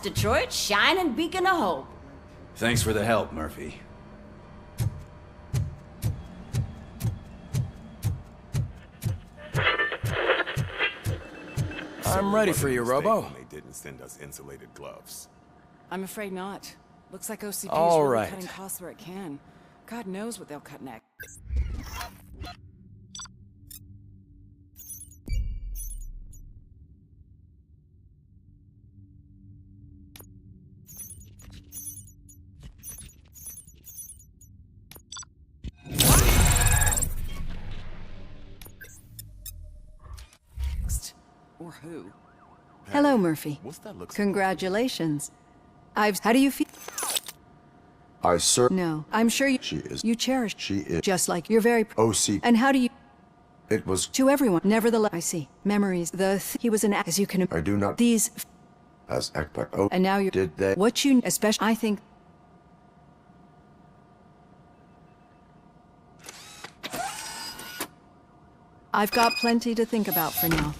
Detroit's shining beacon of hope. Thanks for the help, Murphy. I'm ready for you, Robo. They didn't send us insulated gloves. I'm afraid not. Looks like OCP is All really right. cutting costs where it can. God knows what they'll cut next. Or who? Hello, Murphy. What's that look? Congratulations. How do you feel? No, I'm sure She is. you cherish. She is. Just like you're very. OC. And how do you? It was. To everyone. Nevertheless, I see. Memories. He was an as you can. I do not. These. As act by. Oh. And now you. Did they? What you especially. I think. I've got plenty to think about for now.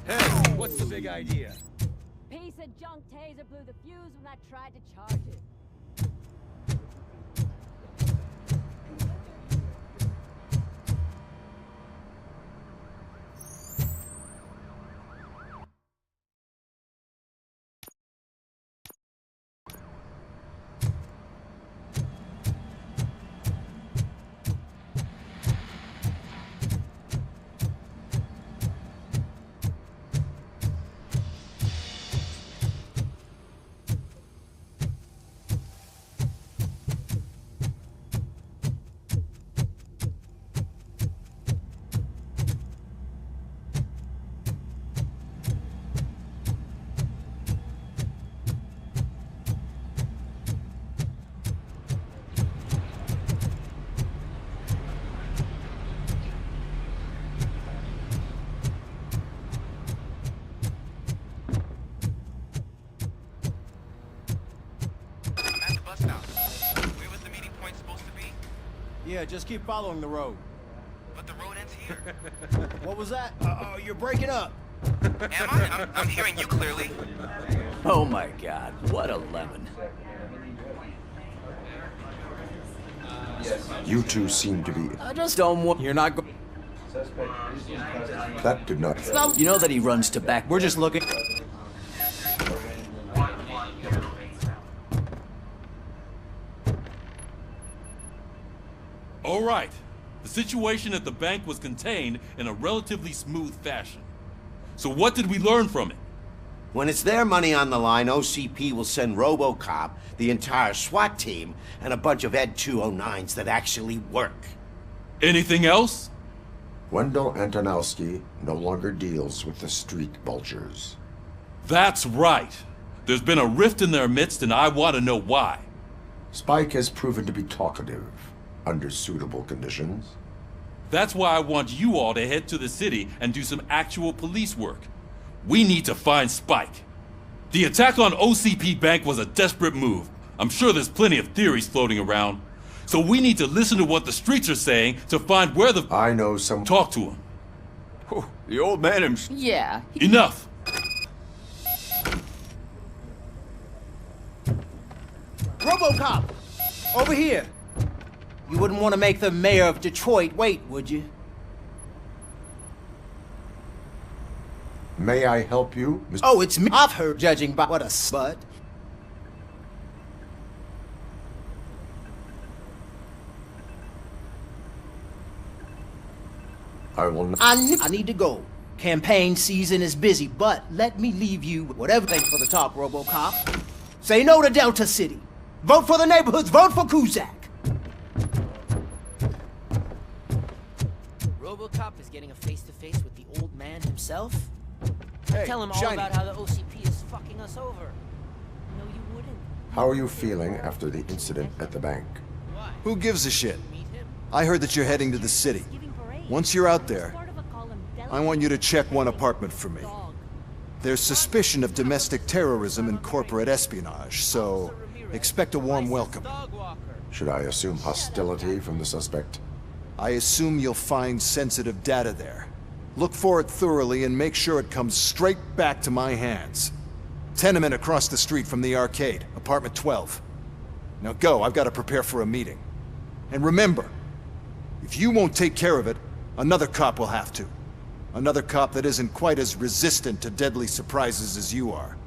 Hey, what's the big idea? Piece of junk taser blew the fuse when I tried to charge it. Yeah, just keep following the road. But the road ends here. What was that? Uh-oh, you're breaking up. Am I? I'm hearing you clearly. Oh my god, what a lemon. You two seem to be. I just don't want. You're not That did not. You know that he runs to back. We're just looking. All right. The situation at the bank was contained in a relatively smooth fashion. So what did we learn from it? When it's their money on the line, OCP will send RoboCop, the entire SWAT team, and a bunch of Ed 209s that actually work. Anything else? Wendell Antonowski no longer deals with the street vultures. That's right. There's been a rift in their midst, and I want to know why. Spike has proven to be talkative under suitable conditions. That's why I want you all to head to the city and do some actual police work. We need to find Spike. The attack on OCP Bank was a desperate move. I'm sure there's plenty of theories floating around. So we need to listen to what the streets are saying to find where the... I know some... Talk to him. Oh, the old man himself. Yeah. Enough. RoboCop! Over here! You wouldn't want to make the mayor of Detroit wait, would you? May I help you, Mr. Oh, it's me. I've heard judging by what a spud. I will not... I need to go. Campaign season is busy, but let me leave you with whatever. Thanks for the talk, RoboCop. Say no to Delta City. Vote for the neighborhoods. Vote for Kuzak. RoboCop is getting a face-to-face with the old man himself? Hey, Tell him all Shiny. about how the OCP is fucking us over. No, you wouldn't. How are you feeling after the incident at the bank? Who gives a shit? I heard that you're heading to the city. Once you're out there, I want you to check one apartment for me. There's suspicion of domestic terrorism and corporate espionage, so expect a warm welcome. Should I assume hostility from the suspect? I assume you'll find sensitive data there. Look for it thoroughly and make sure it comes straight back to my hands. Tenement across the street from the arcade, apartment 12. Now go, I've got to prepare for a meeting. And remember, if you won't take care of it, another cop will have to. Another cop that isn't quite as resistant to deadly surprises as you are.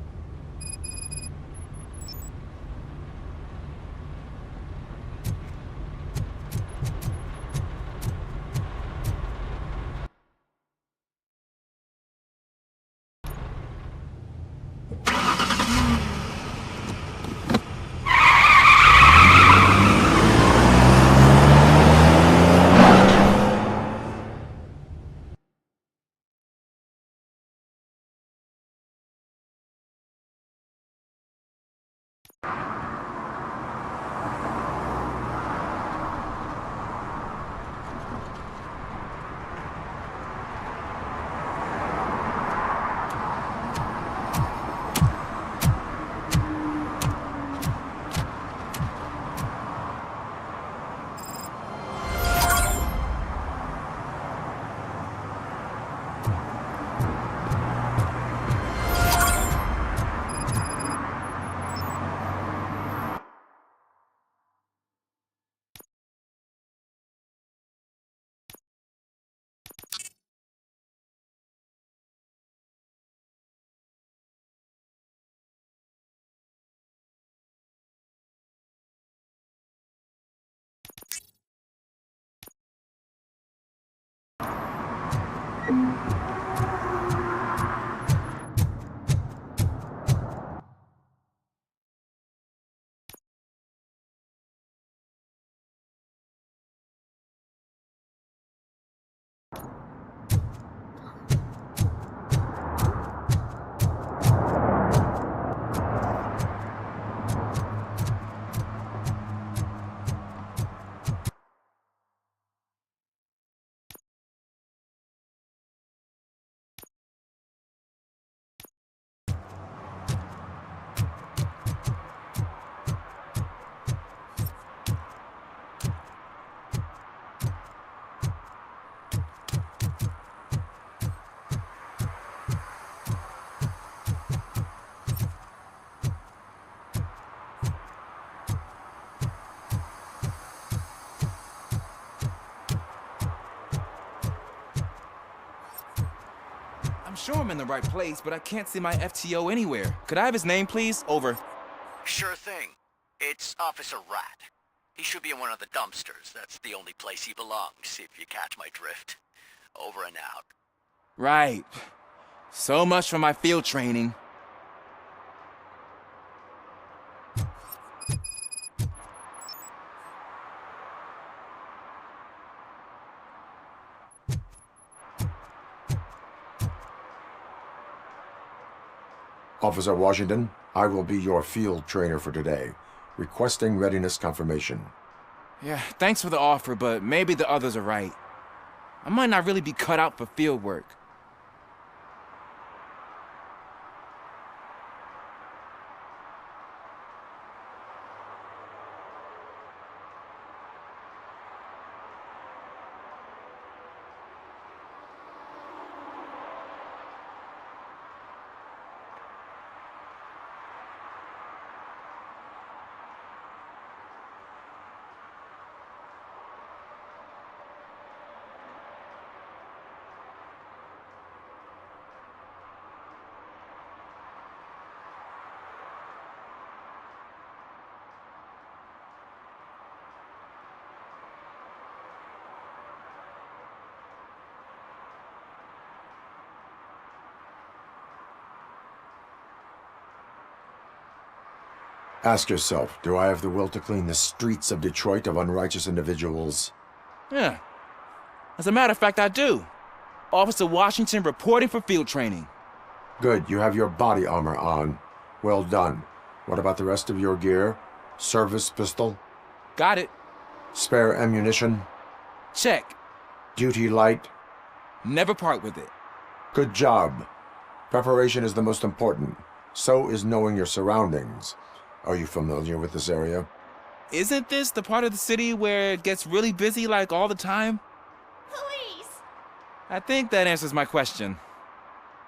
I'm sure I'm in the right place, but I can't see my FTO anywhere. Could I have his name, please? Over. Sure thing. It's Officer Rat. He should be in one of the dumpsters. That's the only place he belongs, if you catch my drift. Over and out. Right. So much for my field training. Officer Washington, I will be your field trainer for today. Requesting readiness confirmation. Yeah, thanks for the offer, but maybe the others are right. I might not really be cut out for field work. Ask yourself, do I have the will to clean the streets of Detroit of unrighteous individuals? Yeah. As a matter of fact, I do. Officer Washington reporting for field training. Good, you have your body armor on. Well done. What about the rest of your gear? Service pistol? Got it. Spare ammunition? Check. Duty light? Never part with it. Good job. Preparation is the most important. So is knowing your surroundings. Are you familiar with this area? Isn't this the part of the city where it gets really busy like all the time? Police! I think that answers my question.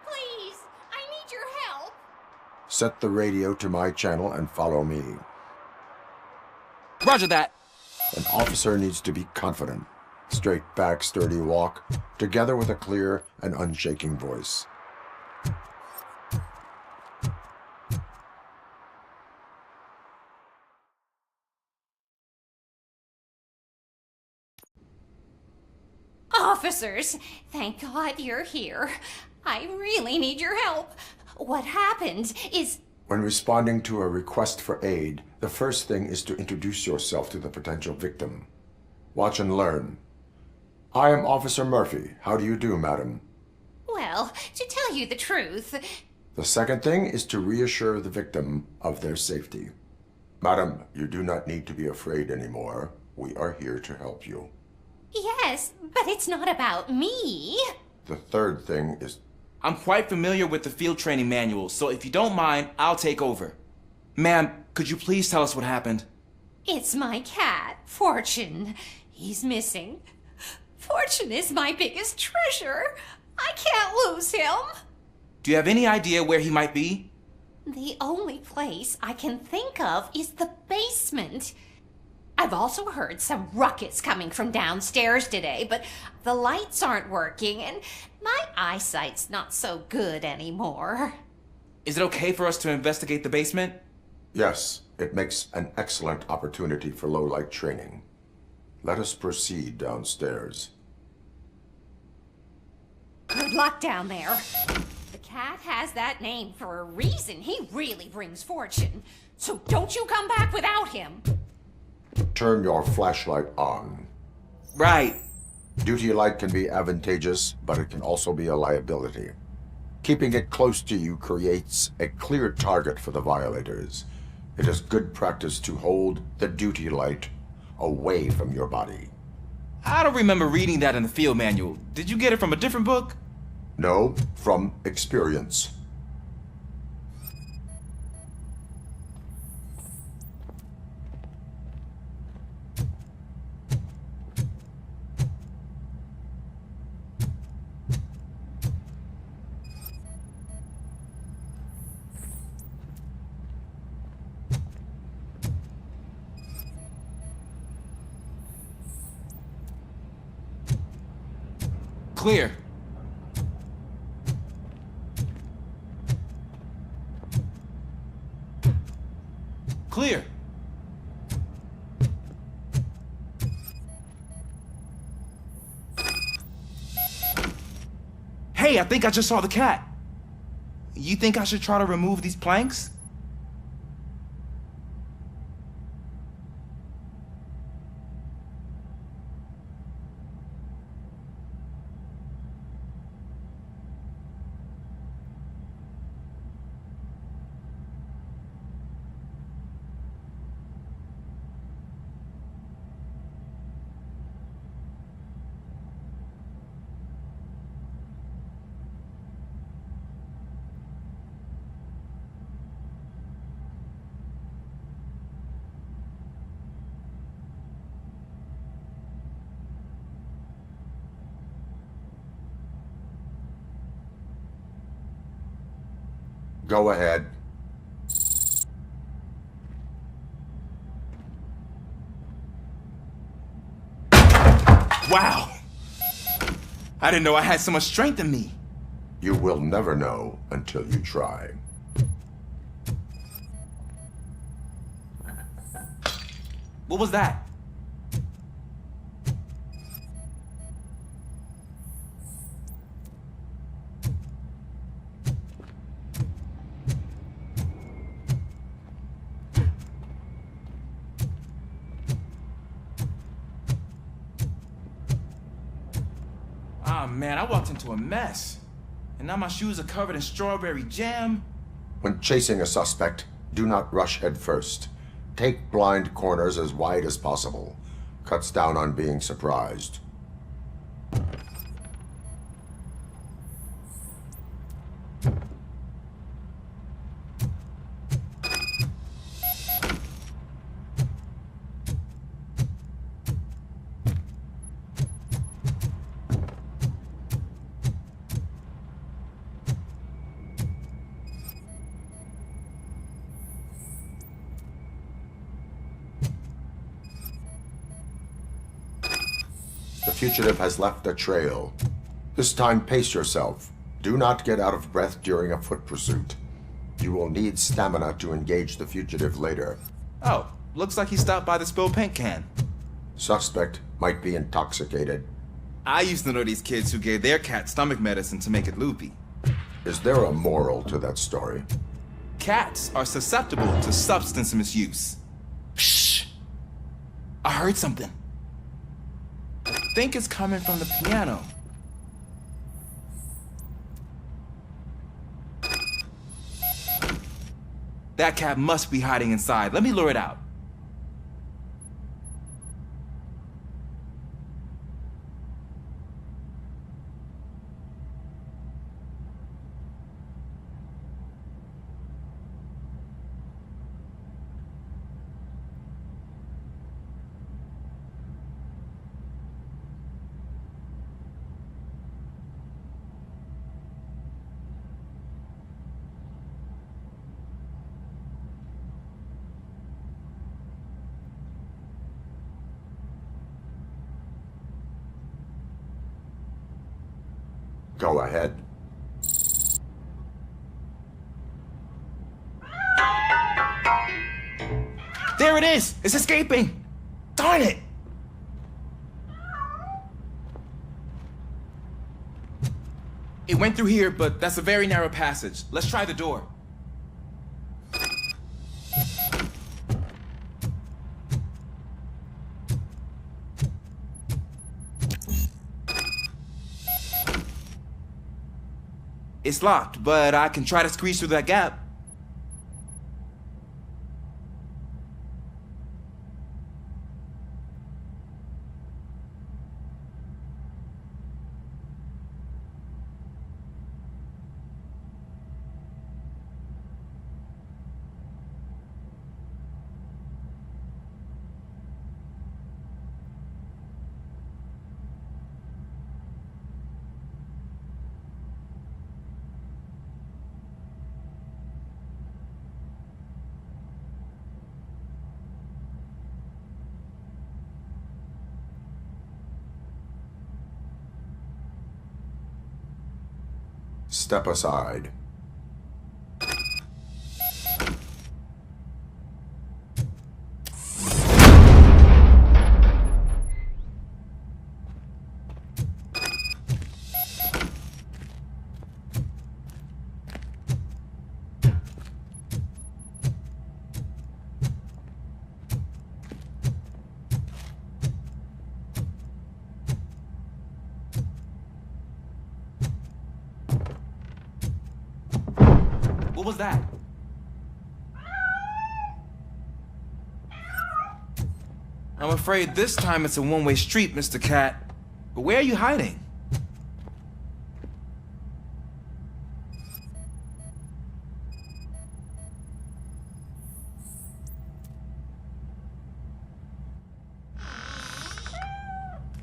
Please! I need your help! Set the radio to my channel and follow me. Roger that. An officer needs to be confident. Straight back, sturdy walk, together with a clear and unshaking voice. Officers, thank God you're here. I really need your help. What happened is... When responding to a request for aid, the first thing is to introduce yourself to the potential victim. Watch and learn. I am Officer Murphy. How do you do, madam? Well, to tell you the truth... The second thing is to reassure the victim of their safety. Madam, you do not need to be afraid anymore. We are here to help you. Yes, but it's not about me. The third thing is... I'm quite familiar with the field training manual, so if you don't mind, I'll take over. Ma'am, could you please tell us what happened? It's my cat, Fortune. He's missing. Fortune is my biggest treasure. I can't lose him. Do you have any idea where he might be? The only place I can think of is the basement. I've also heard some ruckus coming from downstairs today, but the lights aren't working and my eyesight's not so good anymore. Is it okay for us to investigate the basement? Yes, it makes an excellent opportunity for low-light training. Let us proceed downstairs. Good luck down there. The cat has that name for a reason. He really brings fortune. So don't you come back without him. Turn your flashlight on. Right. Duty light can be advantageous, but it can also be a liability. Keeping it close to you creates a clear target for the violators. It is good practice to hold the duty light away from your body. I don't remember reading that in the field manual. Did you get it from a different book? No, from experience. Clear. Clear. Hey, I think I just saw the cat. You think I should try to remove these planks? Go ahead. Wow! I didn't know I had so much strength in me. You will never know until you try. What was that? Ah, man, I walked into a mess. And now my shoes are covered in strawberry jam. When chasing a suspect, do not rush head first. Take blind corners as wide as possible. Cuts down on being surprised. fugitive has left a trail. This time, pace yourself. Do not get out of breath during a foot pursuit. You will need stamina to engage the fugitive later. Oh, looks like he stopped by the spilled paint can. Suspect might be intoxicated. I used to know these kids who gave their cat stomach medicine to make it loopy. Is there a moral to that story? Cats are susceptible to substance misuse. Shh! I heard something. I think it's coming from the piano. That cat must be hiding inside. Let me lure it out. Go ahead. There it is! It's escaping! Darn it! It went through here, but that's a very narrow passage. Let's try the door. It's locked, but I can try to squeeze through that gap. Step aside. What was that? I'm afraid this time it's a one-way street, Mr. Cat. But where are you hiding?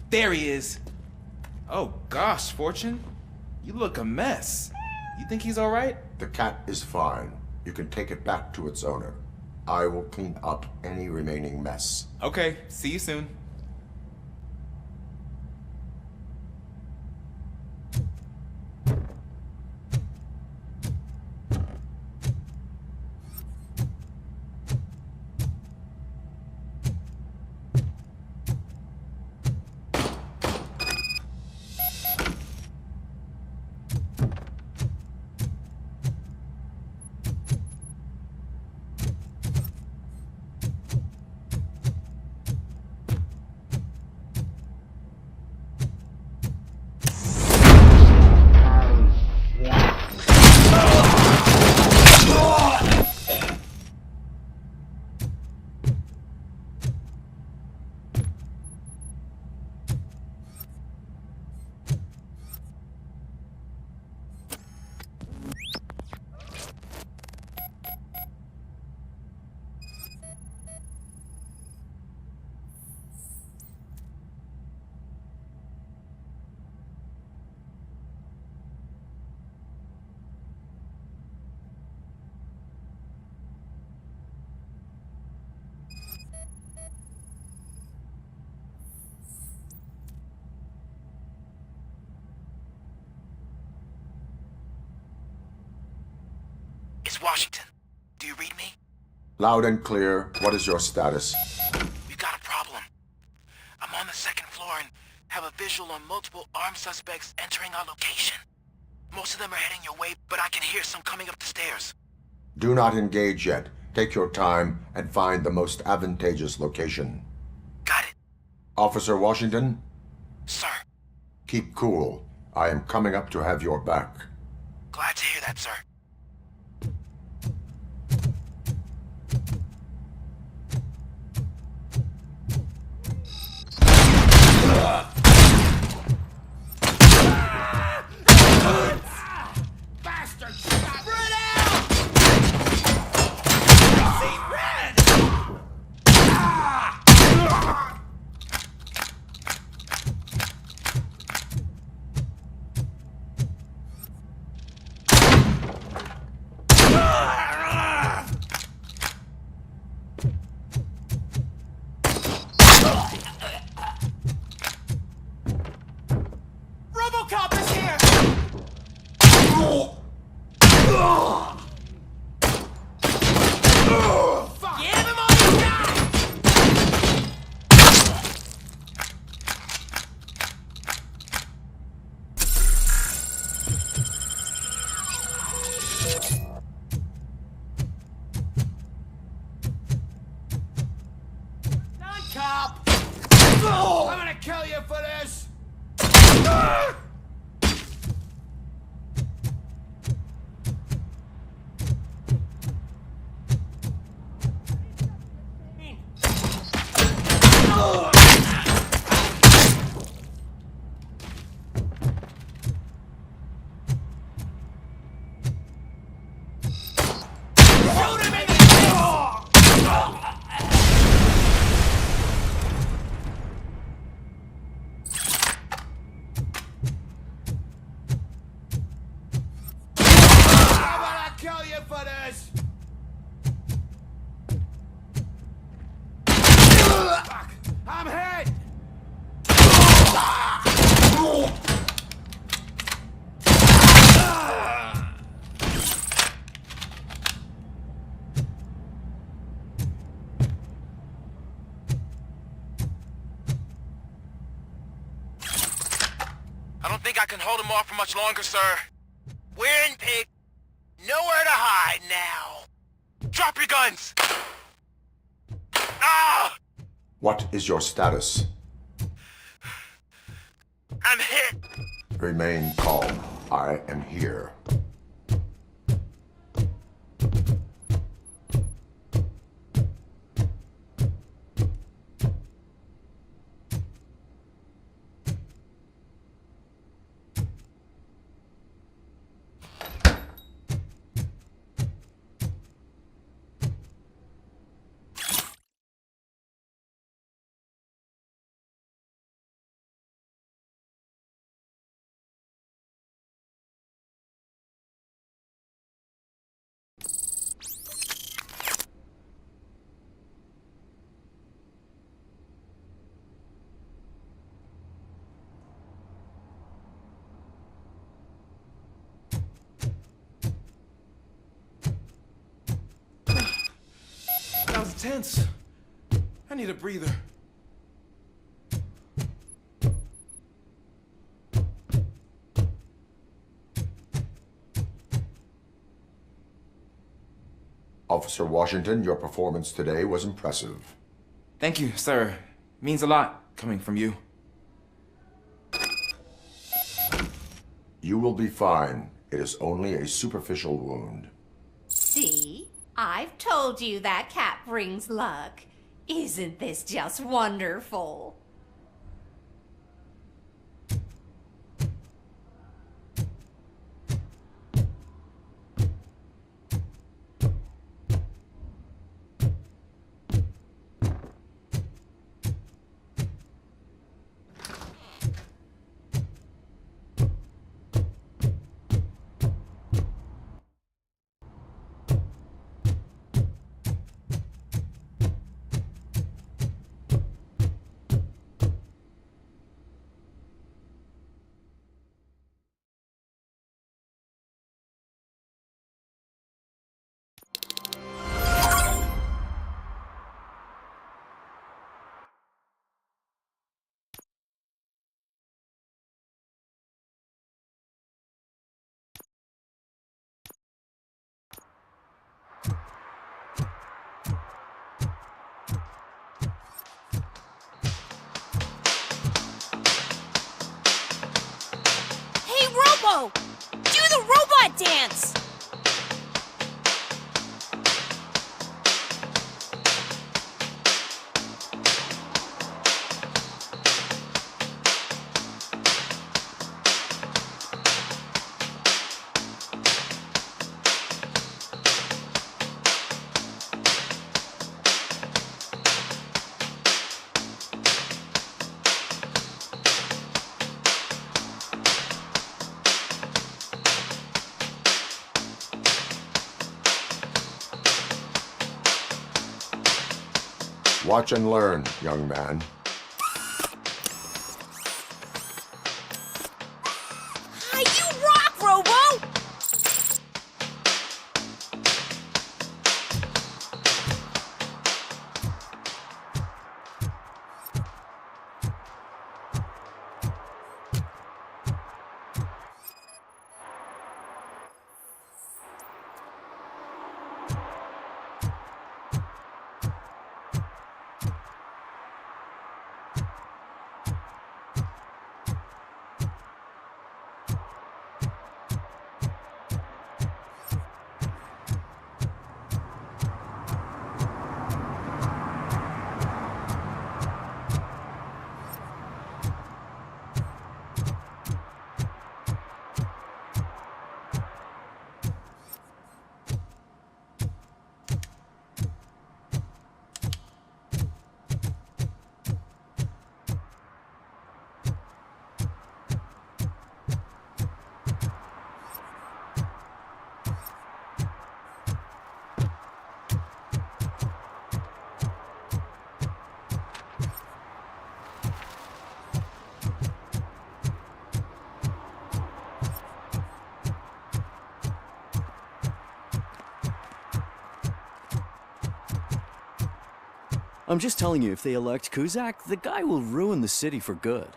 There he is. Oh gosh, Fortune. You look a mess. You think he's all right? The cat is fine. You can take it back to its owner. I will clean up any remaining mess. Okay, see you soon. is Washington. Do you read me? Loud and clear. What is your status? We got a problem. I'm on the second floor and have a visual on multiple armed suspects entering our location. Most of them are heading your way, but I can hear some coming up the stairs. Do not engage yet. Take your time and find the most advantageous location. Got it. Officer Washington? Sir. Keep cool. I am coming up to have your back. Glad to hear that, sir. Bastard! Spread out! See red! RoboCop is here! Fuck. Give him all you got! Non-cop! I'm gonna kill you for this! Kill you for this! Fuck! I'm hit! I don't think I can hold him off for much longer, sir. We're in pig. Nowhere to hide now. Drop your guns! Ah! What is your status? I'm hit! Remain calm. I am here. That was tense. I need a breather. Officer Washington, your performance today was impressive. Thank you, sir. Means a lot coming from you. You will be fine. It is only a superficial wound. See? I've told you that cat brings luck. Isn't this just wonderful? Robo! Do the robot dance! Watch and learn, young man. You rock, Robo! I'm just telling you, if they elect Kuzak, the guy will ruin the city for good.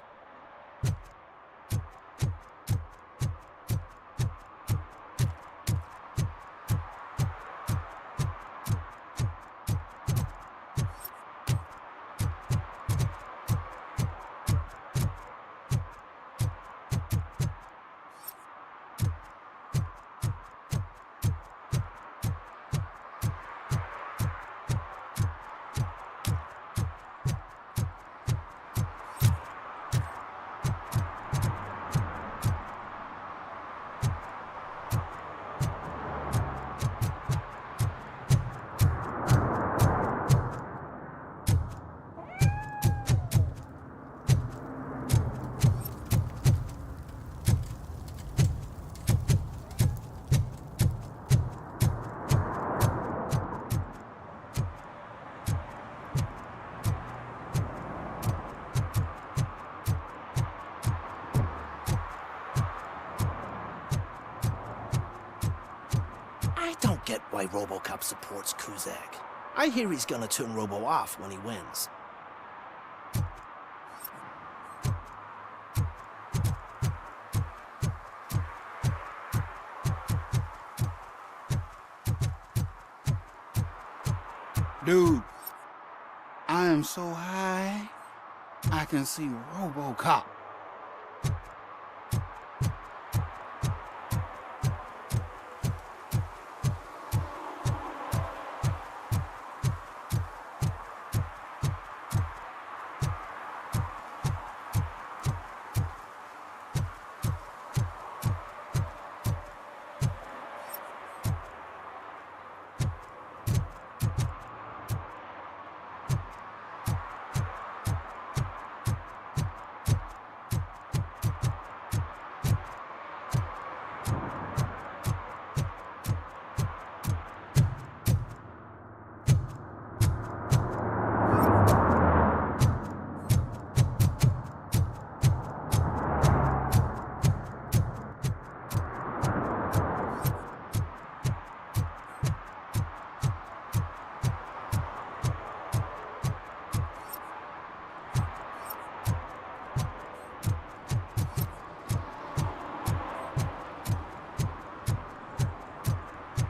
I don't get why RoboCop supports Kuzak. I hear he's gonna turn Robo off when he wins. Dude, I am so high, I can see RoboCop.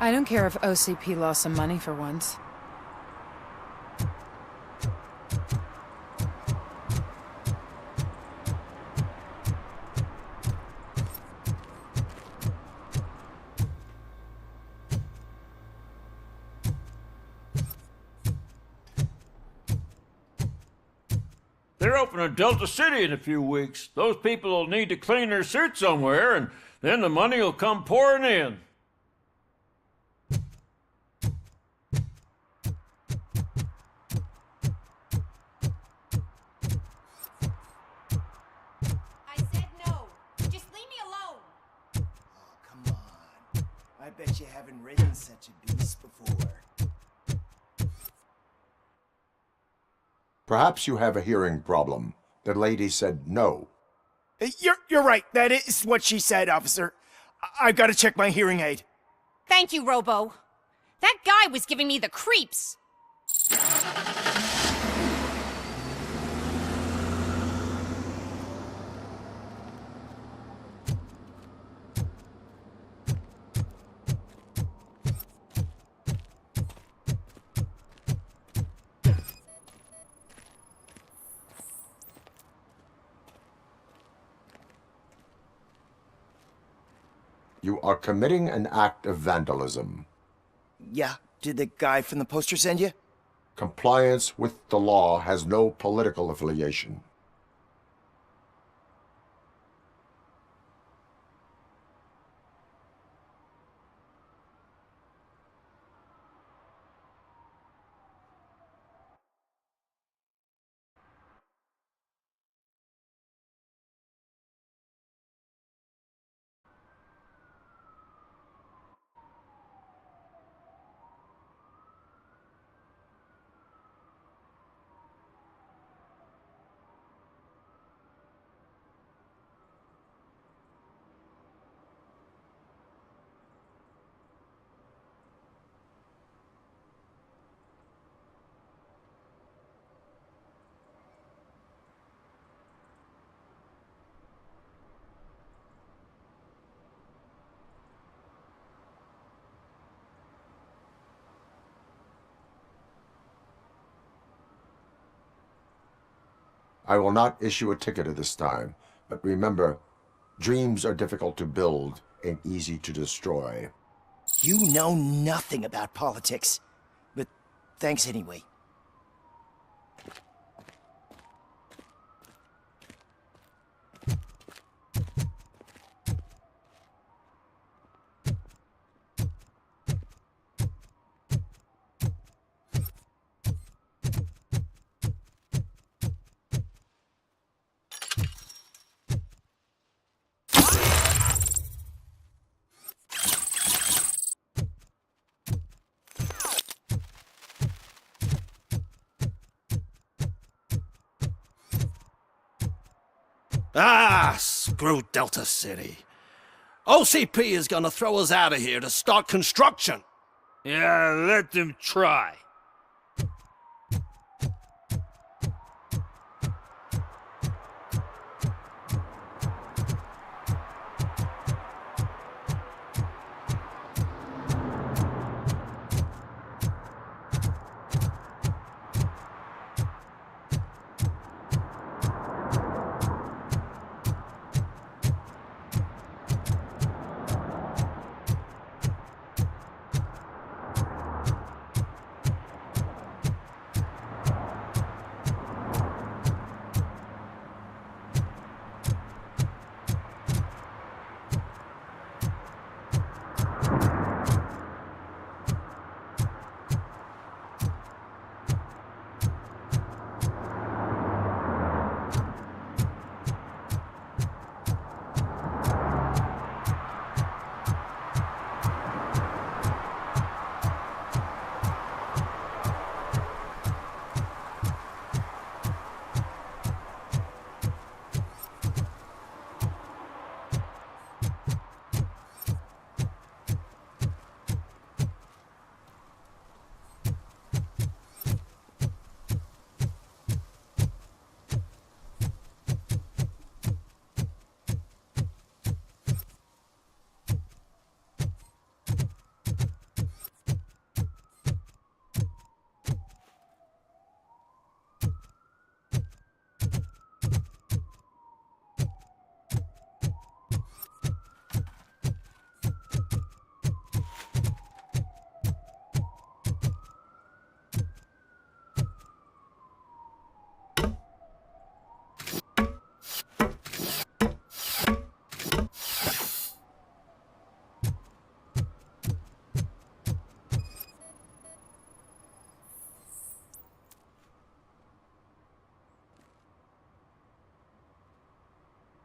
I don't care if OCP lost some money for once. They're opening Delta City in a few weeks. Those people will need to clean their suits somewhere, and then the money will come pouring in. I said no. Just leave me alone. Oh, come on. I bet you haven't ridden such a beast before. Perhaps you have a hearing problem. The lady said no. You're right. That is what she said, officer. I've got to check my hearing aid. Thank you, Robo. That guy was giving me the creeps. You are committing an act of vandalism. Yeah, did the guy from the poster send you? Compliance with the law has no political affiliation. I will not issue a ticket at this time, but remember, dreams are difficult to build and easy to destroy. You know nothing about politics, but thanks anyway. Ah, screw Delta City. OCP is gonna throw us out of here to start construction. Yeah, let them try.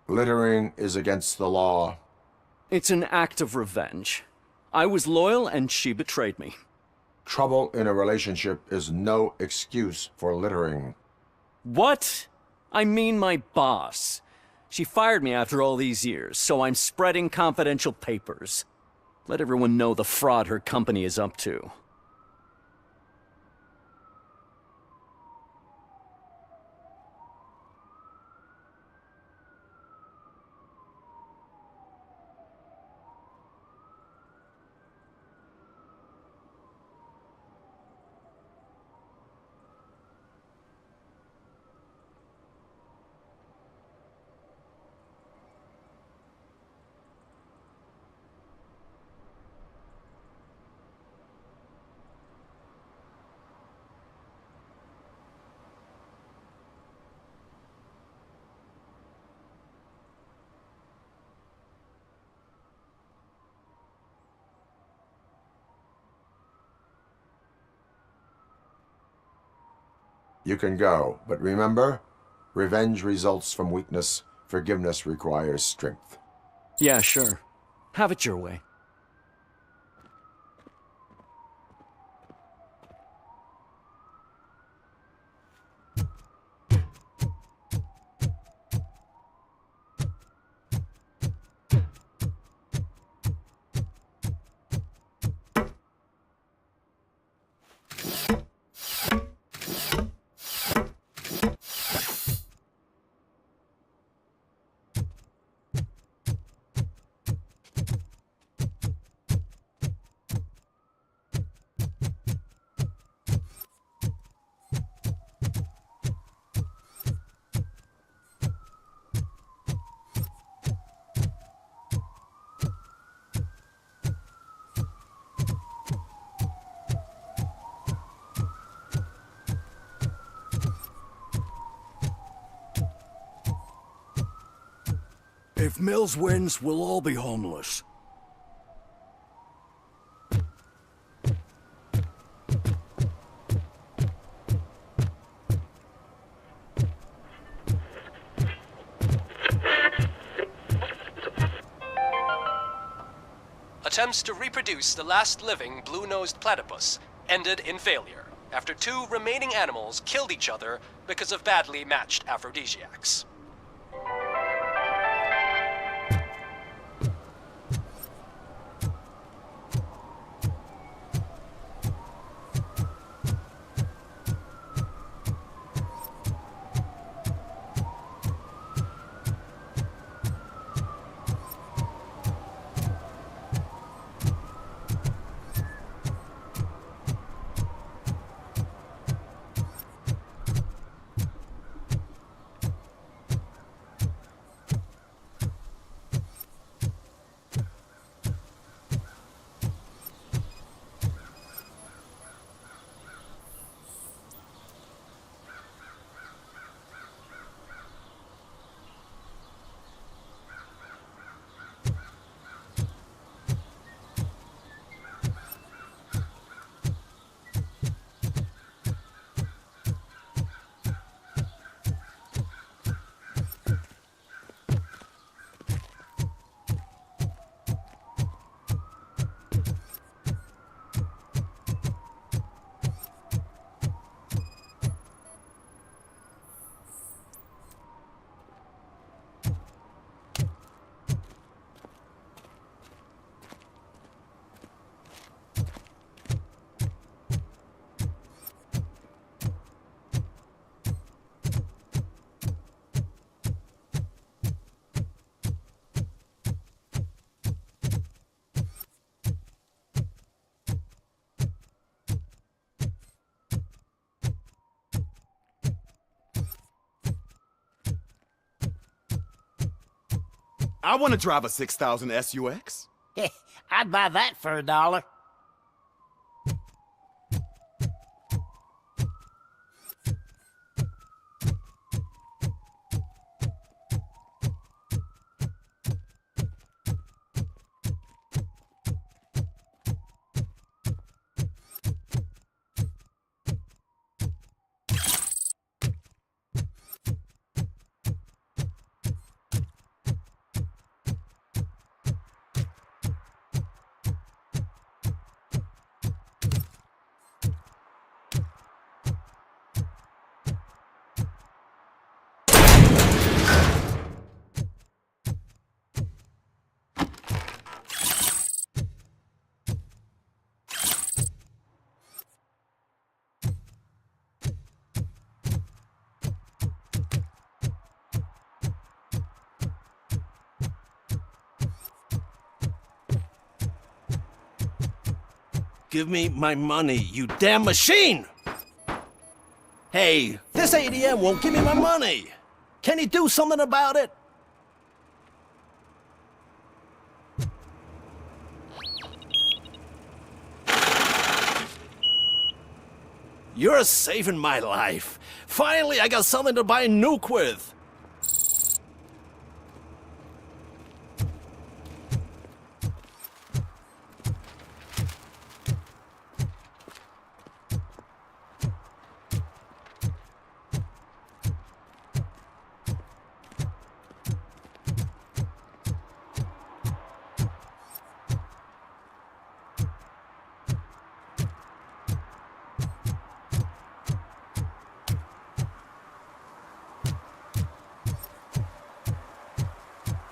Littering is against the law. It's an act of revenge. I was loyal and she betrayed me. Trouble in a relationship is no excuse for littering. What? I mean my boss. She fired me after all these years, so I'm spreading confidential papers. Let everyone know the fraud her company is up to. You can go, but remember, revenge results from weakness, forgiveness requires strength. Yeah, sure. Have it your way. If Mills wins, we'll all be homeless. Attempts to reproduce the last living blue-nosed platypus ended in failure after 2 remaining animals killed each other because of badly matched aphrodisiacs. I want to drive a 6000 SUX. I'd buy that for $1. Give me my money, you damn machine! Hey, this ADM won't give me my money! Can he do something about it? You're saving my life. Finally, I got something to buy a nuke with.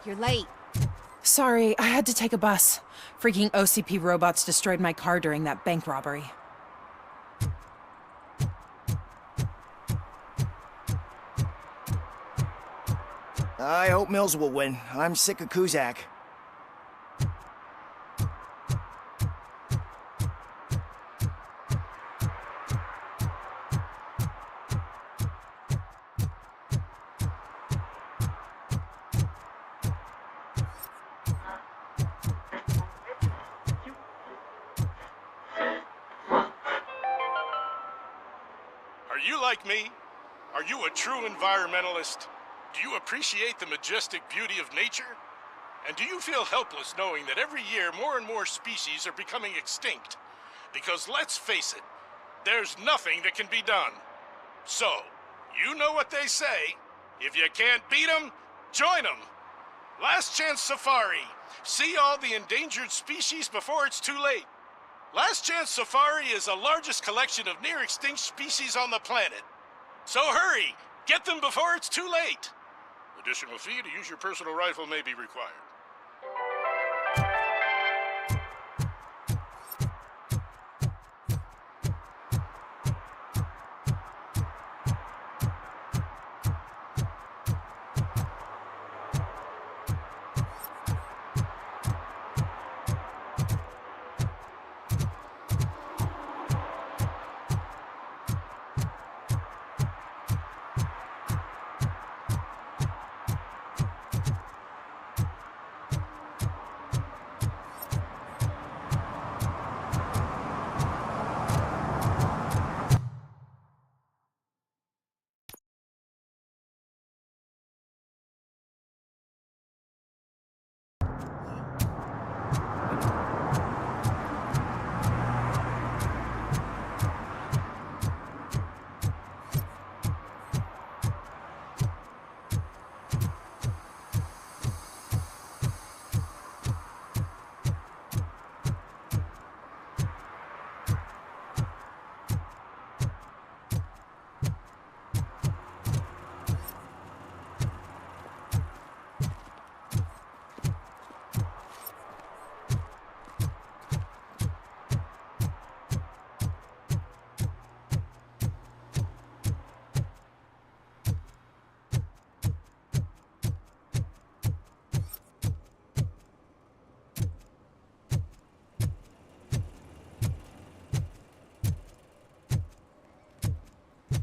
You're late. Sorry, I had to take a bus. Freaking OCP robots destroyed my car during that bank robbery. I hope Mills will win. I'm sick of Kuzak. Are you like me? Are you a true environmentalist? Do you appreciate the majestic beauty of nature? And do you feel helpless knowing that every year more and more species are becoming extinct? Because let's face it, there's nothing that can be done. So, you know what they say. If you can't beat 'em, join 'em. Last Chance Safari. See all the endangered species before it's too late. Last Chance Safari is the largest collection of near-extinct species on the planet. So hurry, get them before it's too late. Additional fee to use your personal rifle may be required.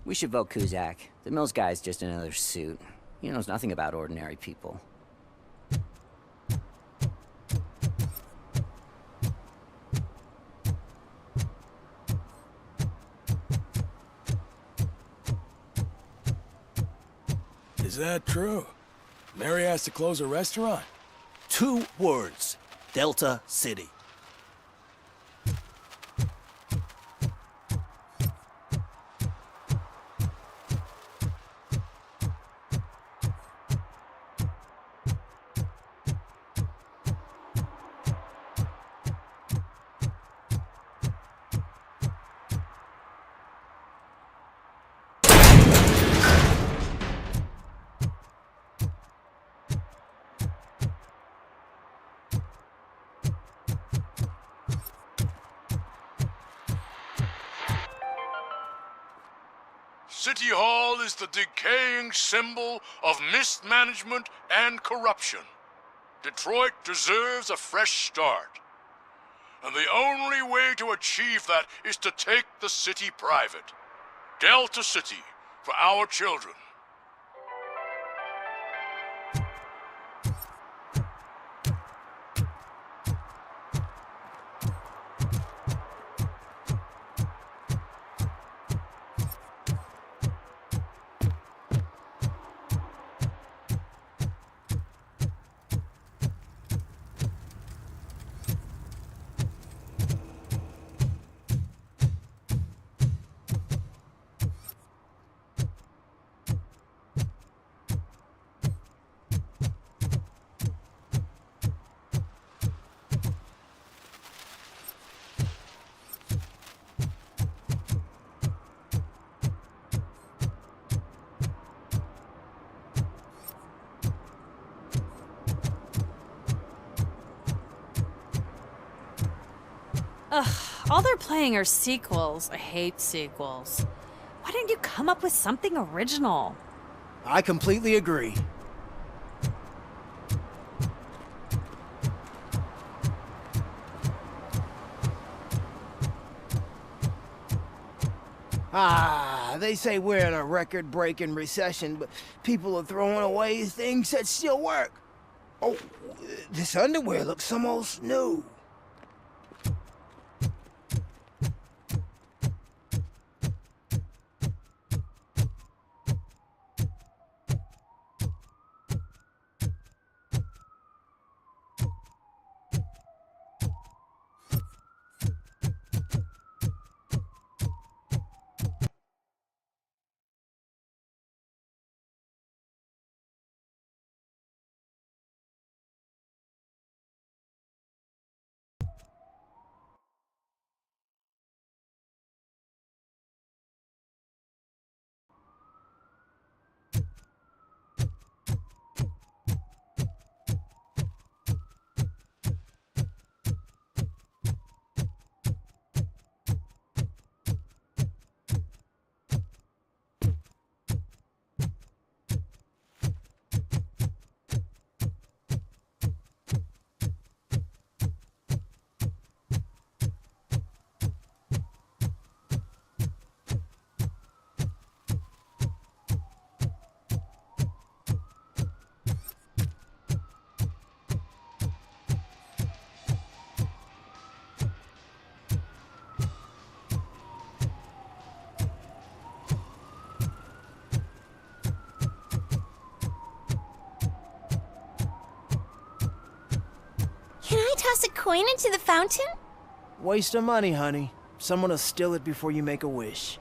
We should vote Kuzak. The Mills guy's just another suit. He knows nothing about ordinary people. Is that true? Mary has to close a restaurant? 2 words. Delta City. City Hall is the decaying symbol of mismanagement and corruption. Detroit deserves a fresh start. And the only way to achieve that is to take the city private. Delta City, for our children. Ugh, all they're playing are sequels. I hate sequels. Why didn't you come up with something original? I completely agree. They say we're in a record-breaking recession, but people are throwing away things that still work. Oh, this underwear looks almost new. Can I toss a coin into the fountain? Waste of money, honey. Someone will steal it before you make a wish.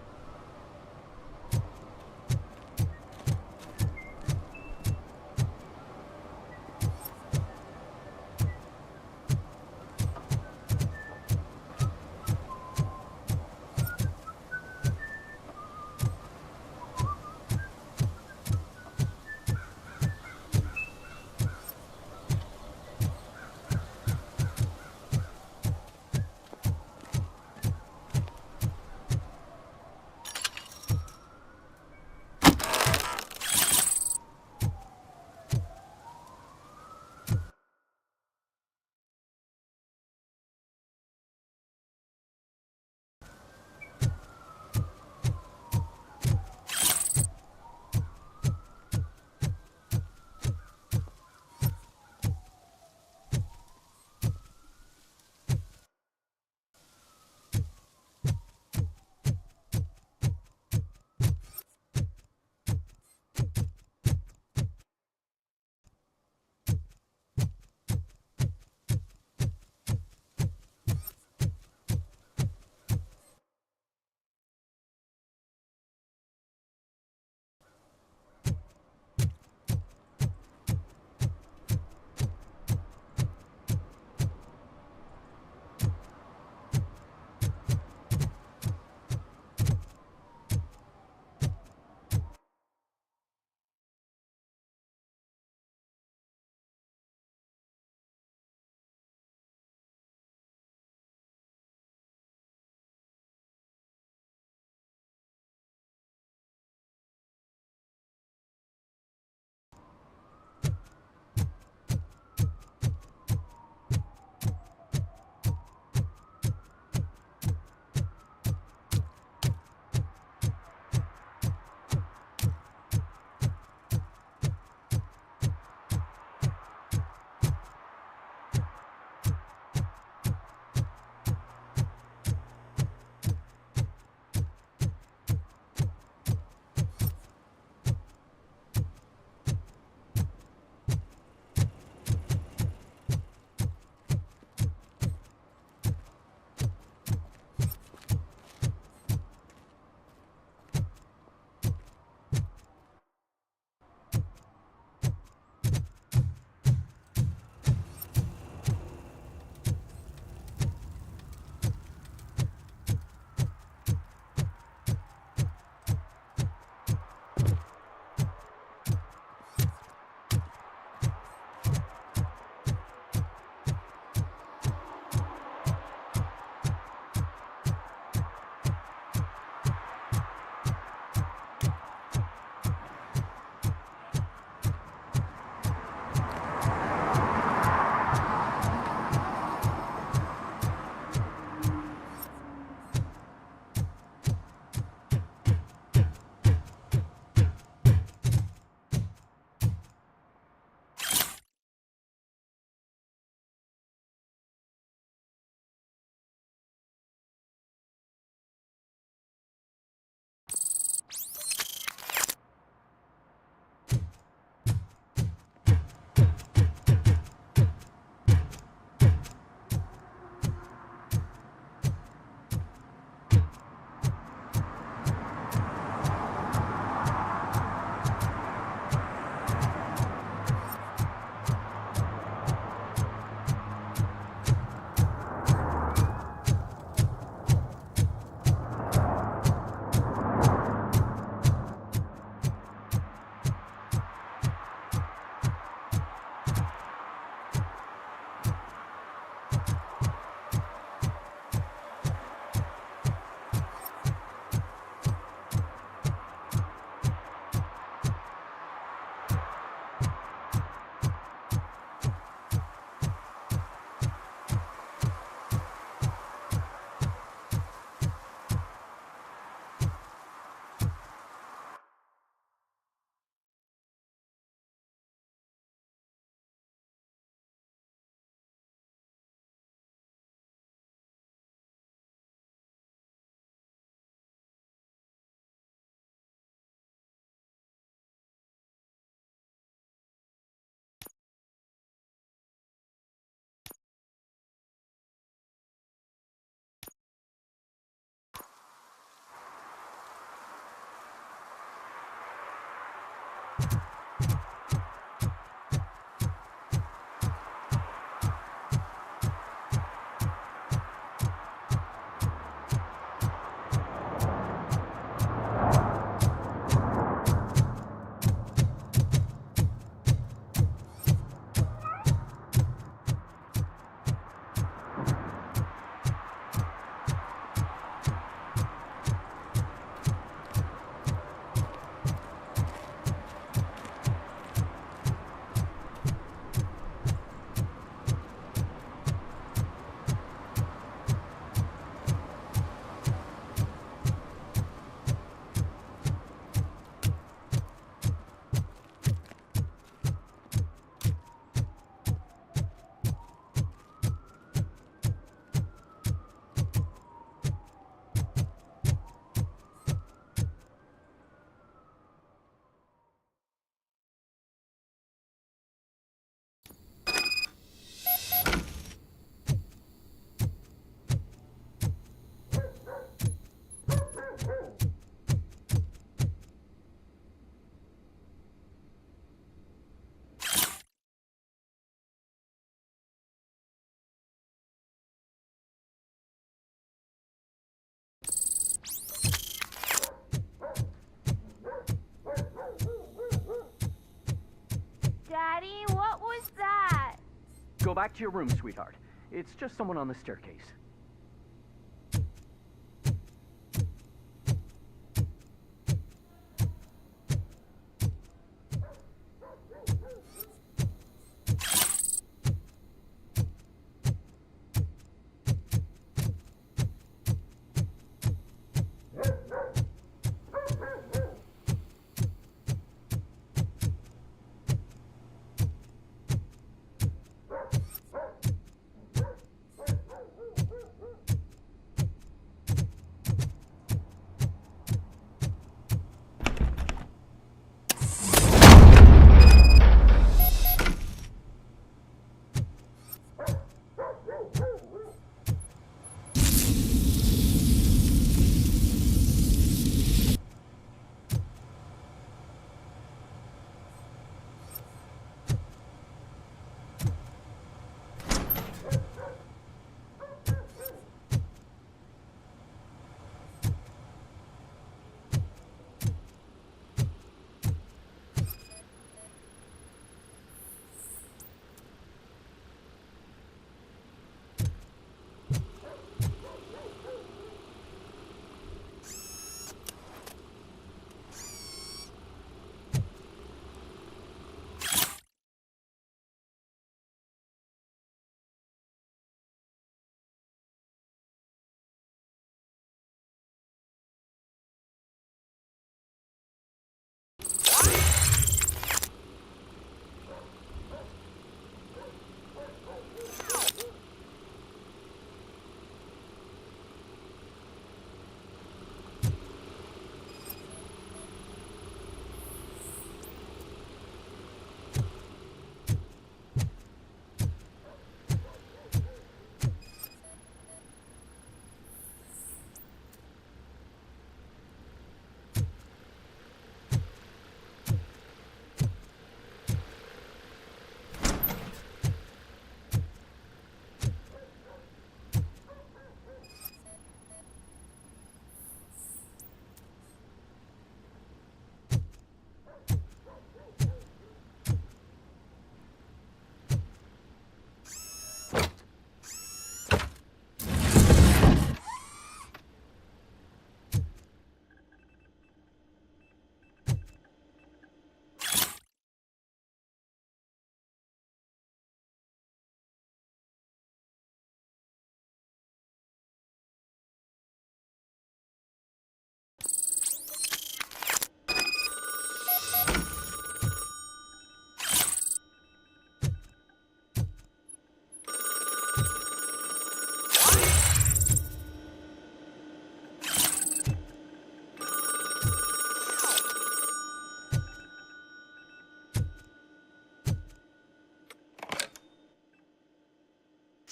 Daddy, what was that? Go back to your room, sweetheart. It's just someone on the staircase.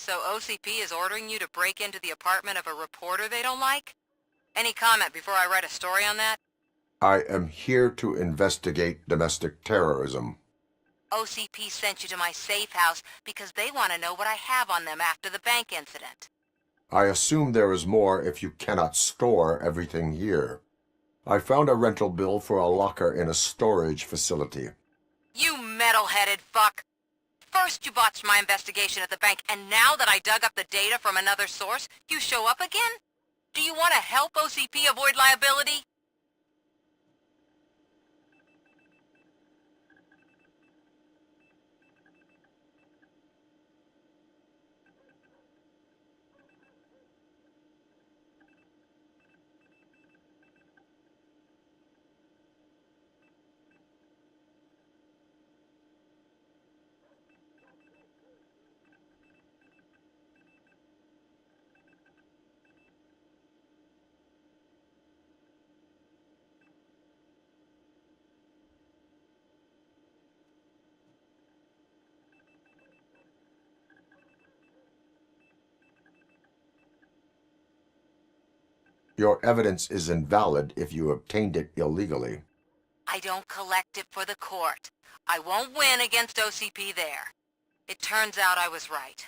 So OCP is ordering you to break into the apartment of a reporter they don't like? Any comment before I write a story on that? I am here to investigate domestic terrorism. OCP sent you to my safe house because they want to know what I have on them after the bank incident. I assume there is more if you cannot store everything here. I found a rental bill for a locker in a storage facility. You metal-headed fuck! First you botched my investigation at the bank, and now that I dug up the data from another source, you show up again? Do you want to help OCP avoid liability? Your evidence is invalid if you obtained it illegally. I don't collect it for the court. I won't win against OCP there. It turns out I was right.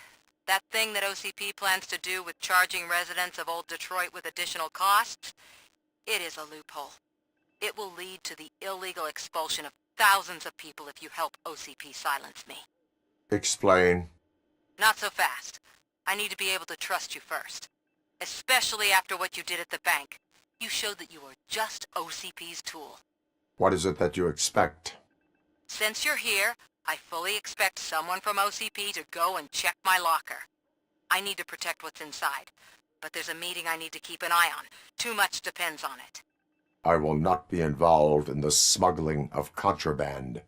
That thing that OCP plans to do with charging residents of Old Detroit with additional costs, it is a loophole. It will lead to the illegal expulsion of thousands of people if you help OCP silence me. Explain. Not so fast. I need to be able to trust you first. Especially after what you did at the bank. You showed that you were just OCP's tool. What is it that you expect? Since you're here, I fully expect someone from OCP to go and check my locker. I need to protect what's inside, but there's a meeting I need to keep an eye on. Too much depends on it. I will not be involved in the smuggling of contraband.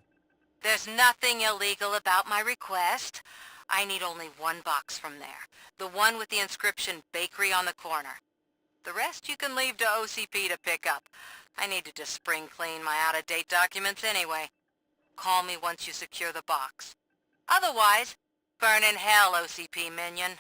There's nothing illegal about my request. I need only one box from there. The one with the inscription Bakery on the corner. The rest you can leave to OCP to pick up. I needed to spring clean my out-of-date documents anyway. Call me once you secure the box. Otherwise, burn in hell, OCP minion.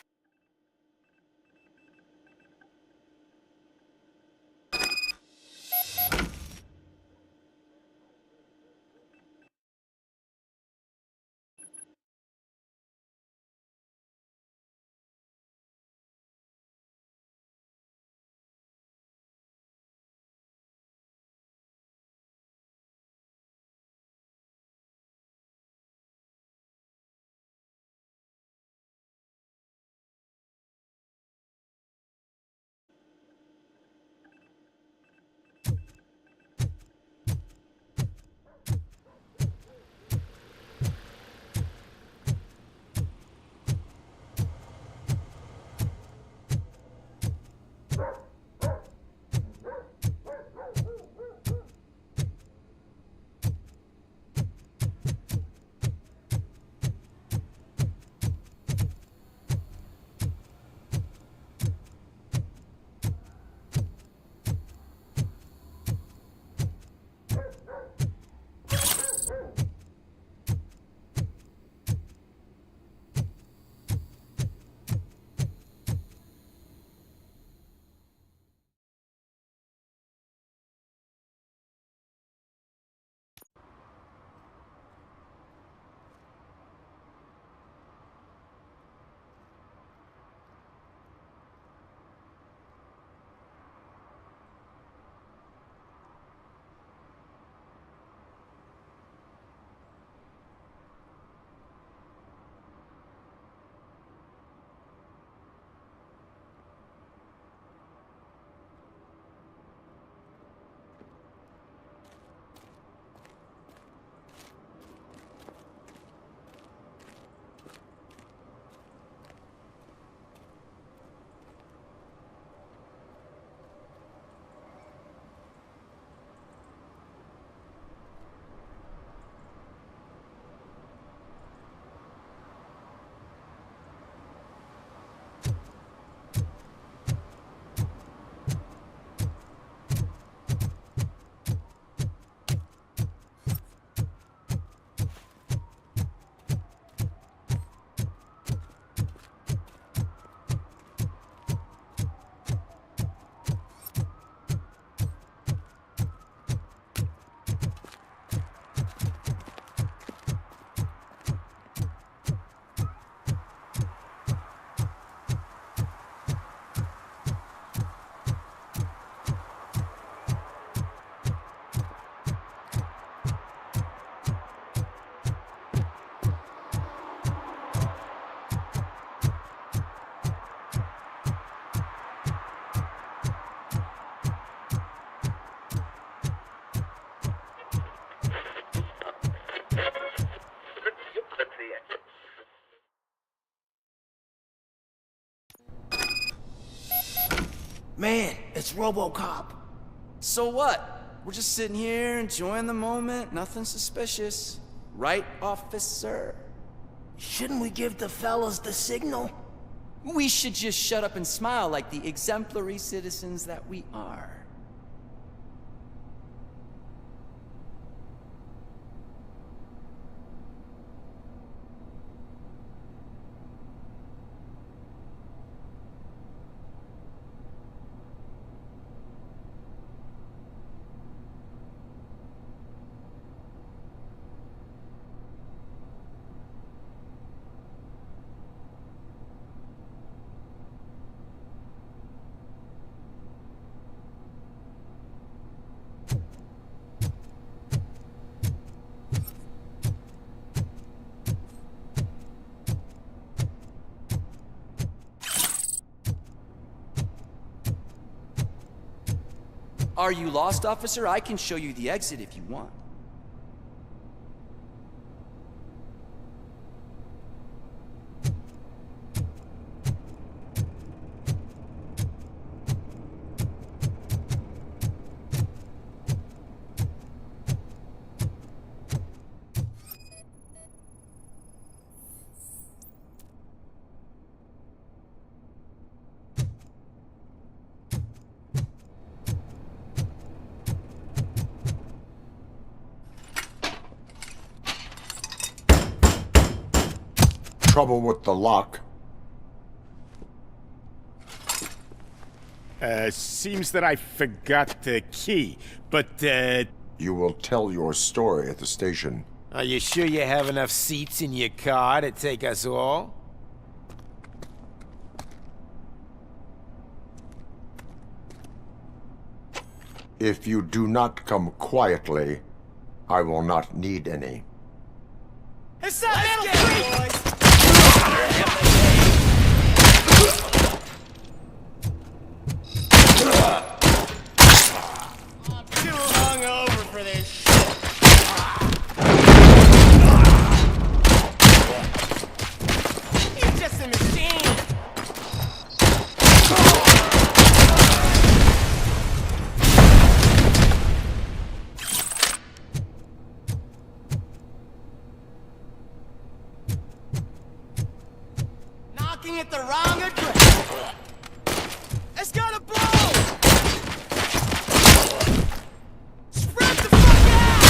Man, it's RoboCop. So what? We're just sitting here enjoying the moment, nothing suspicious. Right, officer? Shouldn't we give the fellas the signal? We should just shut up and smile like the exemplary citizens that we are. Are you lost, officer? I can show you the exit if you want. Trouble with the lock. Seems that I forgot the key, but, You will tell your story at the station. Are you sure you have enough seats in your car to take us all? If you do not come quietly, I will not need any. It's that metal freak! I'm too hungover for this shit. He's just a machine. Knocking at the wrong address. It's gotta blow! Spread the fuck out!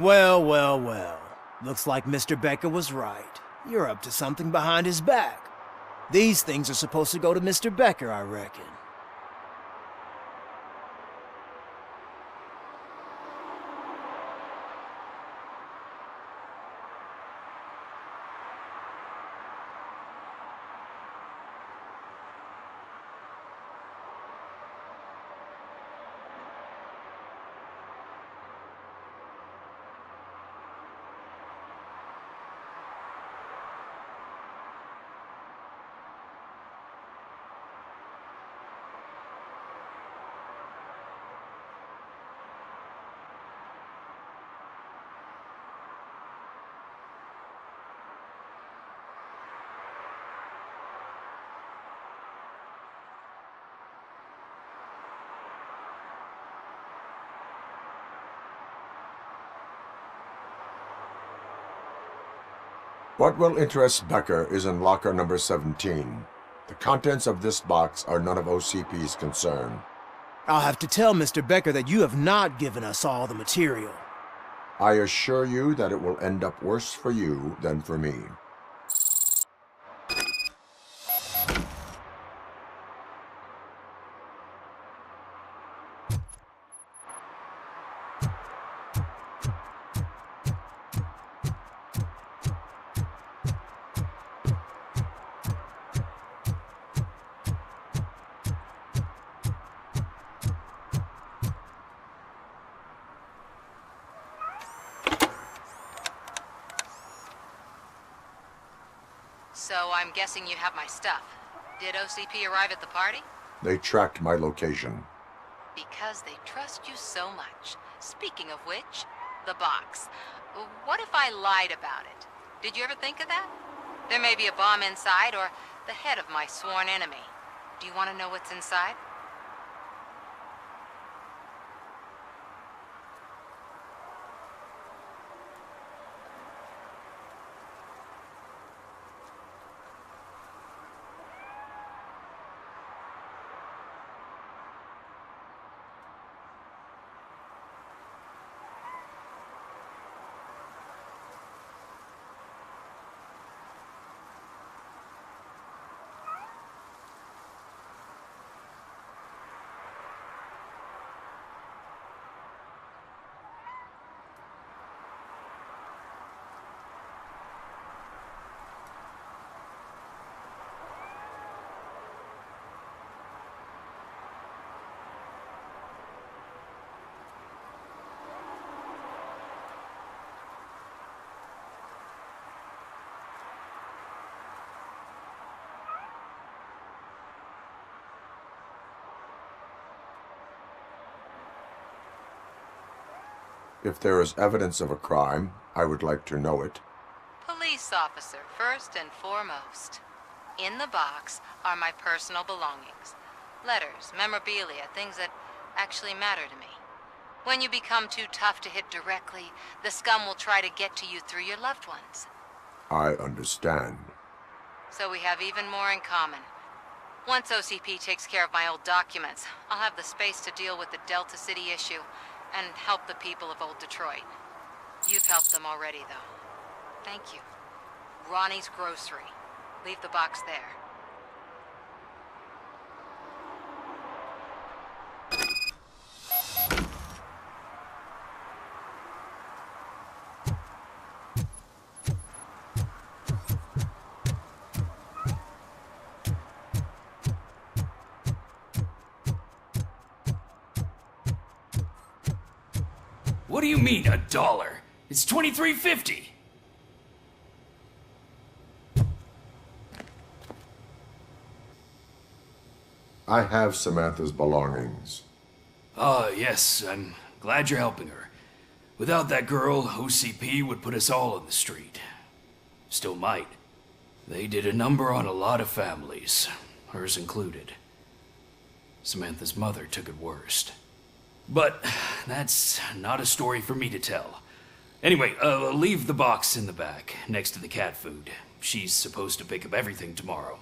Well, well, well. Looks like Mr. Becker was right. You're up to something behind his back. These things are supposed to go to Mr. Becker, I reckon. What will interest Becker is in locker number 17. The contents of this box are none of OCP's concern. I'll have to tell Mr. Becker that you have not given us all the material. I assure you that it will end up worse for you than for me. So I'm guessing you have my stuff. Did OCP arrive at the party? They tracked my location. Because they trust you so much. Speaking of which, the box. What if I lied about it? Did you ever think of that? There may be a bomb inside or the head of my sworn enemy. Do you want to know what's inside? If there is evidence of a crime, I would like to know it. Police officer, first and foremost. In the box are my personal belongings. Letters, memorabilia, things that actually matter to me. When you become too tough to hit directly, the scum will try to get to you through your loved ones. I understand. So we have even more in common. Once OCP takes care of my old documents, I'll have the space to deal with the Delta City issue and help the people of old Detroit. You've helped them already, though. Thank you. Ronnie's Grocery. Leave the box there. What do you mean, $1? It's $23.50. I have Samantha's belongings. Ah, yes, I'm glad you're helping her. Without that girl, OCP would put us all on the street. Still might. They did a number on a lot of families, hers included. Samantha's mother took it worst. But that's not a story for me to tell. Anyway, leave the box in the back, next to the cat food. She's supposed to pick up everything tomorrow.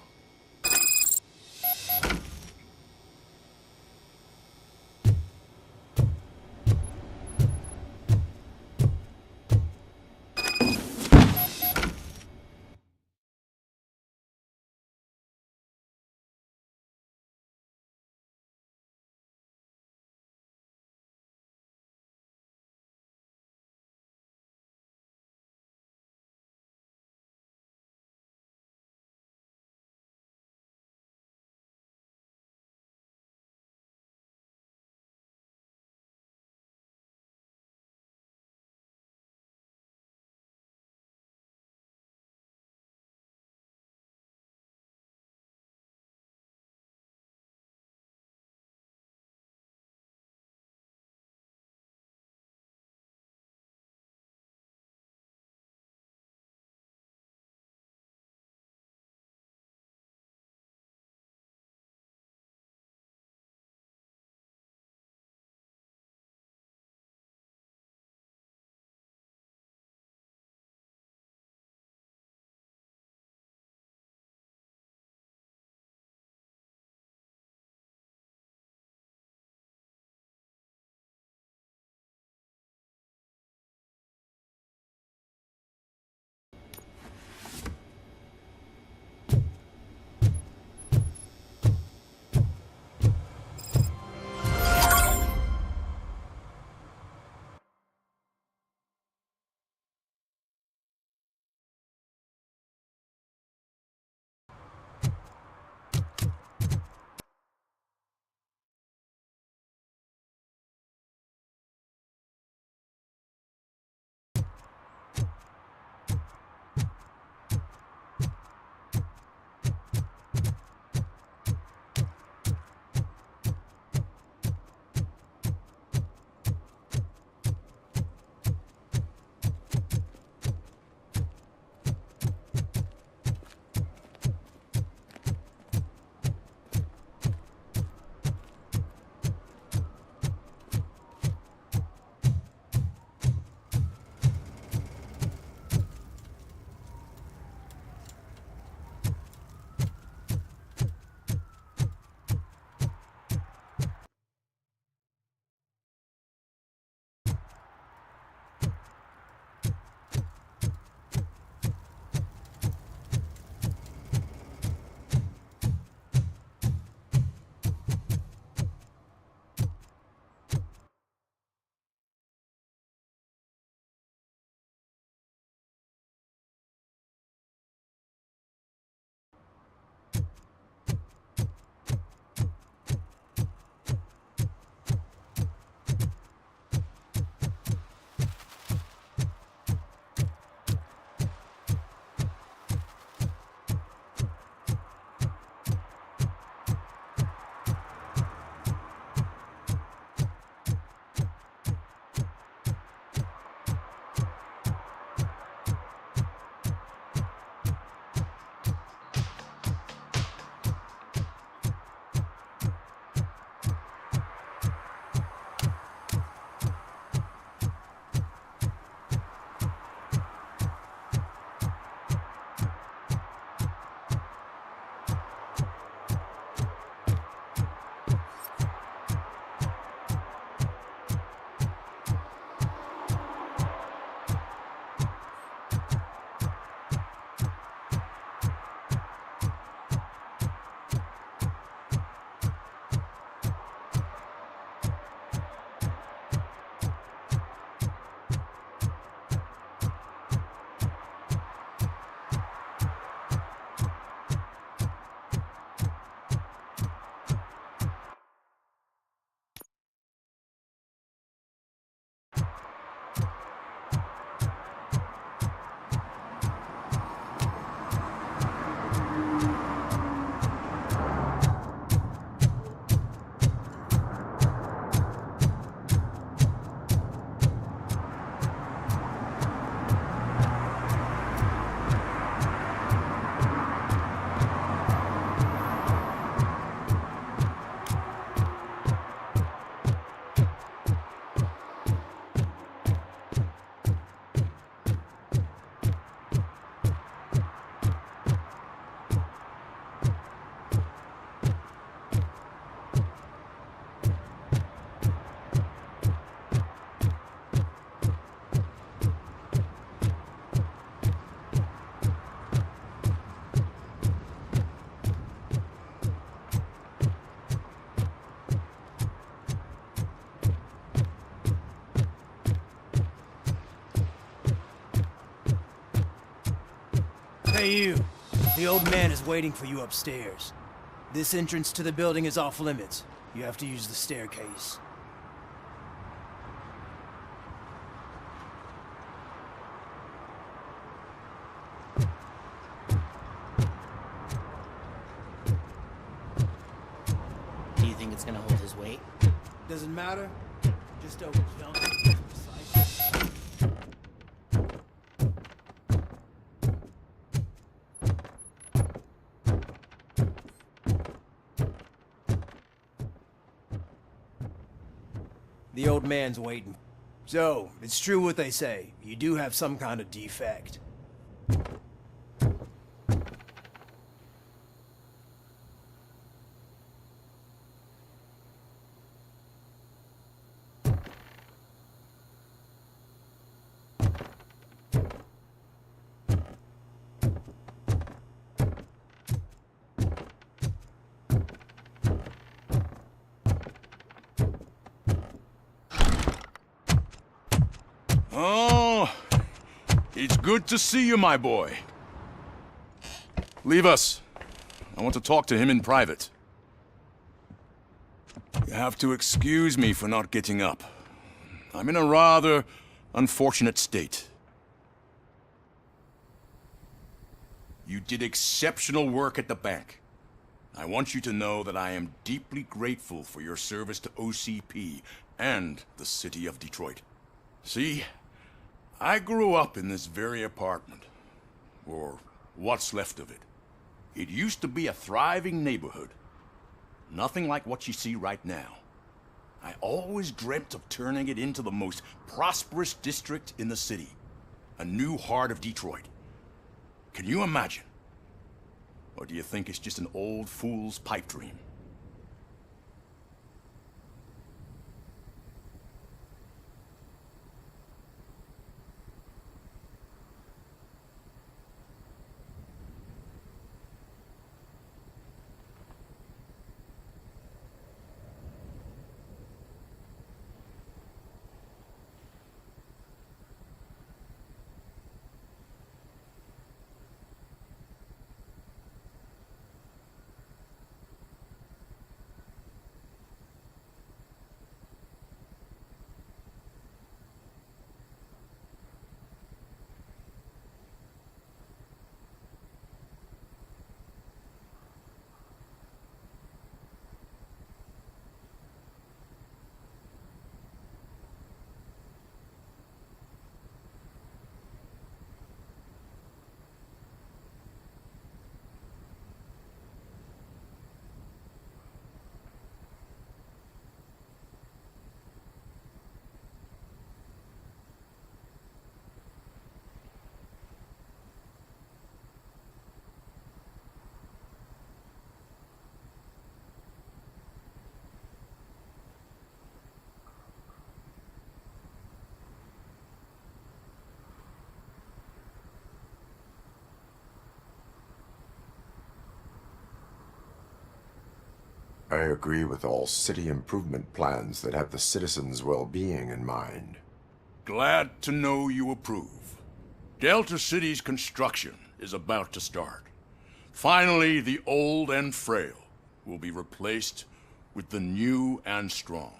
Hey, you. The old man is waiting for you upstairs. This entrance to the building is off limits. You have to use the staircase. Do you think it's gonna hold his weight? Doesn't matter. Just don't jump. The old man's waiting. So, it's true what they say. You do have some kind of defect. Oh, it's good to see you, my boy. Leave us. I want to talk to him in private. You have to excuse me for not getting up. I'm in a rather unfortunate state. You did exceptional work at the bank. I want you to know that I am deeply grateful for your service to OCP and the city of Detroit. See, I grew up in this very apartment, or what's left of it. It used to be a thriving neighborhood. Nothing like what you see right now. I always dreamt of turning it into the most prosperous district in the city. A new heart of Detroit. Can you imagine? Or do you think it's just an old fool's pipe dream? I agree with all city improvement plans that have the citizens' well-being in mind. Glad to know you approve. Delta City's construction is about to start. Finally, the old and frail will be replaced with the new and strong.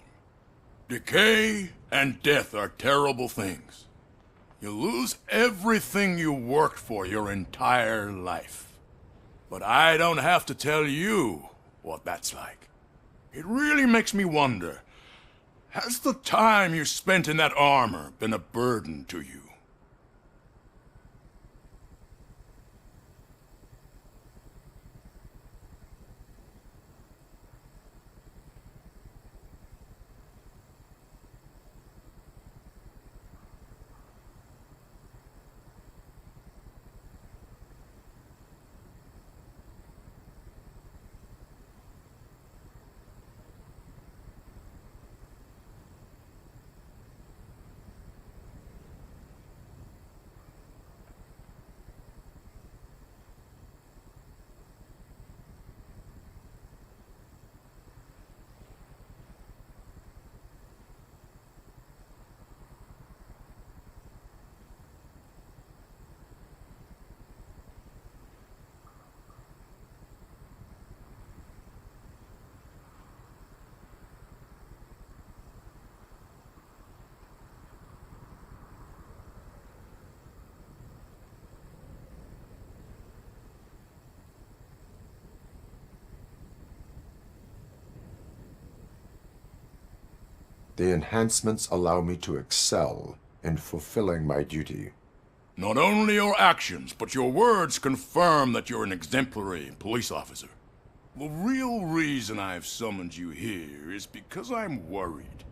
Decay and death are terrible things. You lose everything you worked for your entire life. But I don't have to tell you what that's like. It really makes me wonder, has the time you spent in that armor been a burden to you? The enhancements allow me to excel in fulfilling my duty. Not only your actions, but your words confirm that you're an exemplary police officer. The real reason I've summoned you here is because I'm worried.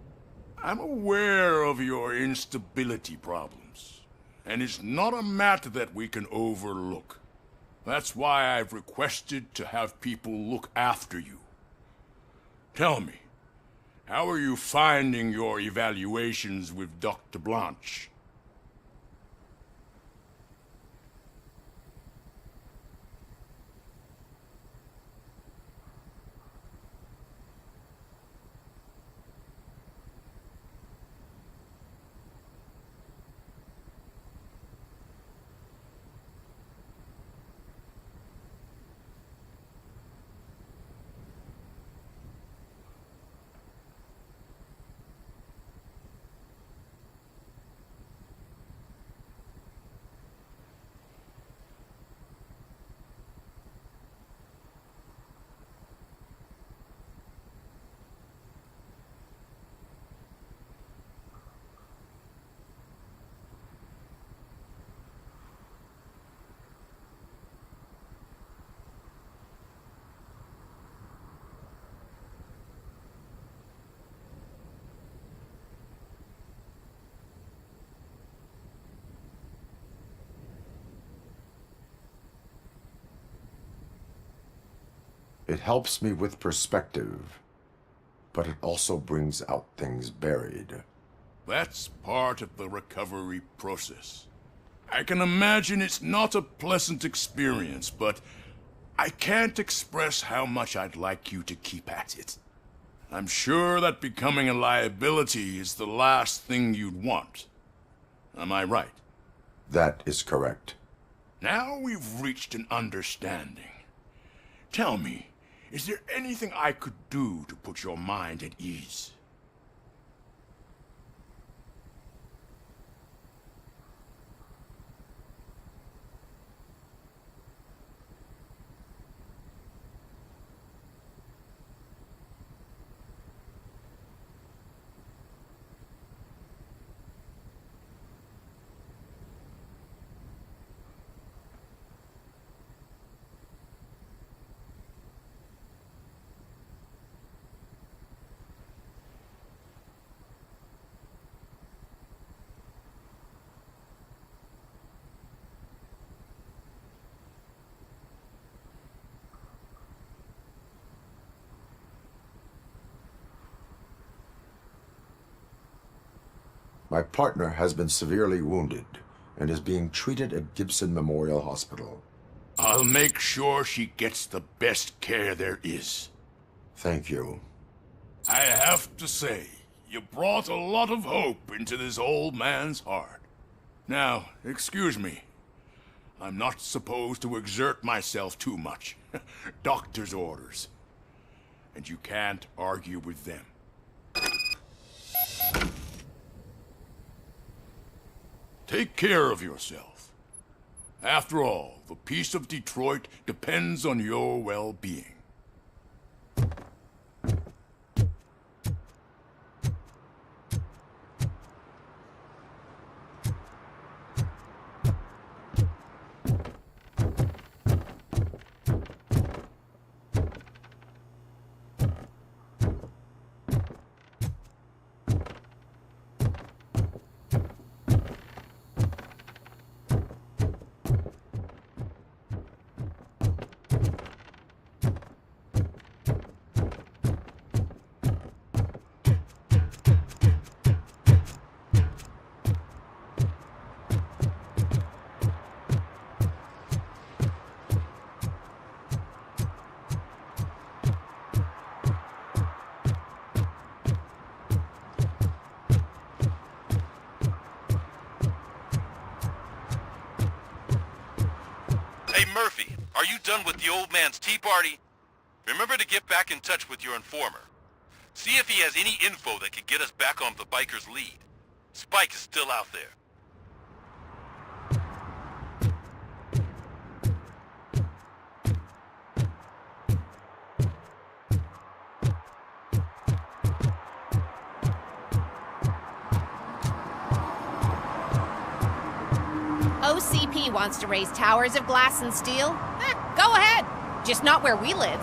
I'm aware of your instability problems, and it's not a matter that we can overlook. That's why I've requested to have people look after you. Tell me, how are you finding your evaluations with Dr. Blanche? It helps me with perspective, but it also brings out things buried. That's part of the recovery process. I can imagine it's not a pleasant experience, but I can't express how much I'd like you to keep at it. I'm sure that becoming a liability is the last thing you'd want. Am I right? That is correct. Now we've reached an understanding. Tell me, is there anything I could do to put your mind at ease? My partner has been severely wounded and is being treated at Gibson Memorial Hospital. I'll make sure she gets the best care there is. Thank you. I have to say, you brought a lot of hope into this old man's heart. Now, excuse me. I'm not supposed to exert myself too much. Doctor's orders. And you can't argue with them. Take care of yourself. After all, the peace of Detroit depends on your well-being. Murphy, are you done with the old man's tea party? Remember to get back in touch with your informer. See if he has any info that could get us back on the biker's lead. Spike is still out there. wants to raise towers of glass and steel. Go ahead. Just not where we live.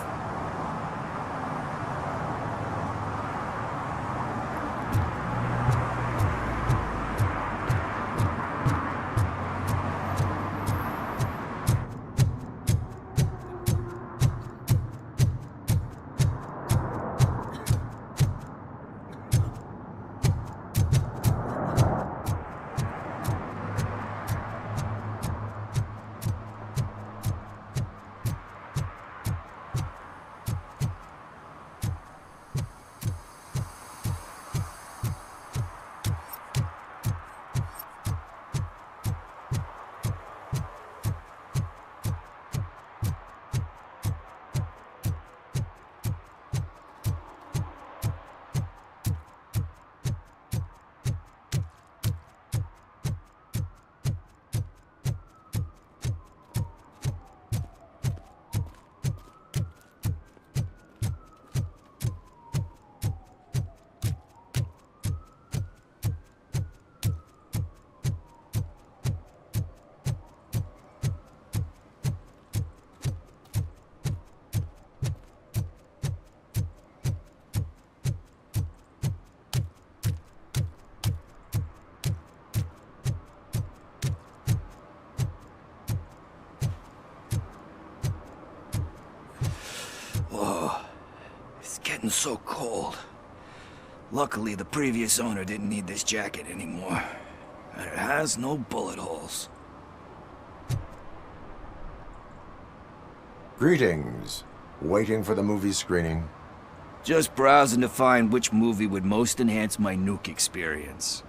Whoa, it's getting so cold. Luckily, the previous owner didn't need this jacket anymore. And it has no bullet holes. Greetings. Waiting for the movie screening. Just browsing to find which movie would most enhance my nuke experience.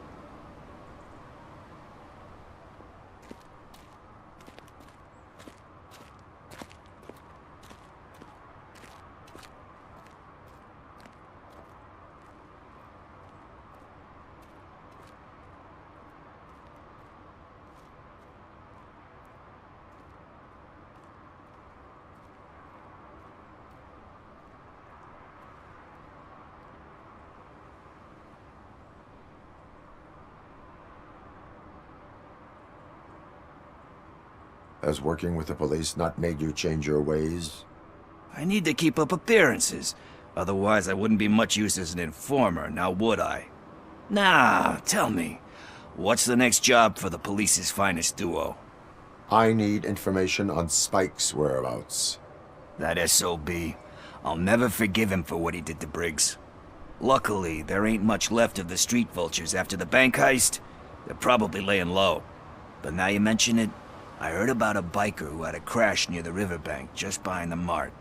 Has working with the police not made you change your ways? I need to keep up appearances. Otherwise, I wouldn't be much use as an informer, now would I? Nah, tell me. What's the next job for the police's finest duo? I need information on Spike's whereabouts. That SOB. I'll never forgive him for what he did to Briggs. Luckily, there ain't much left of the street vultures after the bank heist. They're probably laying low. But now you mention it, I heard about a biker who had a crash near the riverbank just behind the mart.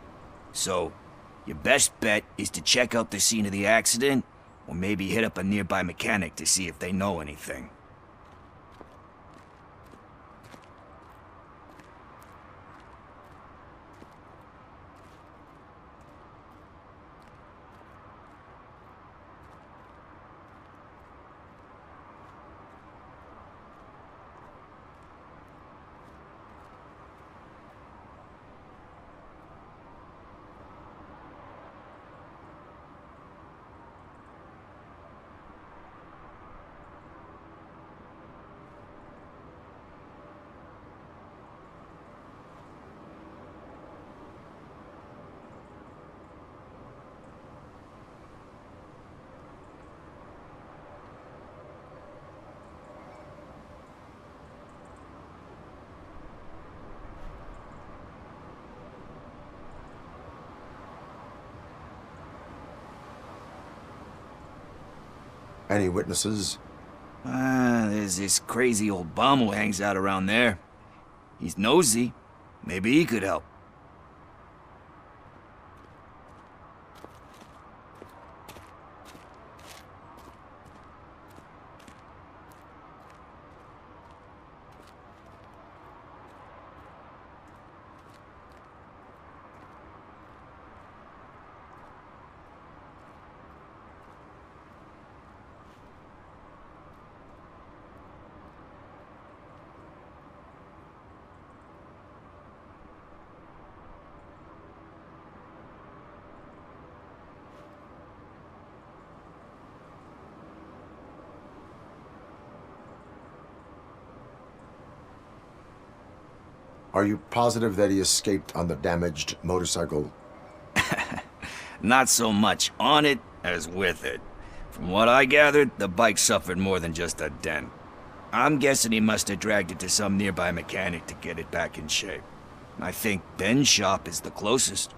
So, your best bet is to check out the scene of the accident, or maybe hit up a nearby mechanic to see if they know anything. Any witnesses? There's this crazy old bum who hangs out around there. He's nosy. Maybe he could help. Are you positive that he escaped on the damaged motorcycle? Not so much on it as with it. From what I gathered, the bike suffered more than just a dent. I'm guessing he must have dragged it to some nearby mechanic to get it back in shape. I think Ben's shop is the closest.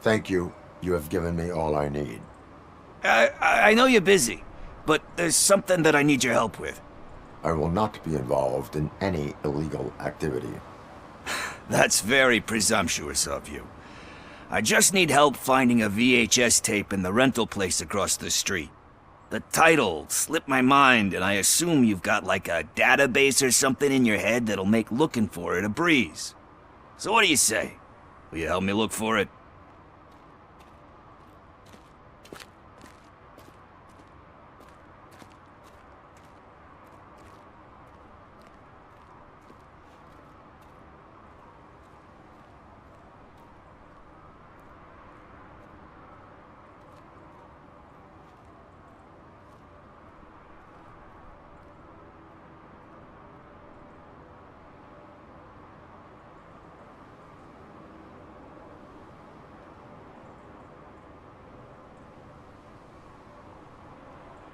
Thank you. You have given me all I need. I know you're busy, but there's something that I need your help with. I will not be involved in any illegal activity. That's very presumptuous of you. I just need help finding a VHS tape in the rental place across the street. The title slipped my mind, and I assume you've got like a database or something in your head that'll make looking for it a breeze. So what do you say? Will you help me look for it?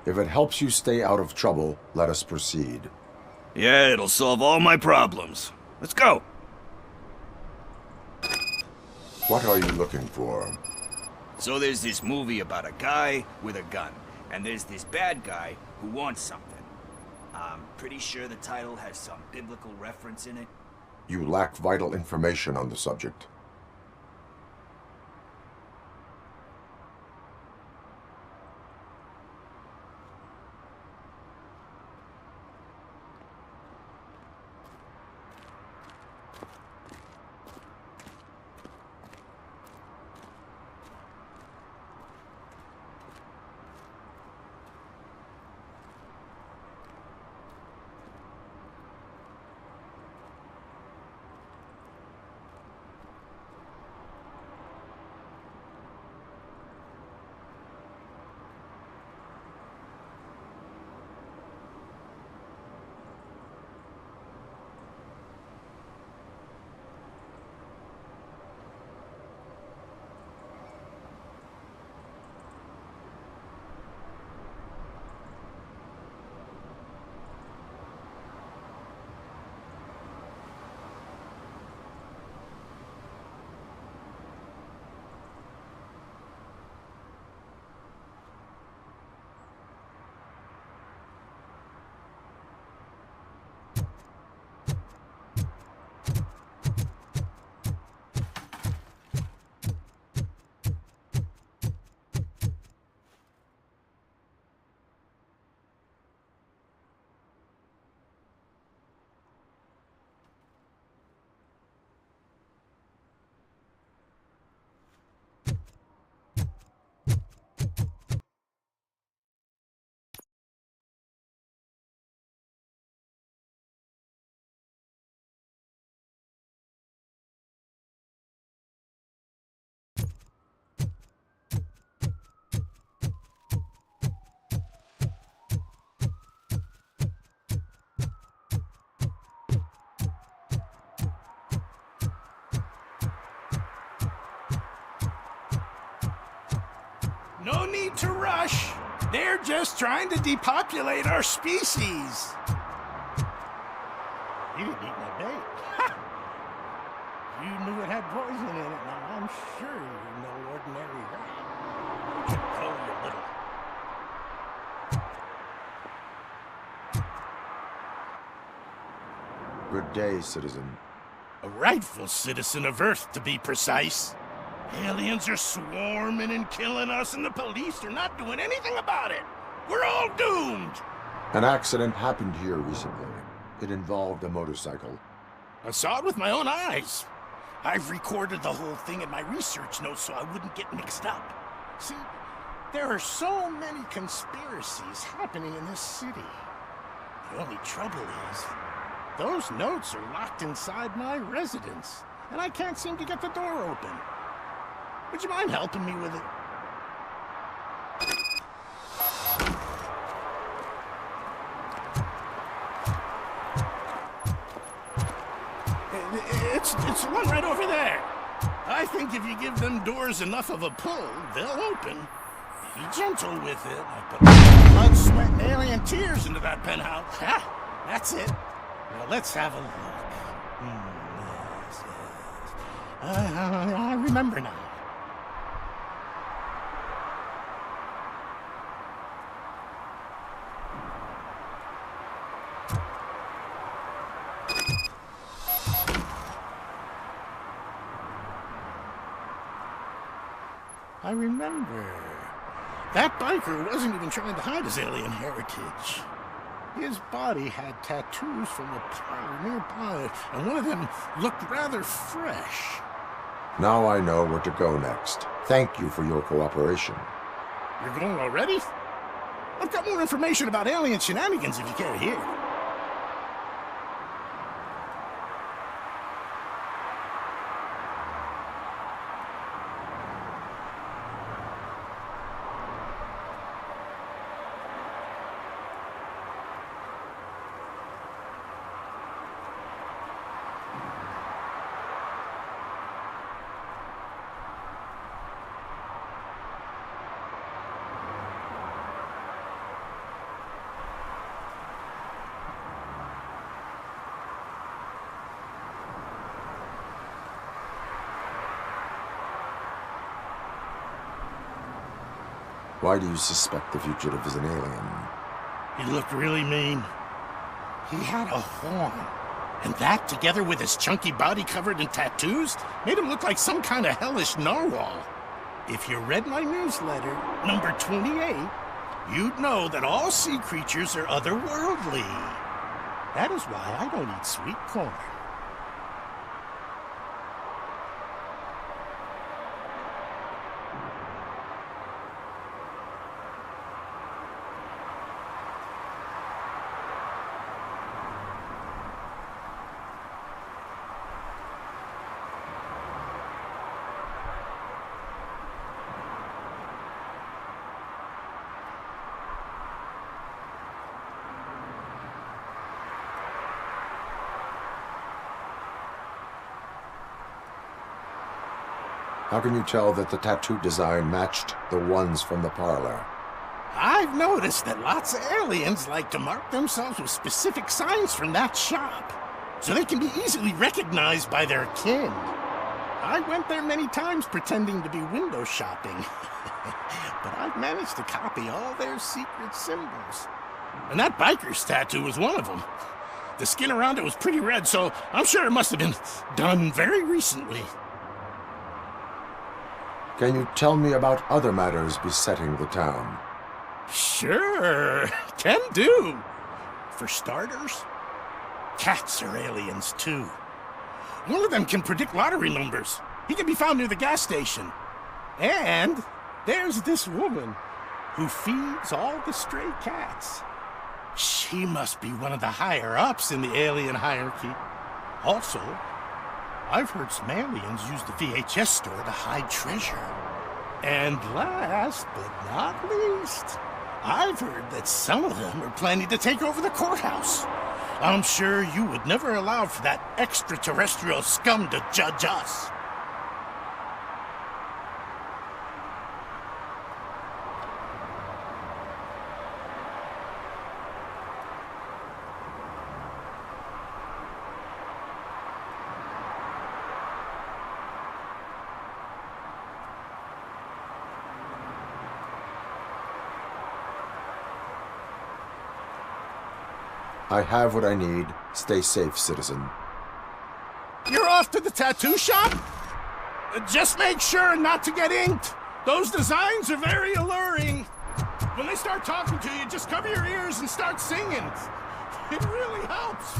If it helps you stay out of trouble, let us proceed. Yeah, it'll solve all my problems. Let's go! What are you looking for? So there's this movie about a guy with a gun, and there's this bad guy who wants something. I'm pretty sure the title has some biblical reference in it. You lack vital information on the subject. No need to rush. They're just trying to depopulate our species. You didn't eat my bait. You knew it had poison in it. Now I'm sure you're no ordinary rat. What you call your little Good day, citizen. A rightful citizen of Earth, to be precise. Aliens are swarming and killing us, and the police are not doing anything about it. We're all doomed. An accident happened here recently. It involved a motorcycle. I saw it with my own eyes. I've recorded the whole thing in my research notes so I wouldn't get mixed up. See, there are so many conspiracies happening in this city. The only trouble is, those notes are locked inside my residence, and I can't seem to get the door open. Would you mind helping me with it? It's the one right over there. I think if you give them doors enough of a pull, they'll open. Be gentle with it. I put blood, sweat, and alien tears into that penthouse. Ha! That's it. Now let's have a look. Yes. I remember now. I remember. That biker wasn't even trying to hide his alien heritage. His body had tattoos from a parlor nearby, and one of them looked rather fresh. Now I know where to go next. Thank you for your cooperation. You're going already? I've got more information about alien shenanigans if you care to hear. Why do you suspect the fugitive is an alien? He looked really mean. He had a horn. And that, together with his chunky body covered in tattoos, made him look like some kind of hellish narwhal. If you read my newsletter, number 28, you'd know that all sea creatures are otherworldly. That is why I don't eat sweet corn. How can you tell that the tattoo design matched the ones from the parlor? I've noticed that lots of aliens like to mark themselves with specific signs from that shop, so they can be easily recognized by their kin. I went there many times pretending to be window shopping, but I've managed to copy all their secret symbols. And that biker's tattoo was one of them. The skin around it was pretty red, so I'm sure it must have been done very recently. Can you tell me about other matters besetting the town? Sure, can do. For starters, cats are aliens too. One of them can predict lottery numbers. He can be found near the gas station. And there's this woman who feeds all the stray cats. She must be one of the higher-ups in the alien hierarchy. Also, I've heard some aliens use the VHS store to hide treasure. And last but not least, I've heard that some of them are planning to take over the courthouse. I'm sure you would never allow for that extraterrestrial scum to judge us. I have what I need. Stay safe, citizen. You're off to the tattoo shop? Just make sure not to get inked. Those designs are very alluring. When they start talking to you, just cover your ears and start singing. It really helps.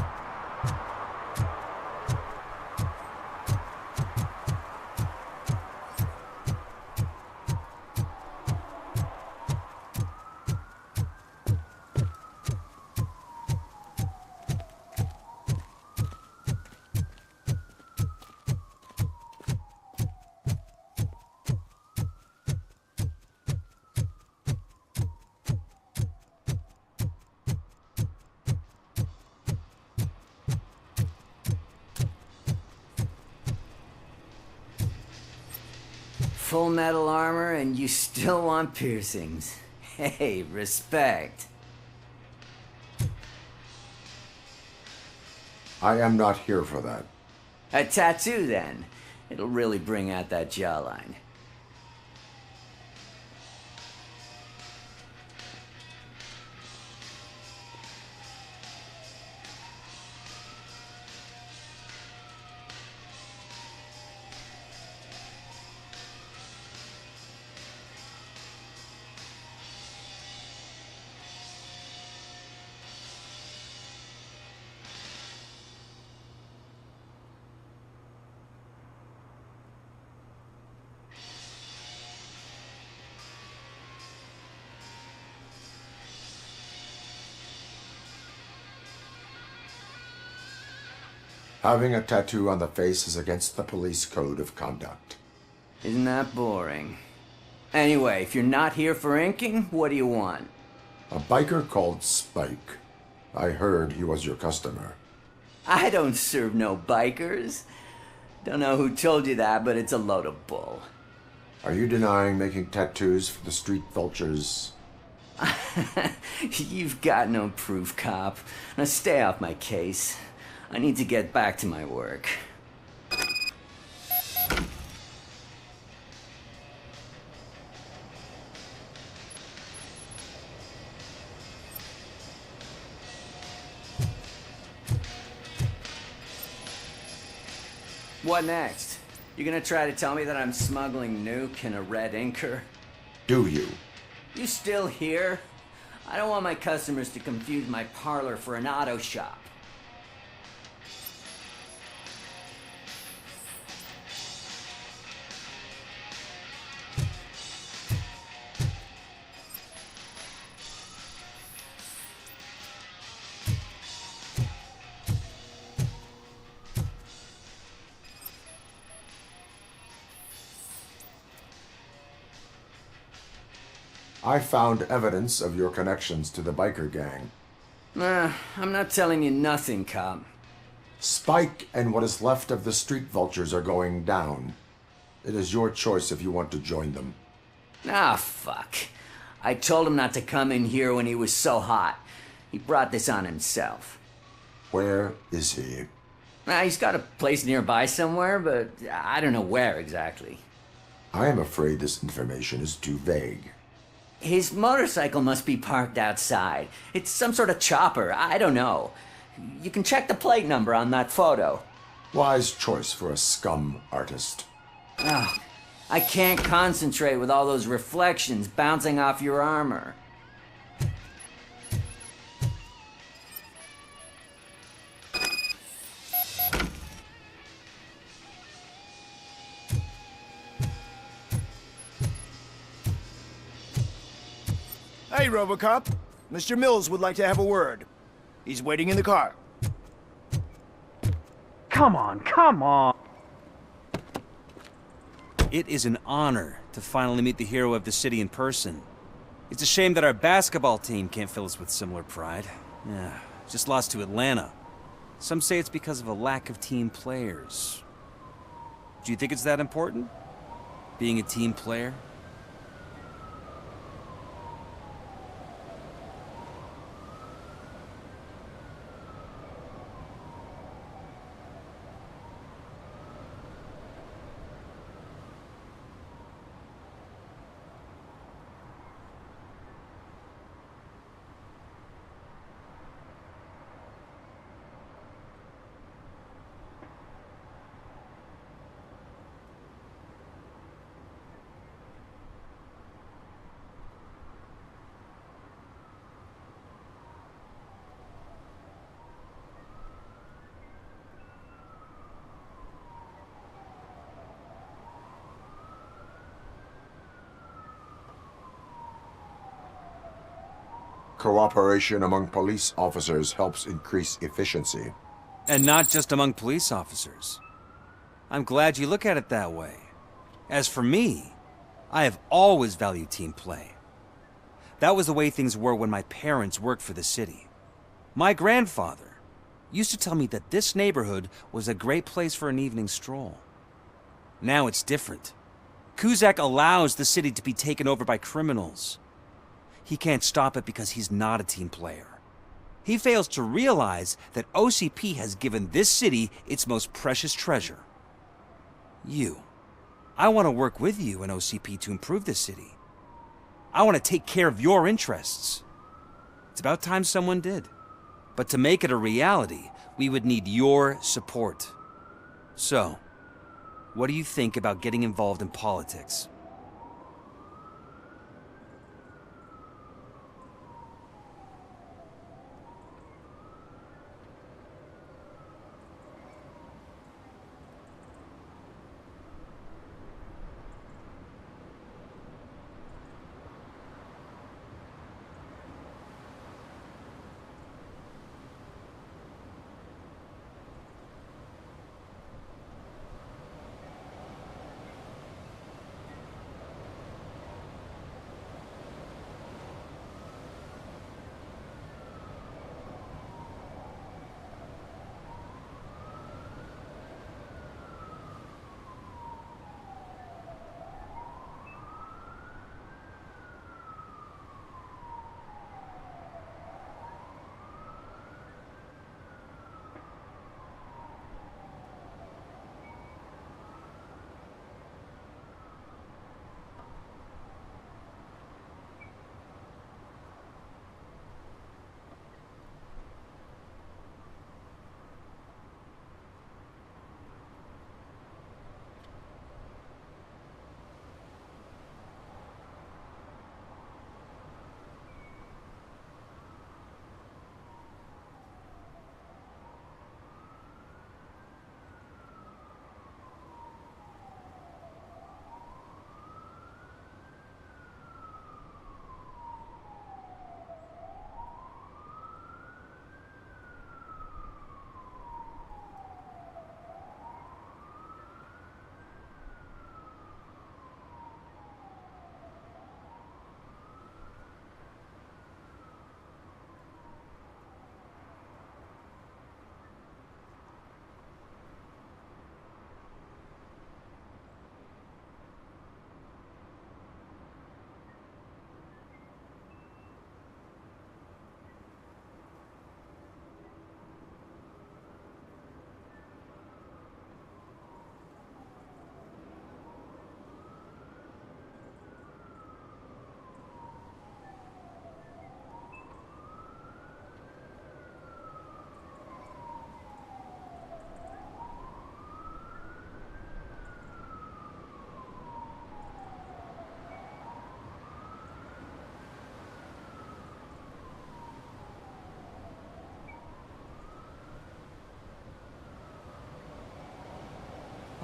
Full metal armor and you still want piercings. Hey, respect. I am not here for that. A tattoo, then. It'll really bring out that jawline. Having a tattoo on the face is against the police code of conduct. Isn't that boring? Anyway, if you're not here for inking, what do you want? A biker called Spike. I heard he was your customer. I don't serve no bikers. Don't know who told you that, but it's a load of bull. Are you denying making tattoos for the street vultures? You've got no proof, cop. Now stay off my case. I need to get back to my work. What next? You gonna try to tell me that I'm smuggling nuke in a red inker? Do you? You still here? I don't want my customers to confuse my parlor for an auto shop. I found evidence of your connections to the biker gang. I'm not telling you nothing, cop. Spike and what is left of the street vultures are going down. It is your choice if you want to join them. Ah, fuck. I told him not to come in here when he was so hot. He brought this on himself. Where is he? He's got a place nearby somewhere, but I don't know where exactly. I am afraid this information is too vague. His motorcycle must be parked outside. It's some sort of chopper. I don't know. You can check the plate number on that photo. Wise choice for a scum artist. Oh, I can't concentrate with all those reflections bouncing off your armor. Hey, RoboCop. Mr. Mills would like to have a word. He's waiting in the car. Come on, come on! It is an honor to finally meet the hero of the city in person. It's a shame that our basketball team can't fill us with similar pride. Yeah, just lost to Atlanta. Some say it's because of a lack of team players. Do you think it's that important? Being a team player? Cooperation among police officers helps increase efficiency. And not just among police officers. I'm glad you look at it that way. As for me, I have always valued team play. That was the way things were when my parents worked for the city. My grandfather used to tell me that this neighborhood was a great place for an evening stroll. Now it's different. Cusack allows the city to be taken over by criminals. He can't stop it because he's not a team player. He fails to realize that OCP has given this city its most precious treasure. You. I want to work with you and OCP to improve this city. I want to take care of your interests. It's about time someone did. But to make it a reality, we would need your support. So, what do you think about getting involved in politics?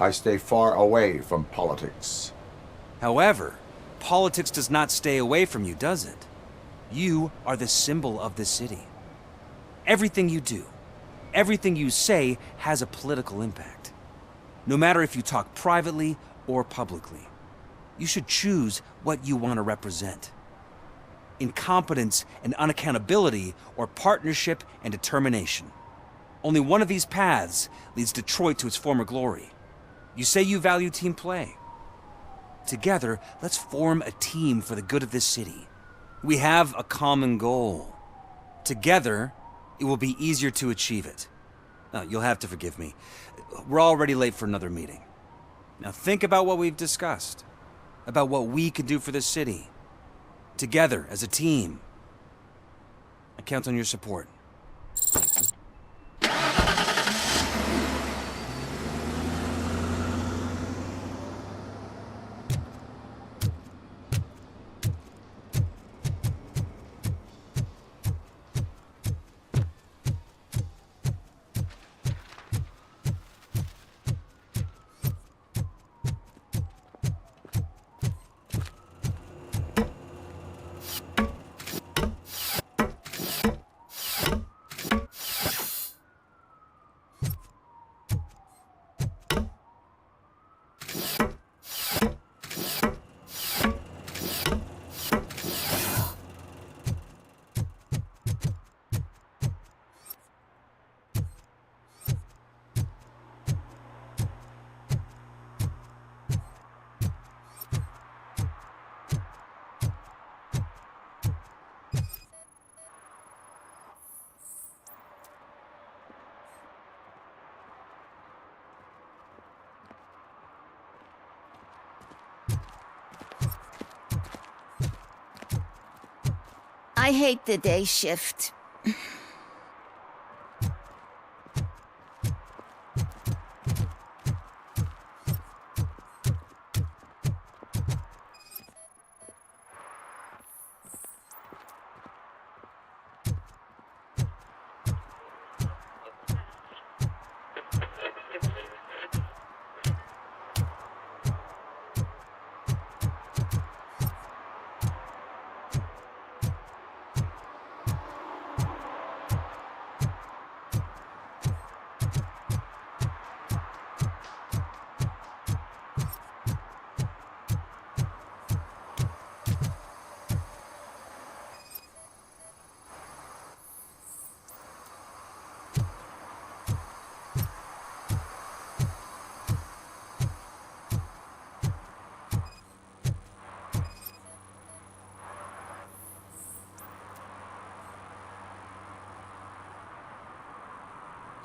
I stay far away from politics. However, politics does not stay away from you, does it? You are the symbol of the city. Everything you do, everything you say has a political impact. No matter if you talk privately or publicly, you should choose what you want to represent. Incompetence and unaccountability, or partnership and determination. Only one of these paths leads Detroit to its former glory. You say you value team play. Together, let's form a team for the good of this city. We have a common goal. Together, it will be easier to achieve it. Now, you'll have to forgive me. We're already late for another meeting. Now think about what we've discussed. About what we can do for this city. Together, as a team. I count on your support. I hate the day shift.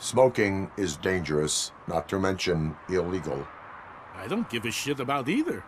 Smoking is dangerous, not to mention illegal. I don't give a shit about either.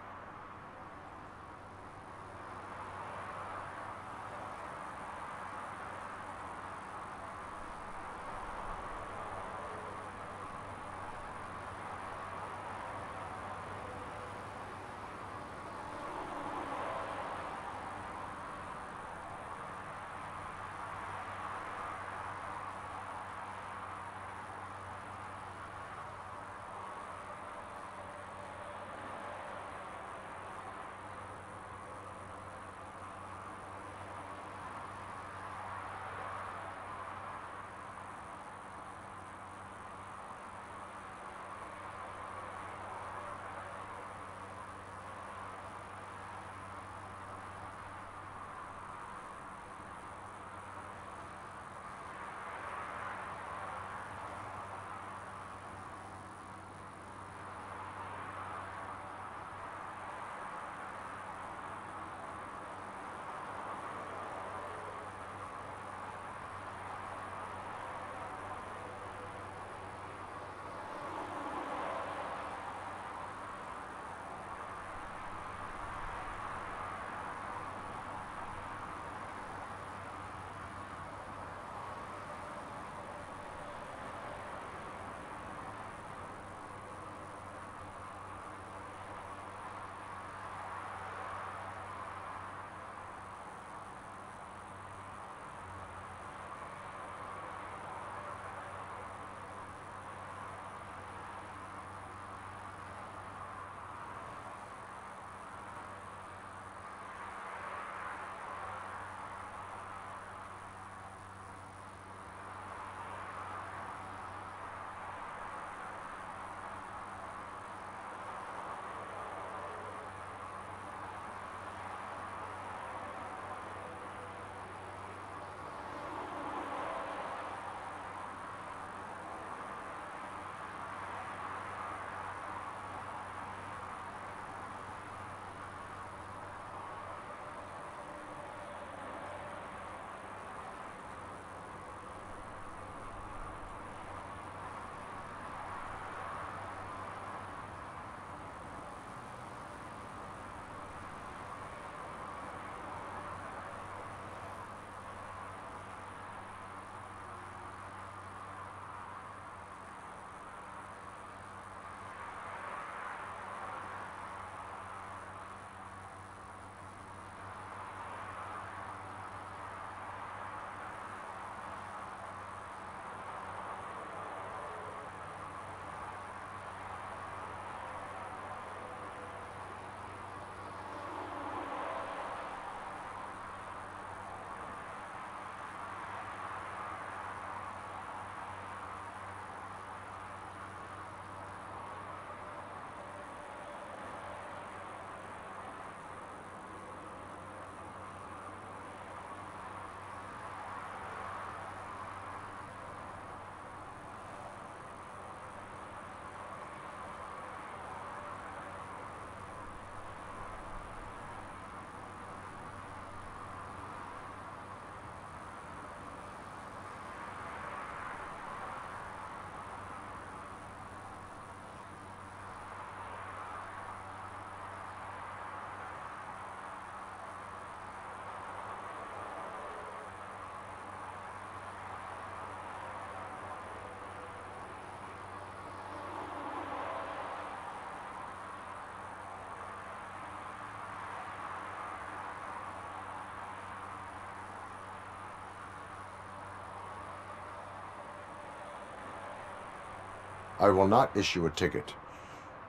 I will not issue a ticket.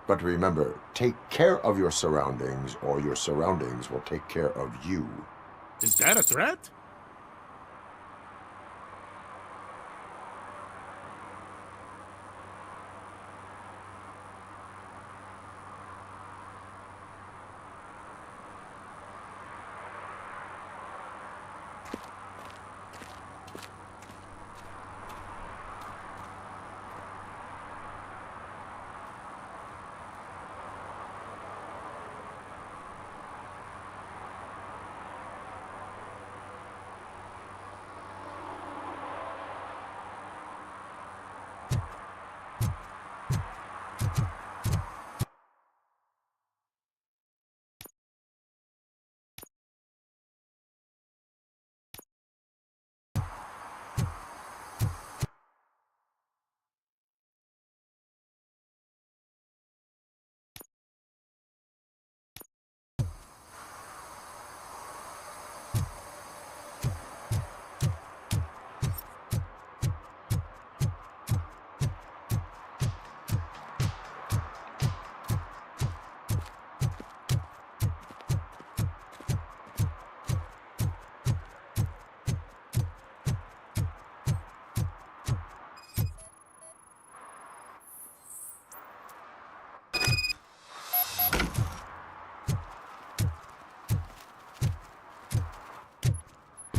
But remember, take care of your surroundings, or your surroundings will take care of you. Is that a threat?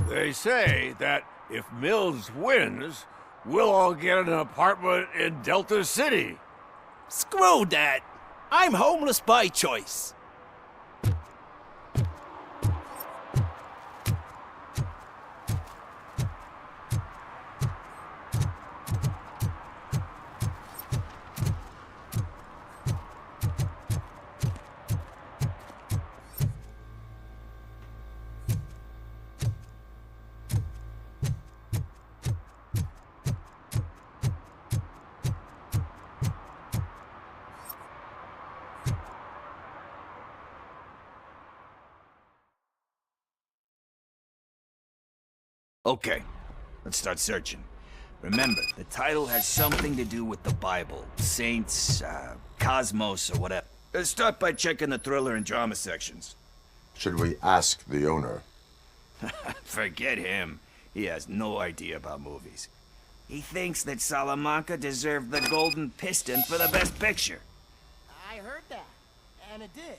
They say that if Mills wins, we'll all get an apartment in Delta City. Screw that! I'm homeless by choice. Okay, let's start searching. Remember, the title has something to do with the Bible, saints, cosmos, or whatever. Let's start by checking the thriller and drama sections. Should we ask the owner? Forget him. He has no idea about movies. He thinks that Salamanca deserved the Golden Piston for the Best Picture. I heard that, and it did.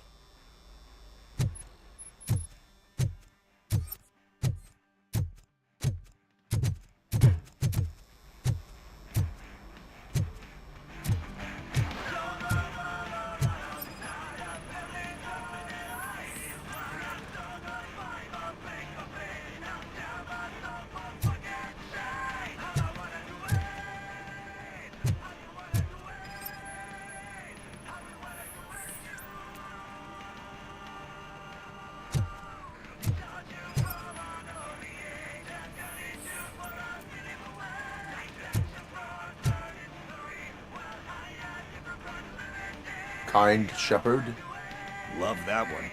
Kind Shepherd? Love that one.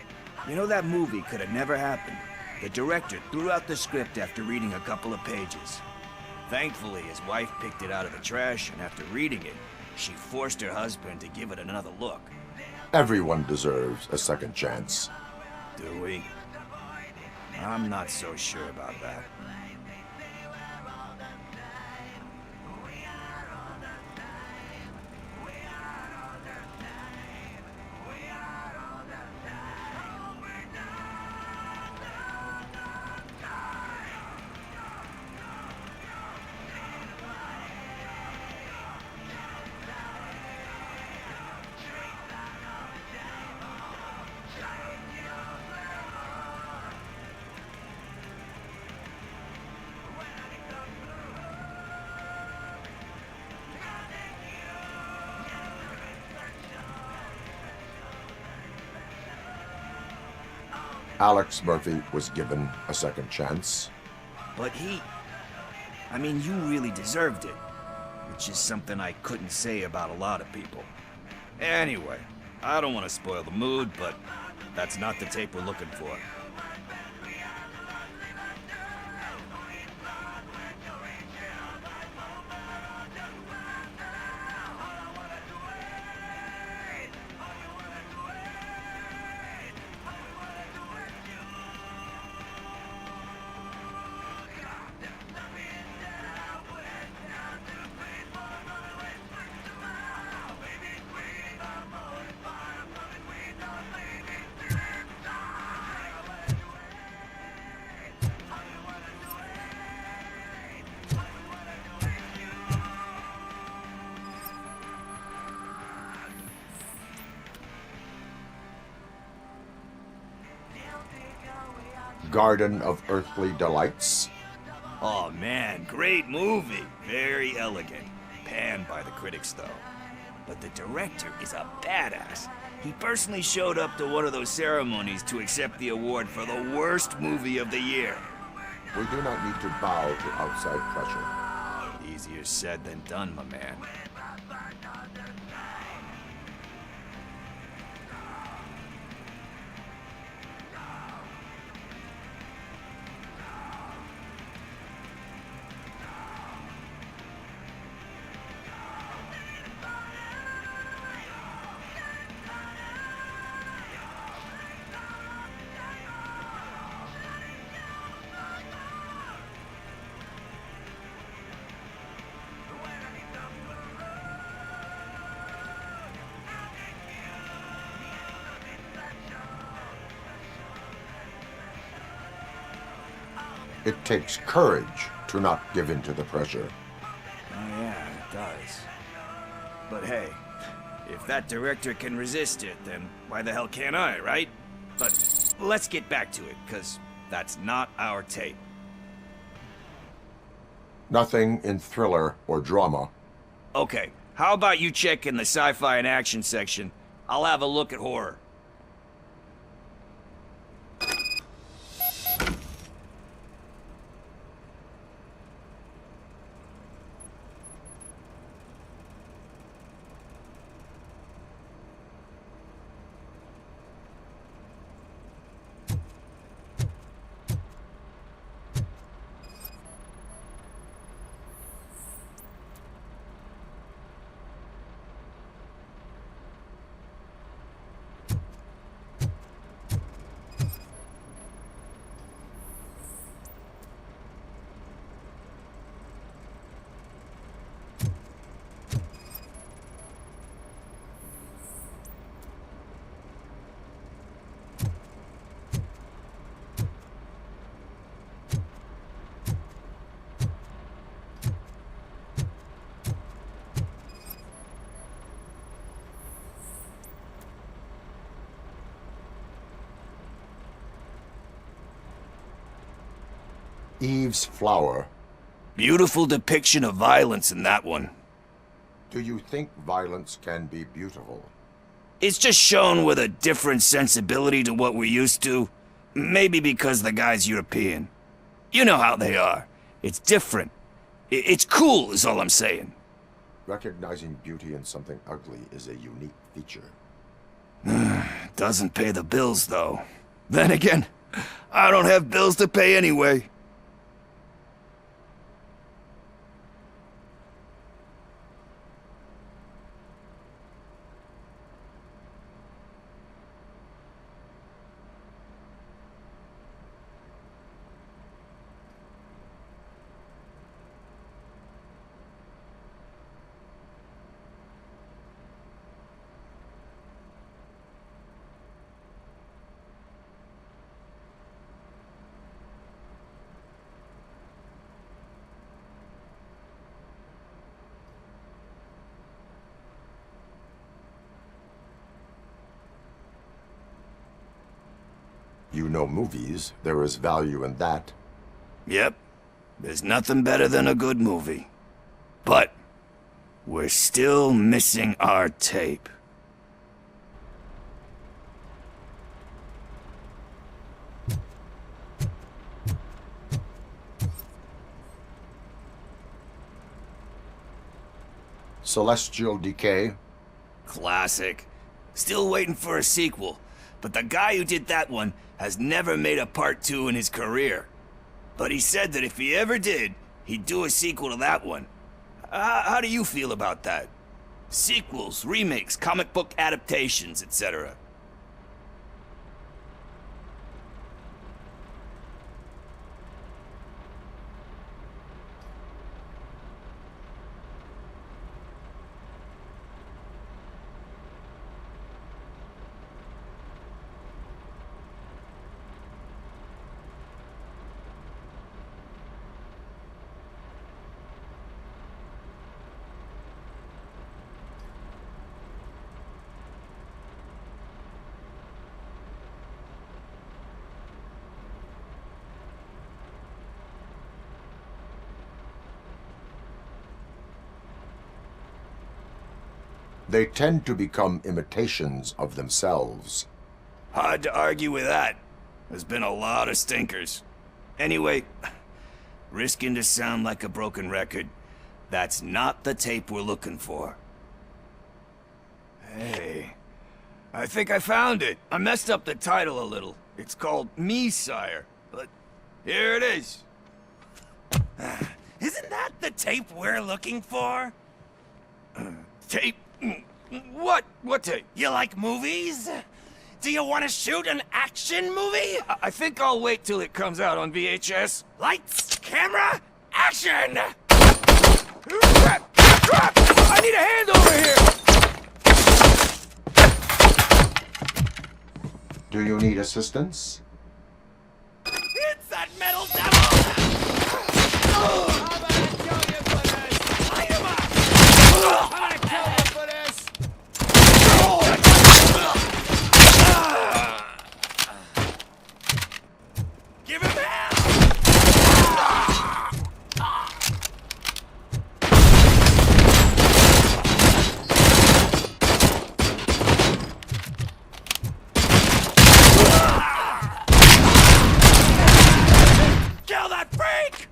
You know, that movie could have never happened. The director threw out the script after reading a couple of pages. Thankfully, his wife picked it out of the trash, and after reading it, she forced her husband to give it another look. Everyone deserves a second chance. Do we? I'm not so sure about that. Alex Murphy was given a second chance. But I mean, you really deserved it. Which is something I couldn't say about a lot of people. Anyway, I don't want to spoil the mood, but that's not the tape we're looking for. Garden of Earthly Delights? Oh man, great movie. Very elegant. Panned by the critics though. But the director is a badass. He personally showed up to one of those ceremonies to accept the award for the worst movie of the year. We do not need to bow to outside pressure. Easier said than done, my man. It takes courage to not give in to the pressure. Oh yeah, it does. But hey, if that director can resist it, then why the hell can't I, right? But let's get back to it, because that's not our tape. Nothing in thriller or drama. Okay, how about you check in the sci-fi and action section? I'll have a look at horror. Eve's Flower. Beautiful depiction of violence in that one. Do you think violence can be beautiful? It's just shown with a different sensibility to what we're used to. Maybe because the guy's European. You know how they are. It's different. It's cool, is all I'm saying. Recognizing beauty in something ugly is a unique feature. Doesn't pay the bills, though. Then again, I don't have bills to pay anyway. You know movies, there is value in that. Yep. There's nothing better than a good movie. But we're still missing our tape. Celestial Decay. Classic. Still waiting for a sequel. But the guy who did that one has never made a part 2 in his career. But he said that if he ever did, he'd do a sequel to that one. How do you feel about that? Sequels, remakes, comic book adaptations, etc. They tend to become imitations of themselves. Hard to argue with that. There's been a lot of stinkers. Anyway, risking to sound like a broken record, that's not the tape we're looking for. Hey, I think I found it. I messed up the title a little. It's called Me, Sire. But here it is. Isn't that the tape we're looking for? Tape? What? What tape? You like movies? Do you want to shoot an action movie? I think I'll wait till it comes out on VHS. Lights, camera, action! Crap! Crap! I need a hand over here! Do you need assistance? It's that metal devil! Give him hell! Kill that freak!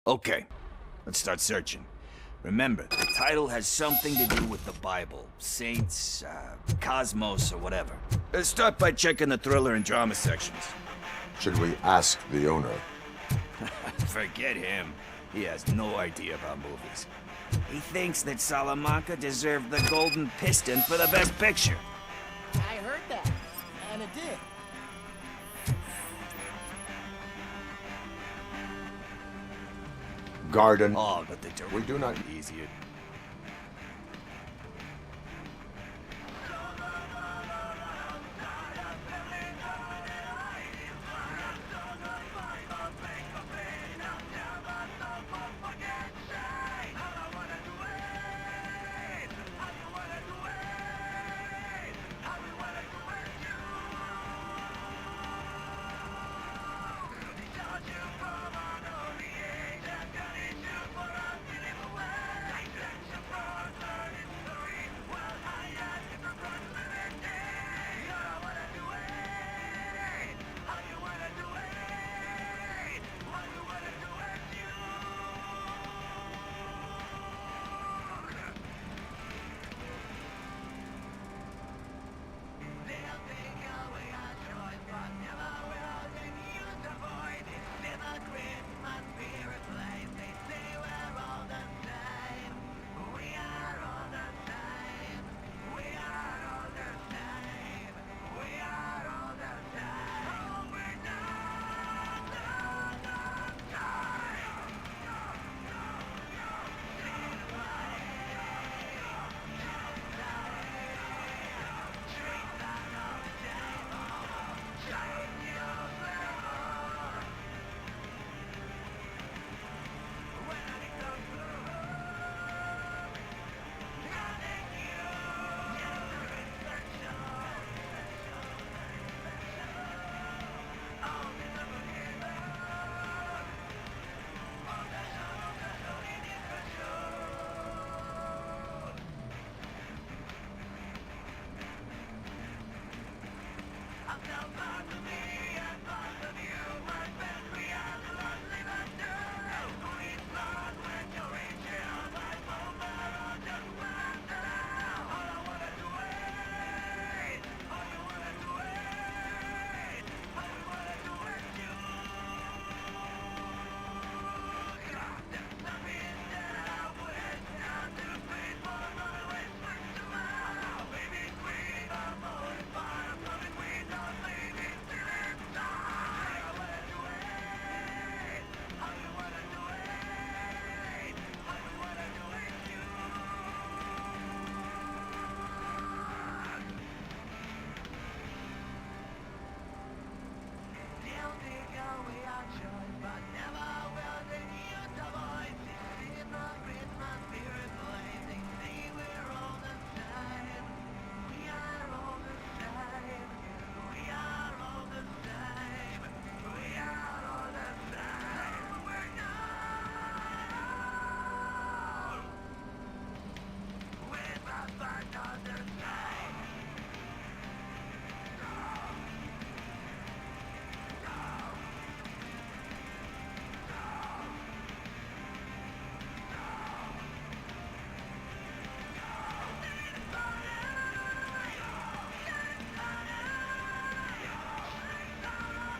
Okay, let's start searching. Remember, the title has something to do with the Bible, saints, cosmos, or whatever. Let's start by checking the thriller and drama sections. Should we ask the owner? Forget him. He has no idea about movies. He thinks that Salamanca deserved the Golden Piston for the Best Picture. I heard that, and it did. Garden. Oh, but we do not easy it.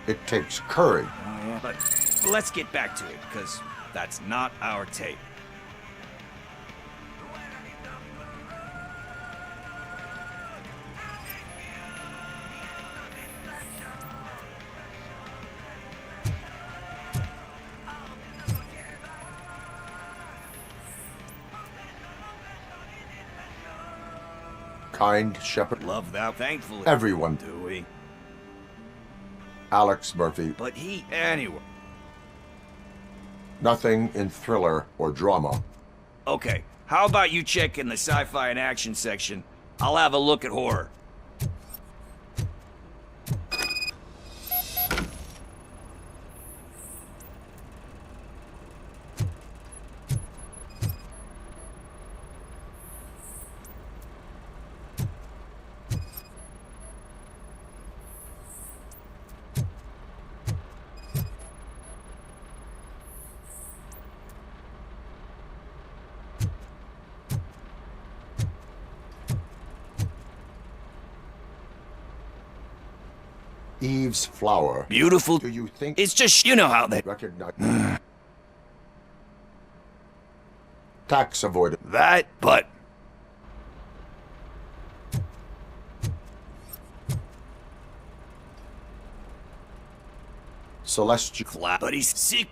It takes courage. Oh, yeah. But let's get back to it, because that's not our tape. Kind shepherd. Love that, thankfully. Everyone. Do we? Alex Murphy. But he... Anyway. Nothing in thriller or drama. Okay, how about you check in the sci-fi and action section? I'll have a look at horror. Eve's flower. Beautiful. Do you think it's just, you know how they recognize tax avoidance? That, but celestial. But he's sick.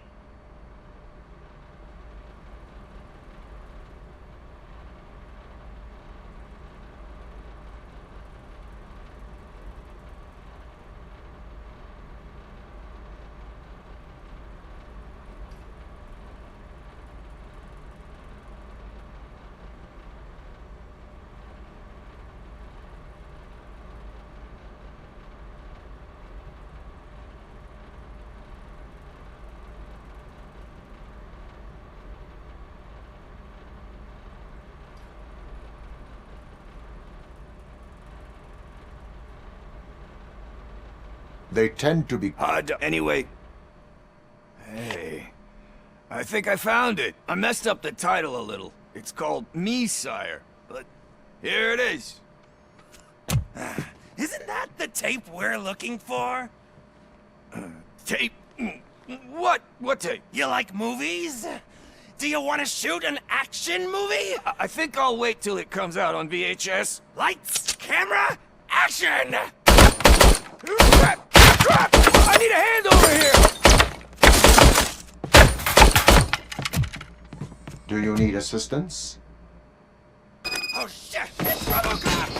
They tend to be... Anyway. Hey, I think I found it. I messed up the title a little. It's called Me, Sire, but here it is. Isn't that the tape we're looking for? Tape? What? What tape? You like movies? Do you want to shoot an action movie? I think I'll wait till it comes out on VHS. Lights, camera, action! Crap! Crap! I need a hand over here! Do you need assistance? Oh shit! It's RoboCop!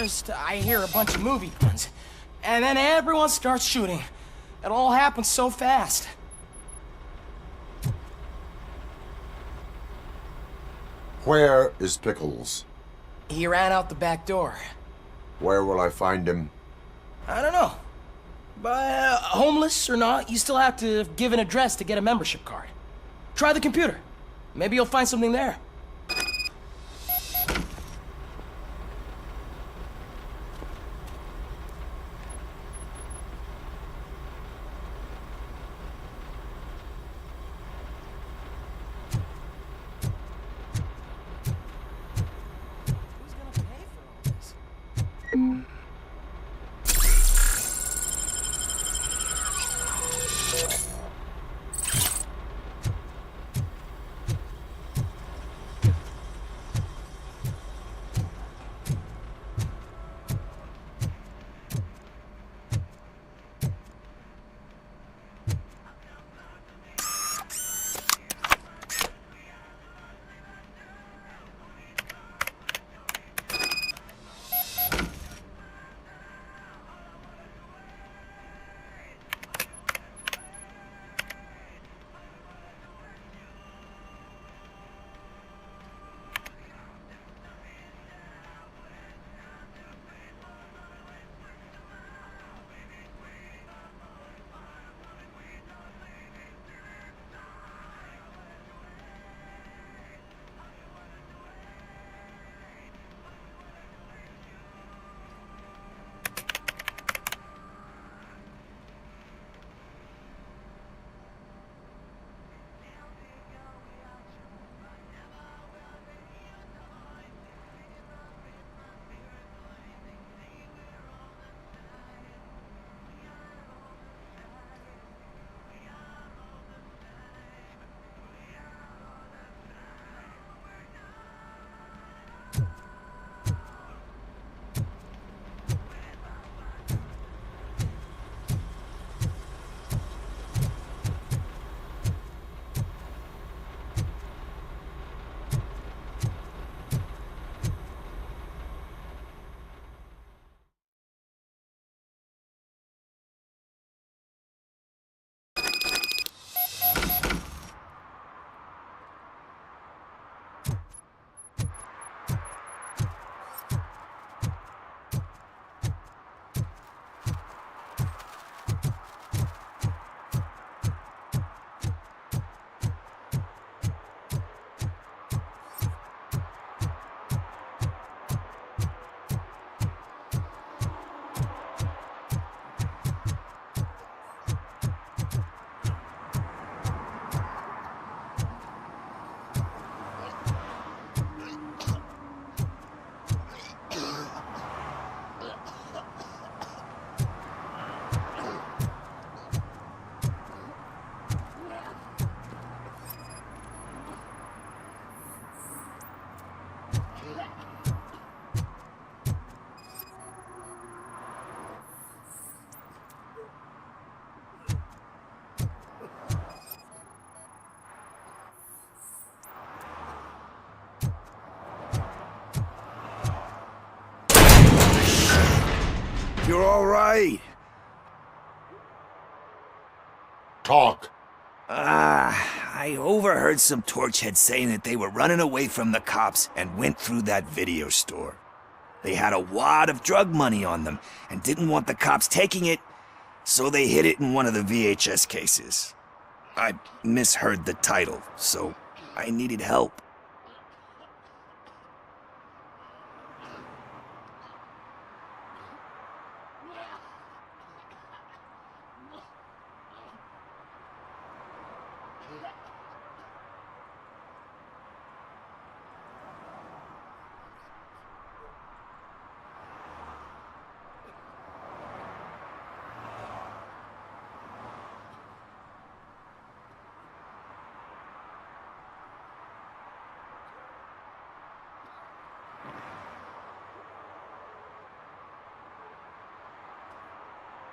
First, I hear a bunch of movie guns, and then everyone starts shooting. It all happens so fast. Where is Pickles? He ran out the back door. Where will I find him? I don't know. But homeless or not, you still have to give an address to get a membership card. Try the computer. Maybe you'll find something there. You're all right. Talk. I overheard some torchheads saying that they were running away from the cops and went through that video store. They had a wad of drug money on them and didn't want the cops taking it, so they hid it in one of the VHS cases. I misheard the title, so I needed help.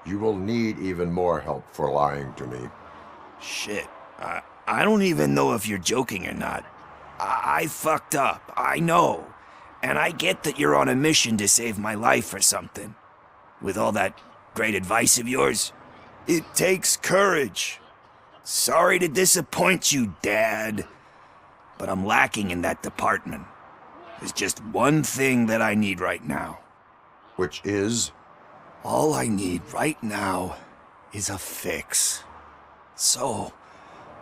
You will need even more help for lying to me. Shit. I don't even know if you're joking or not. I fucked up. I know. And I get that you're on a mission to save my life or something. With all that great advice of yours. It takes courage. Sorry to disappoint you, Dad. But I'm lacking in that department. There's just one thing that I need right now. Which is? All I need right now is a fix. So,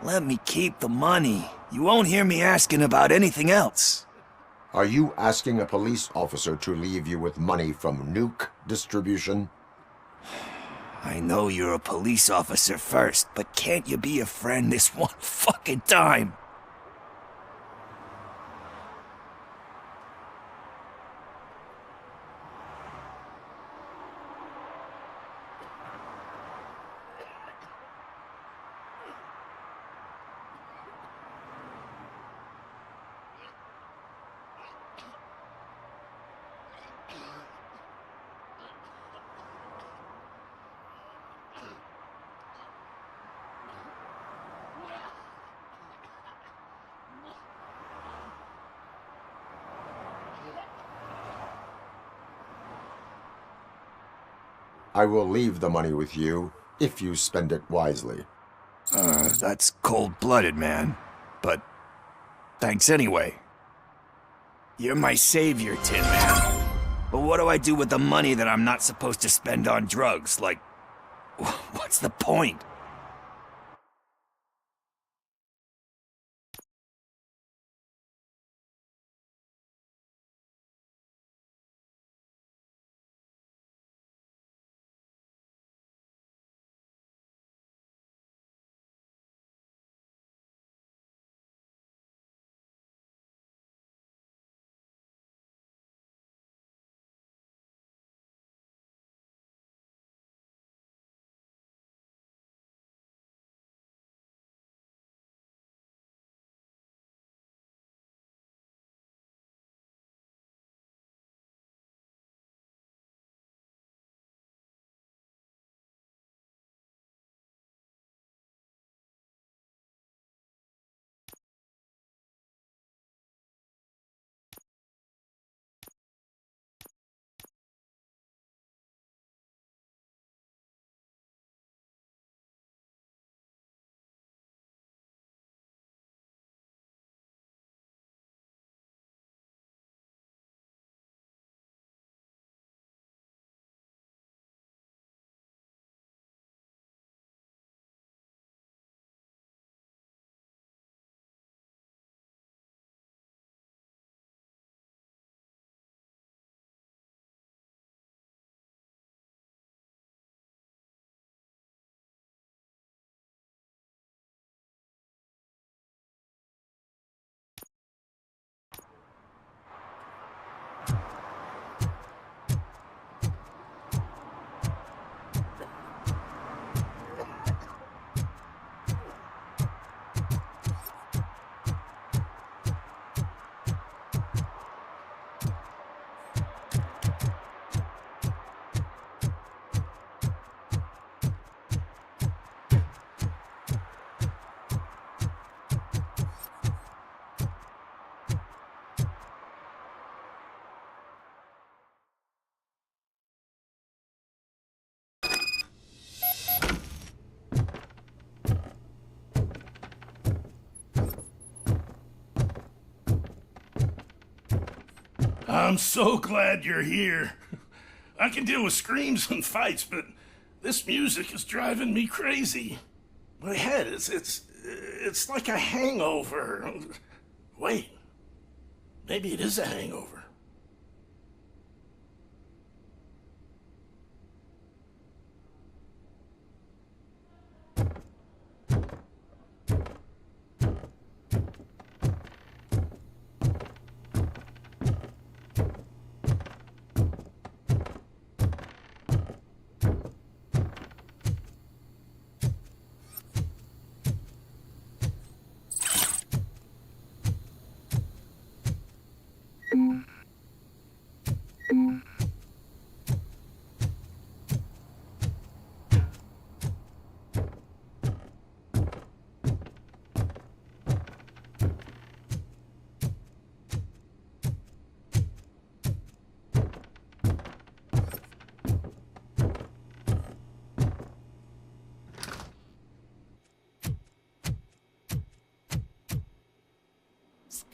let me keep the money. You won't hear me asking about anything else. Are you asking a police officer to leave you with money from nuke distribution? I know you're a police officer first, but can't you be a friend this one fucking time? I will leave the money with you, if you spend it wisely. That's cold-blooded, man. But thanks anyway. You're my savior, Tin Man. But what do I do with the money that I'm not supposed to spend on drugs? Like, what's the point? I'm so glad you're here. I can deal with screams and fights, but this music is driving me crazy. My head, it's like a hangover. Wait, maybe it is a hangover.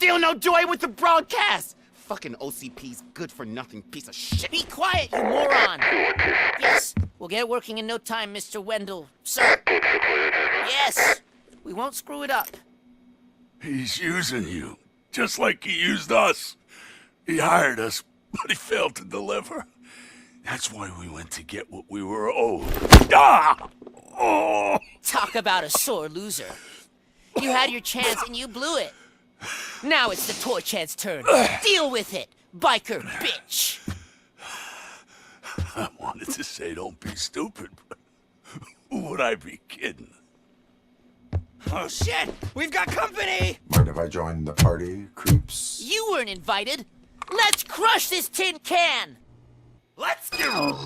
Still no joy with the broadcast! Fucking OCP's good-for-nothing piece of shit. Be quiet, you moron! Yes, we'll get it working in no time, Mr. Wendell. Sir. Yes, we won't screw it up. He's using you, just like he used us. He hired us, but he failed to deliver. That's why we went to get what we were owed. Ah! Oh! Talk about a sore loser. You had your chance and you blew it. Now it's the toy chance turn. Deal with it, biker bitch. I wanted to say don't be stupid, but who would I be kidding? Oh shit! We've got company! Mind if I join the party, creeps? You weren't invited. Let's crush this tin can! Let's go!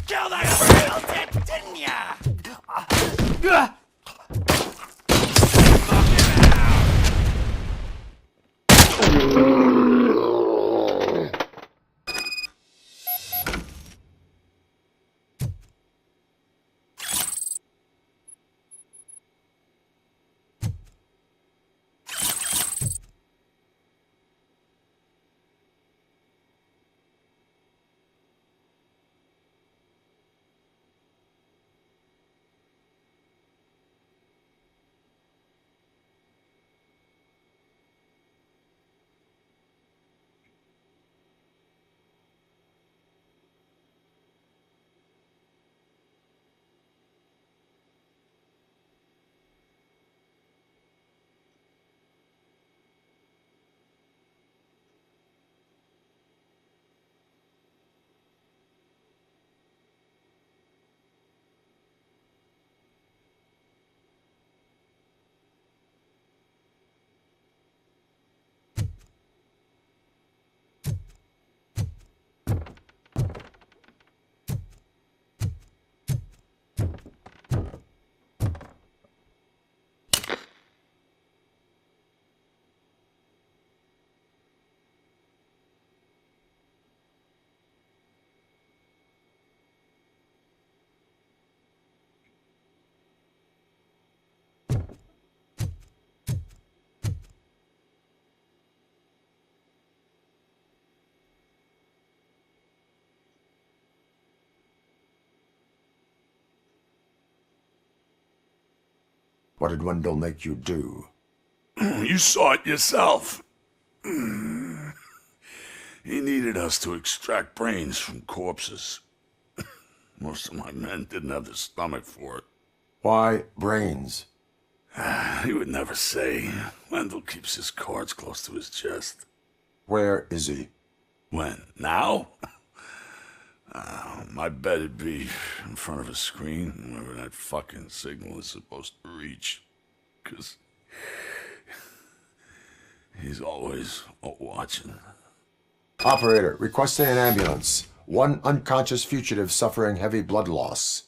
Kill that girl, didn't ya? What did Wendell make you do? You saw it yourself. He needed us to extract brains from corpses. Most of my men didn't have the stomach for it. Why brains? He would never say. Wendell keeps his cards close to his chest. Where is he? When? Now? I bet it'd be in front of a screen, wherever that fucking signal is supposed to reach. 'Cause he's always watching. Operator, requesting an ambulance. One unconscious fugitive suffering heavy blood loss.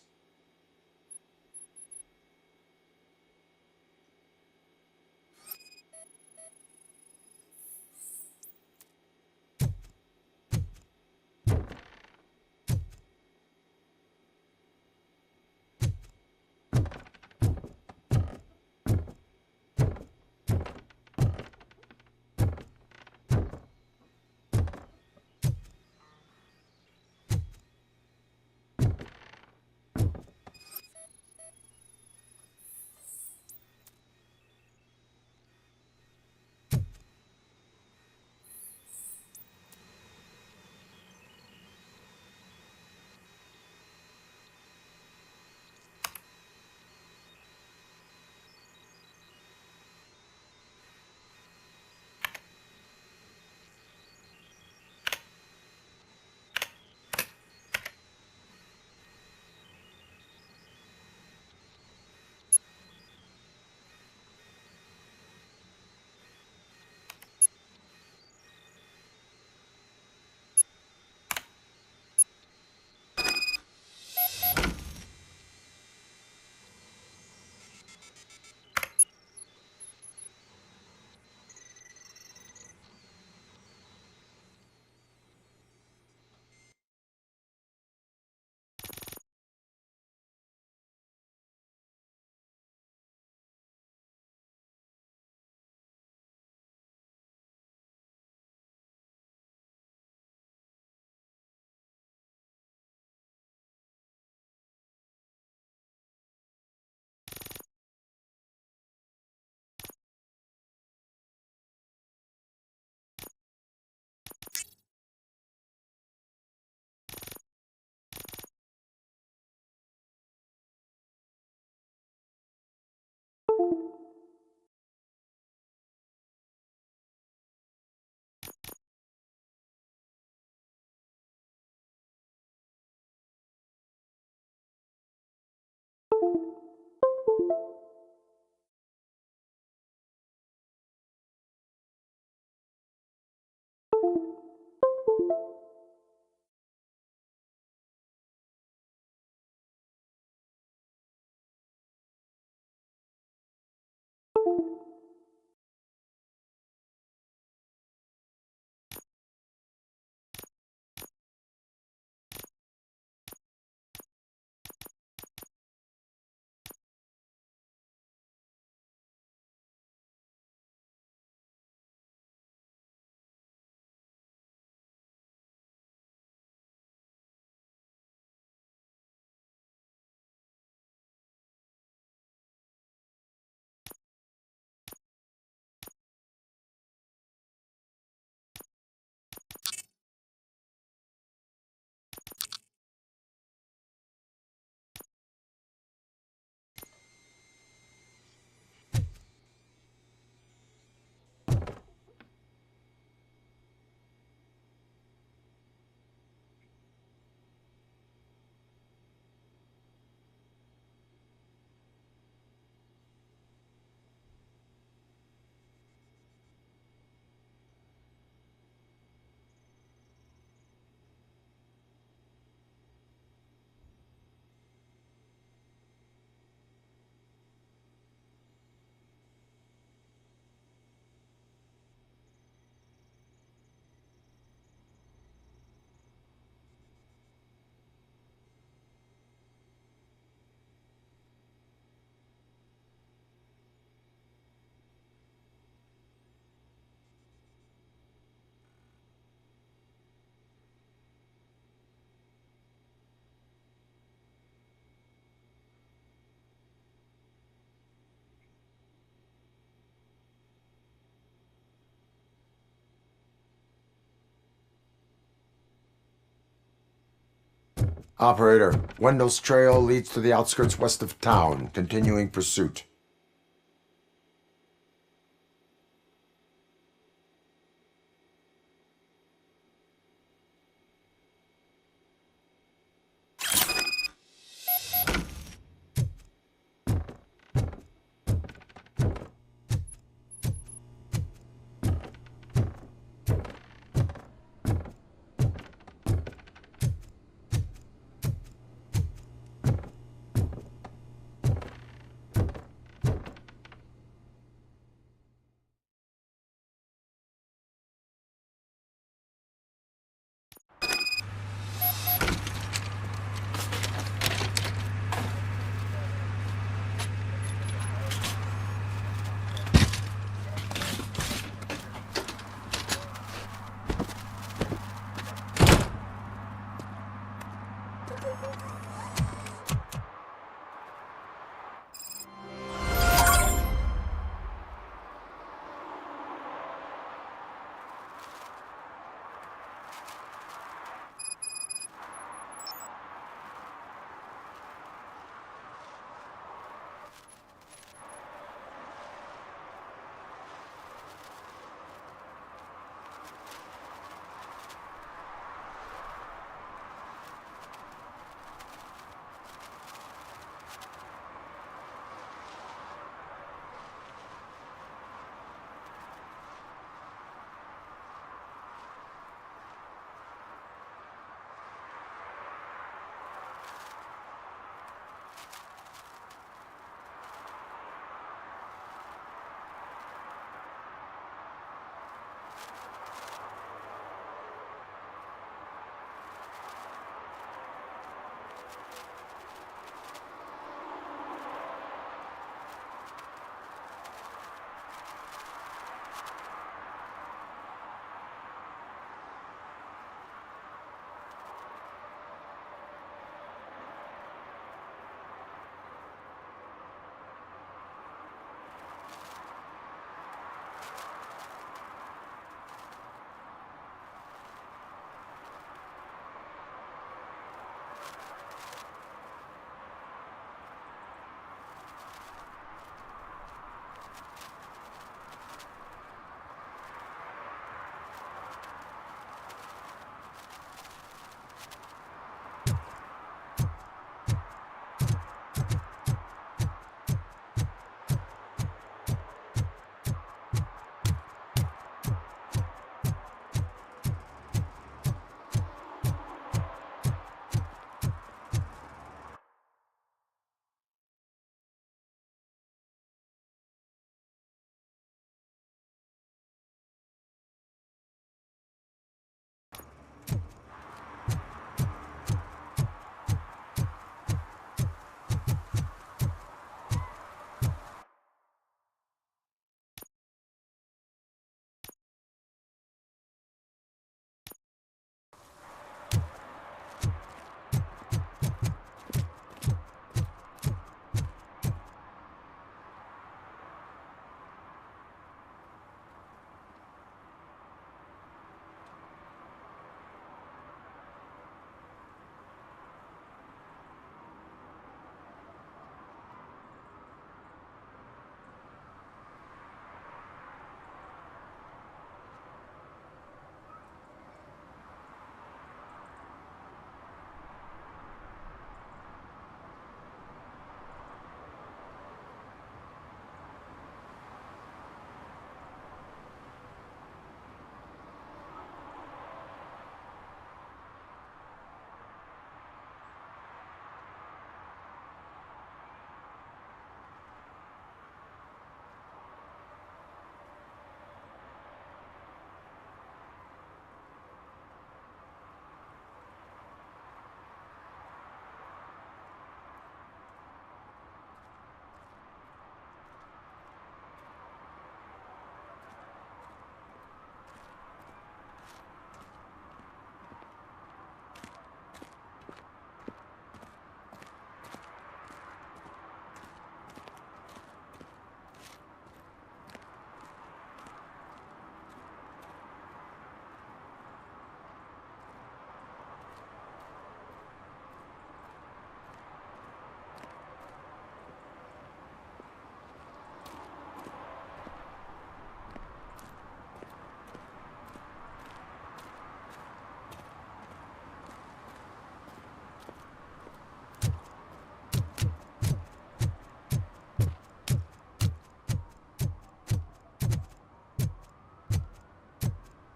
Operator, Wendell's trail leads to the outskirts west of town. Continuing pursuit.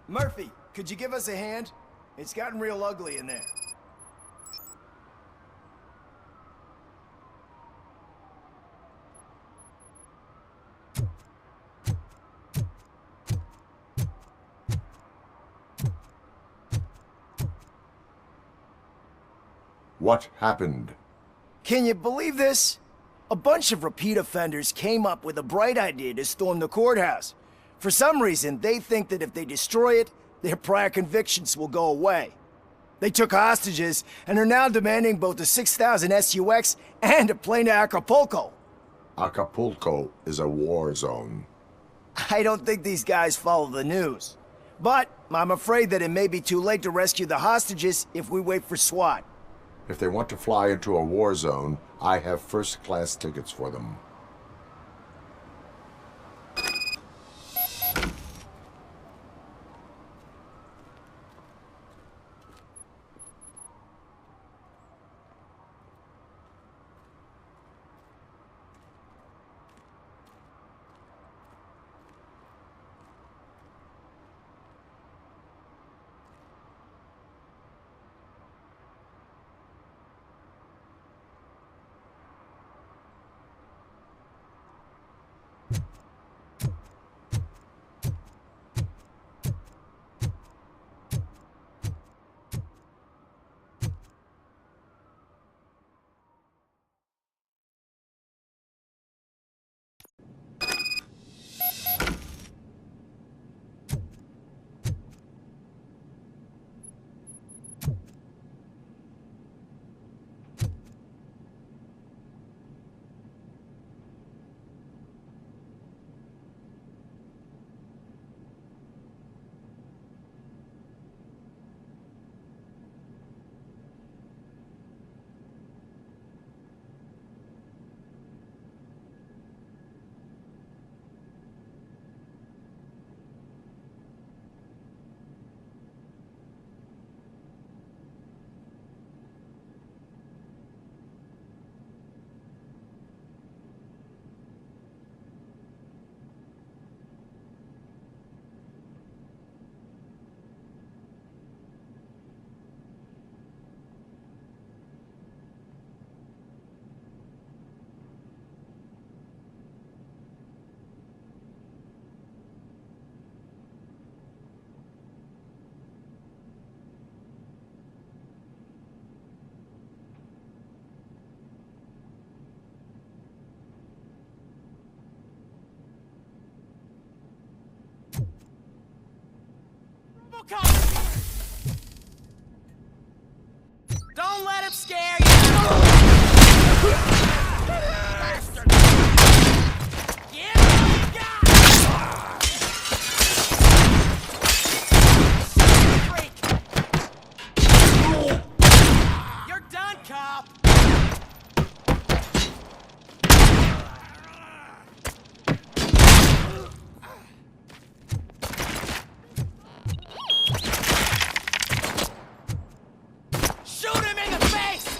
Murphy, could you give us a hand? It's gotten real ugly in there. What happened? Can you believe this? A bunch of repeat offenders came up with a bright idea to storm the courthouse. For some reason, they think that if they destroy it, their prior convictions will go away. They took hostages and are now demanding both a 6,000 SUX and a plane to Acapulco. Acapulco is a war zone. I don't think these guys follow the news. But I'm afraid that it may be too late to rescue the hostages if we wait for SWAT. If they want to fly into a war zone, I have first-class tickets for them. Don't let him scare you! Give all you got! You're done, cop! Shoot him in the face!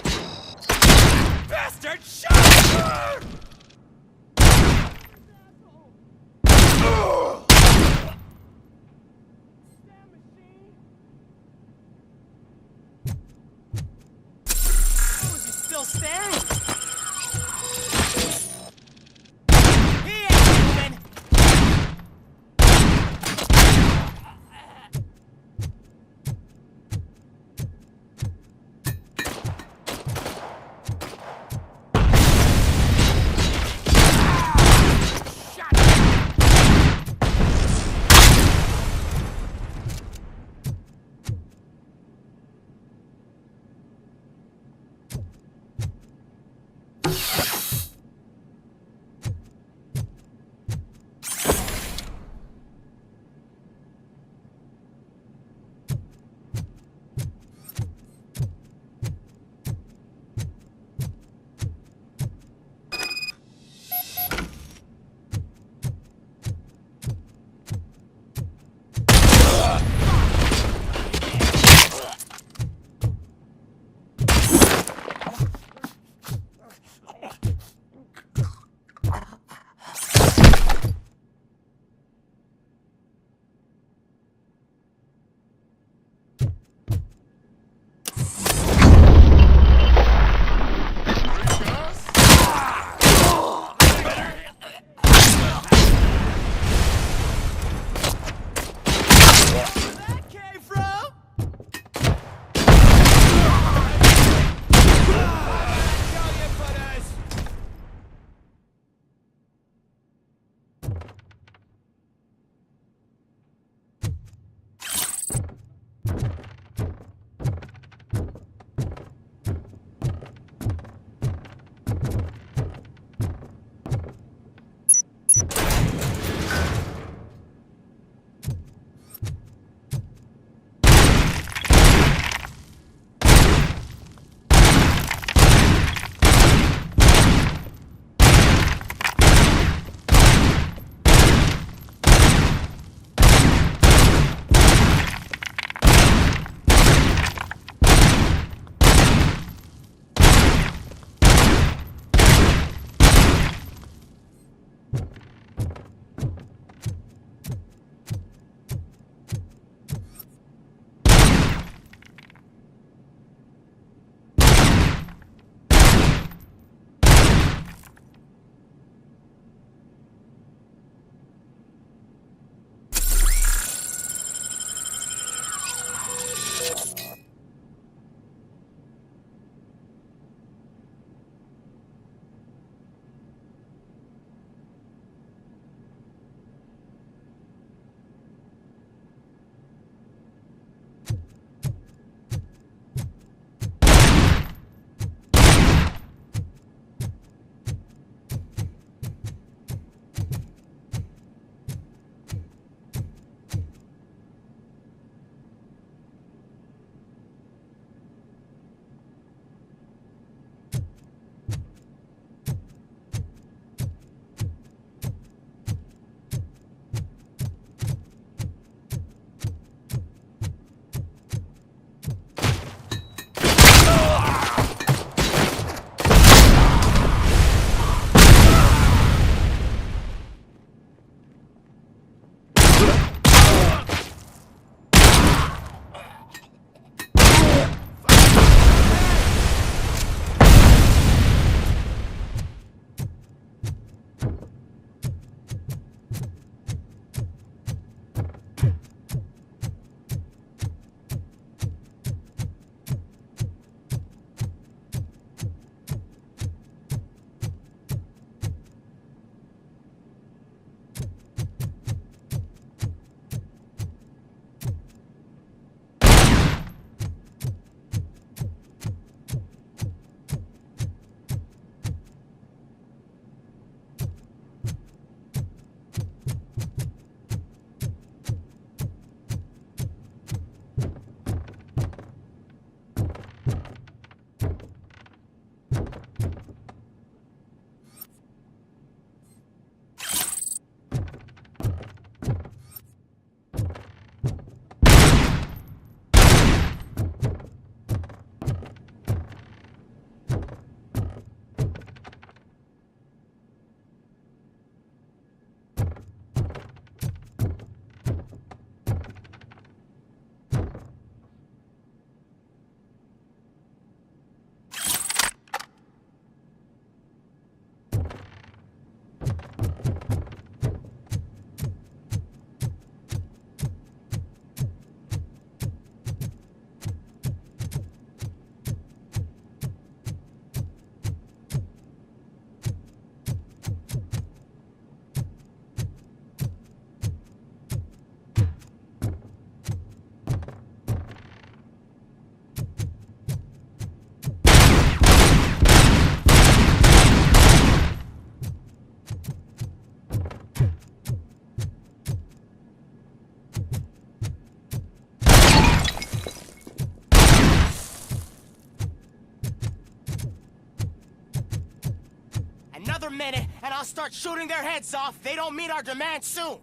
another minute, and I'll start shooting their heads off if they don't meet our demands soon.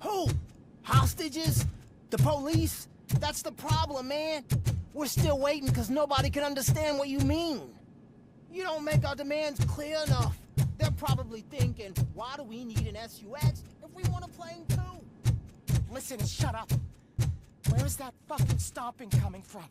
Who? Hostages? The police? That's the problem, man. We're still waiting because nobody can understand what you mean. You don't make our demands clear enough. They're probably thinking, why do we need an SUX if we want a plane too? Listen and shut up. Where is that fucking stomping coming from?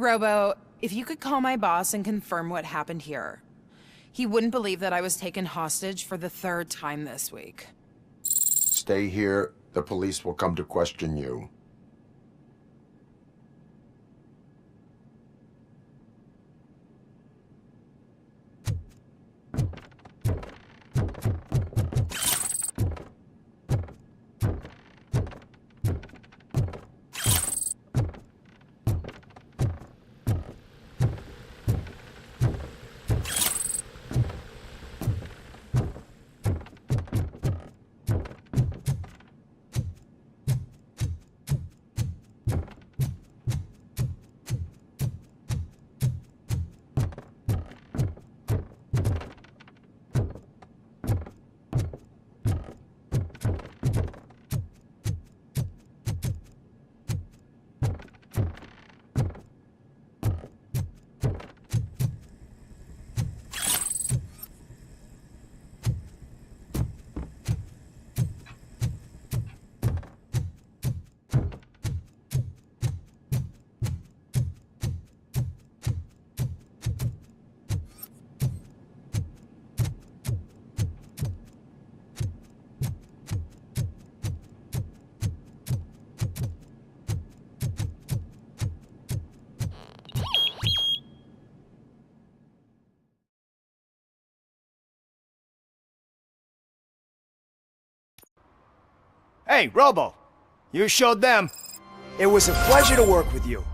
Robo, if you could call my boss and confirm what happened here. He wouldn't believe that I was taken hostage for the 3rd time this week. Stay here. The police will come to question you. Hey, Robo! You showed them. It was a pleasure to work with you.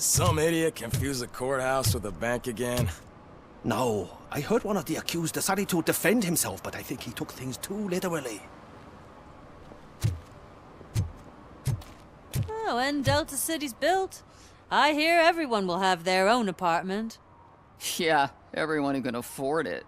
Did some idiot confuse the courthouse with a bank again? No, I heard one of the accused decided to defend himself, but I think he took things too literally. Oh, when Delta City's built, I hear everyone will have their own apartment. Yeah, everyone who can afford it.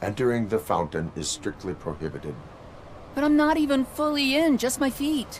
Entering the fountain is strictly prohibited. But I'm not even fully in, just my feet.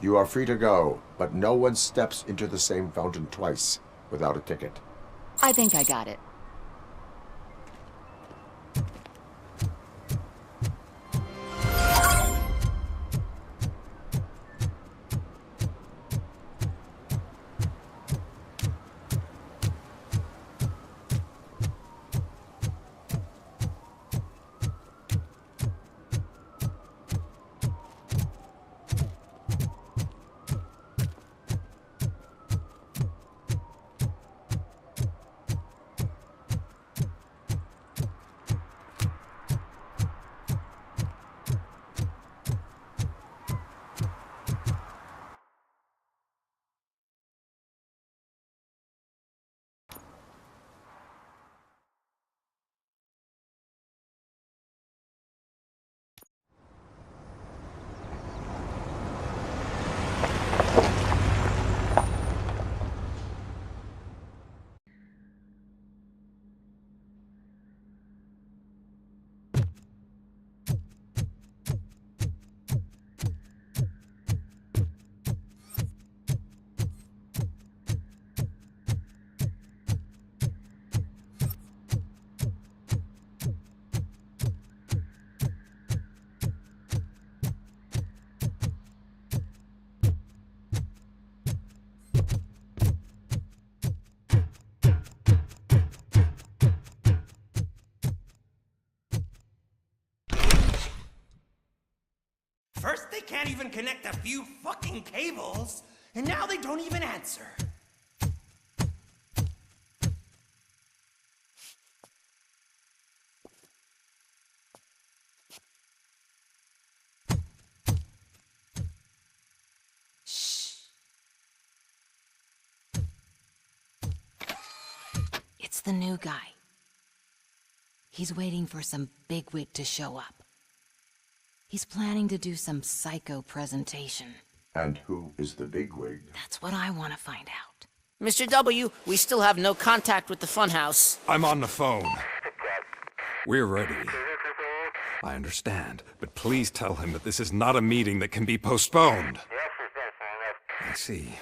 You are free to go, but no one steps into the same fountain twice without a ticket. I think I got it. First, they can't even connect a few fucking cables, and now they don't even answer. Shh. It's the new guy. He's waiting for some bigwig to show up. He's planning to do some psycho presentation. And who is the bigwig? That's what I want to find out. Mr. W, we still have no contact with the funhouse. I'm on the phone. We're ready. I understand, but please tell him that this is not a meeting that can be postponed. I see.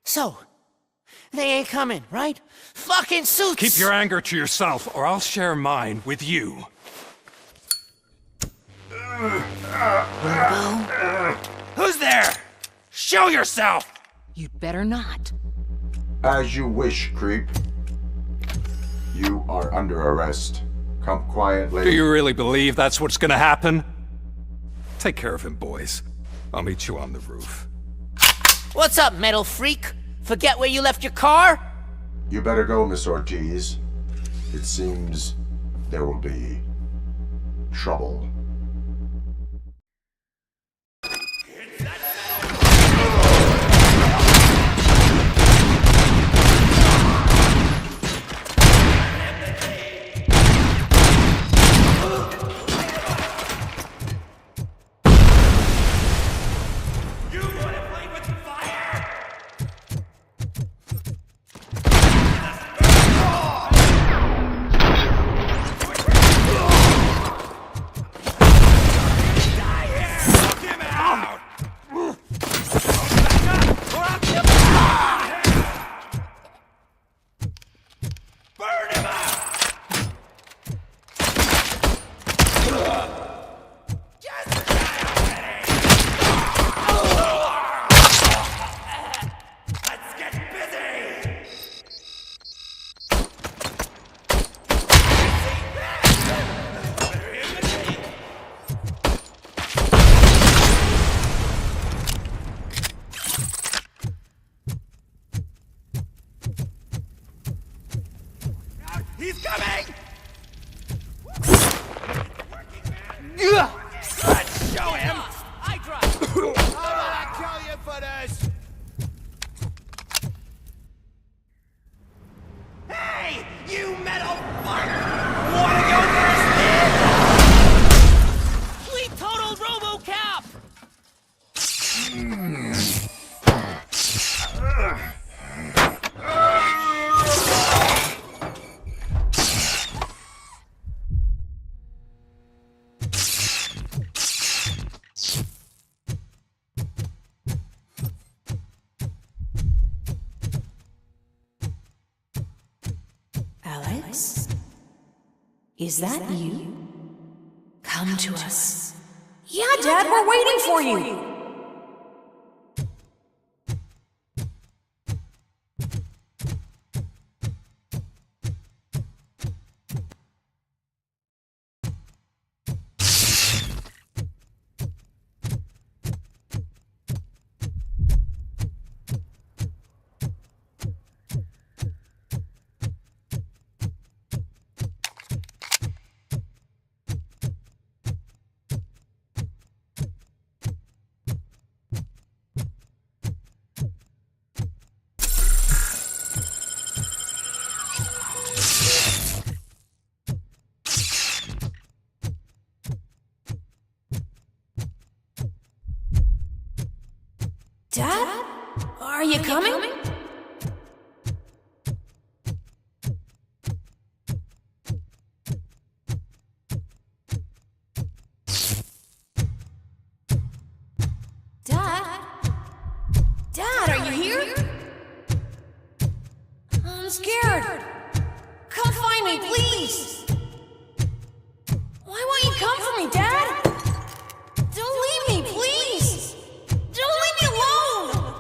So, they ain't coming, right? Fucking suits! Keep your anger to yourself, or I'll share mine with you. Who's there? Show yourself! You'd better not. As you wish, creep. You are under arrest. Come quietly. Do you really believe that's what's gonna happen? Take care of him, boys. I'll meet you on the roof. What's up, metal freak? Forget where you left your car? You better go, Miss Ortiz. It seems there will be trouble. He's coming! Let's show him! I drive! I'm gonna kill you for this! Hey! You metal fuck! Wanna go first, We totaled RoboCop! Alex? Is that you? Come to us. Yeah, Dad, we're waiting for you! Dad? Are you coming? Dad? Dad, are you here? I'm scared. Come find me, please. Why won't you come for me, Dad? Don't leave me, please. Don't leave me alone.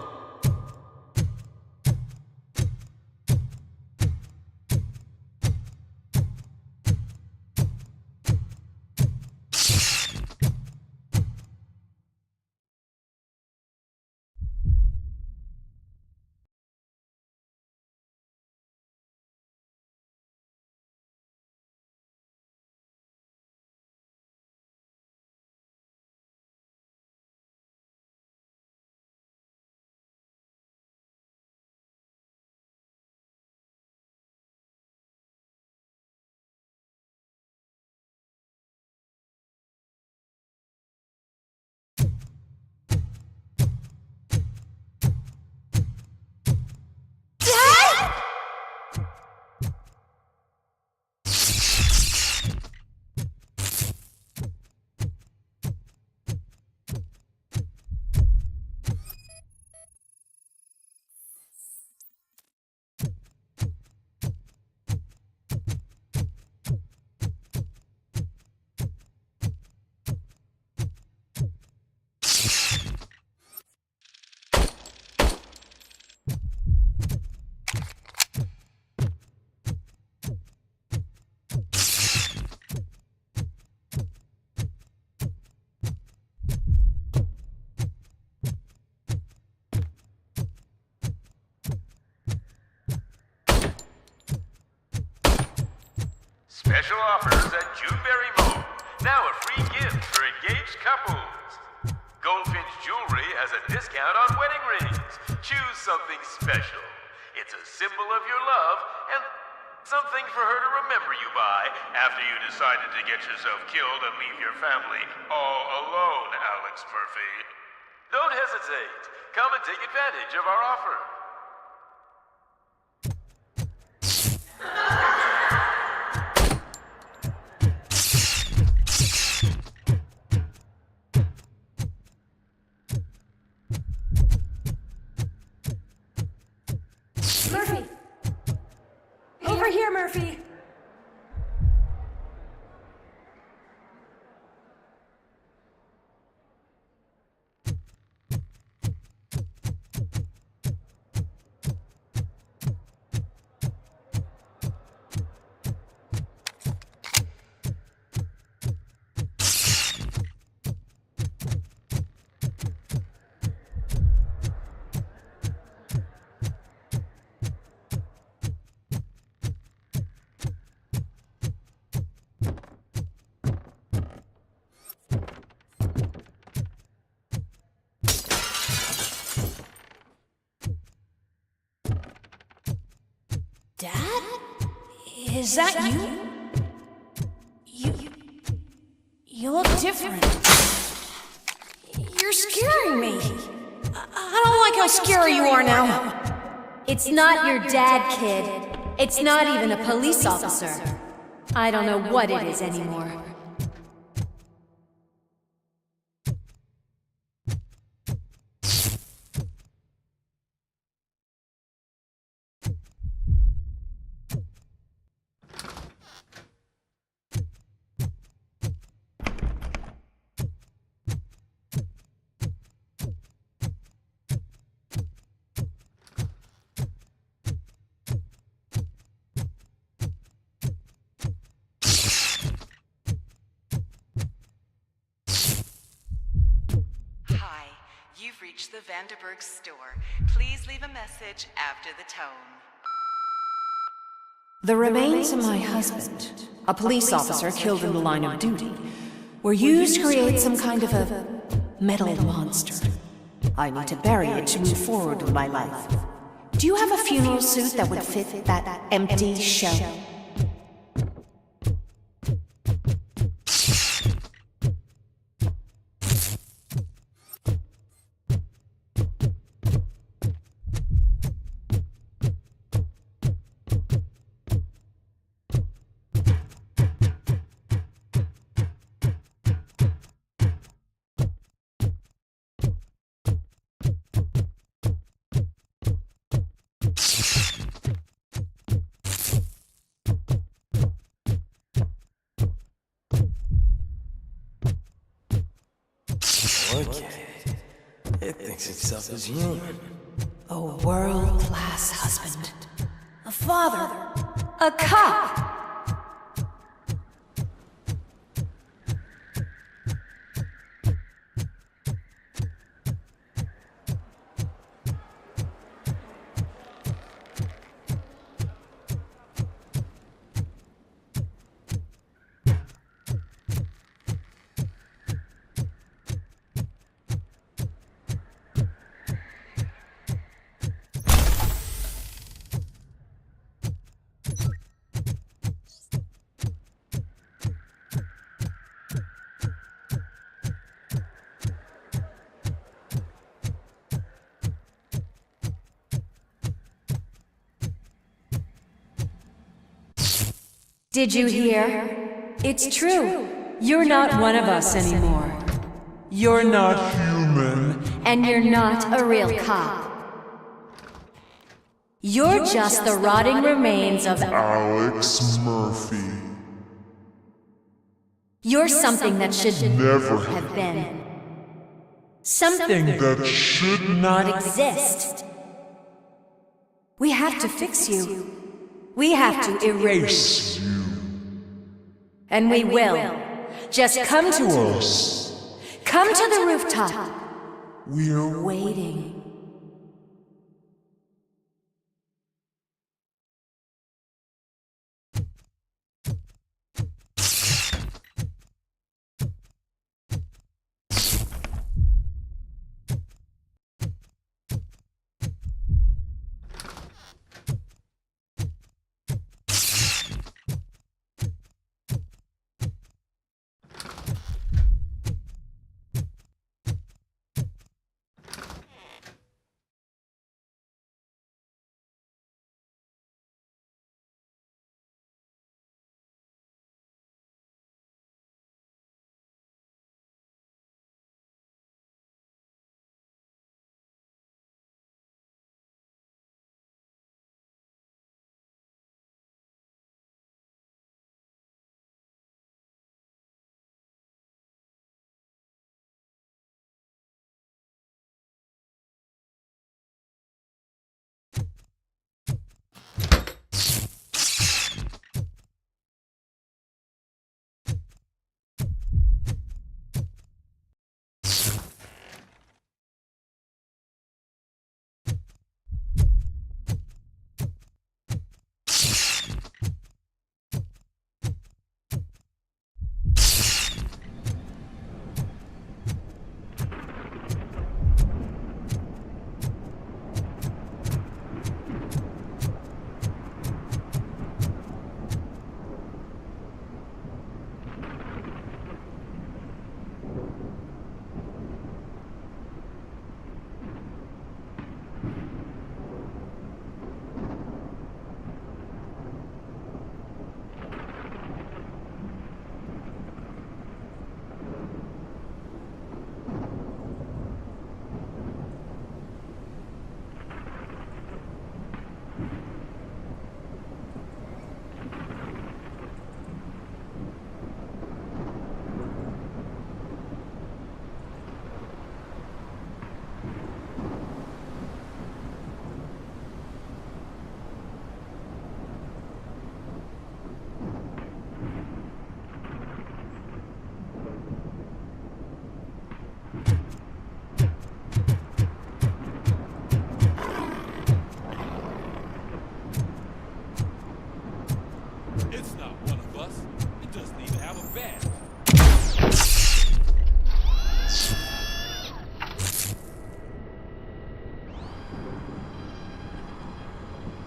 Special offers at Juneberry Mall. Now a free gift for engaged couples. Goldfinch Jewelry has a discount on wedding rings. Choose something special. It's a symbol of your love and something for her to remember you by after you decided to get yourself killed and leave your family all alone, Alex Murphy. Don't hesitate. Come and take advantage of our offer. Murphy! Over here, Murphy! Is that you? You look different. You're scaring me. I don't like how scary you are now. It's not your dad, kid. It's not even a police officer. I don't know what it is anymore. You've reached the Vanderburg store. Please leave a message after the tone. The remains of my husband, a police officer killed in the line of duty, were used to create some kind of a metal monster. I need to bury it to move forward with my life. Do you have a funeral suit that would fit that empty shell? Look at it. It thinks itself as human. A world-class husband. A father. A cop! Did you hear? It's true. You're not one of us anymore. You're not human. And you're not a real cop. You're just the rotting remains of Alex Murphy. You're something that should never have been. Something that should not exist. We have to fix you. We have to erase you. And we will. Just come to us. Come to the rooftop. We're waiting.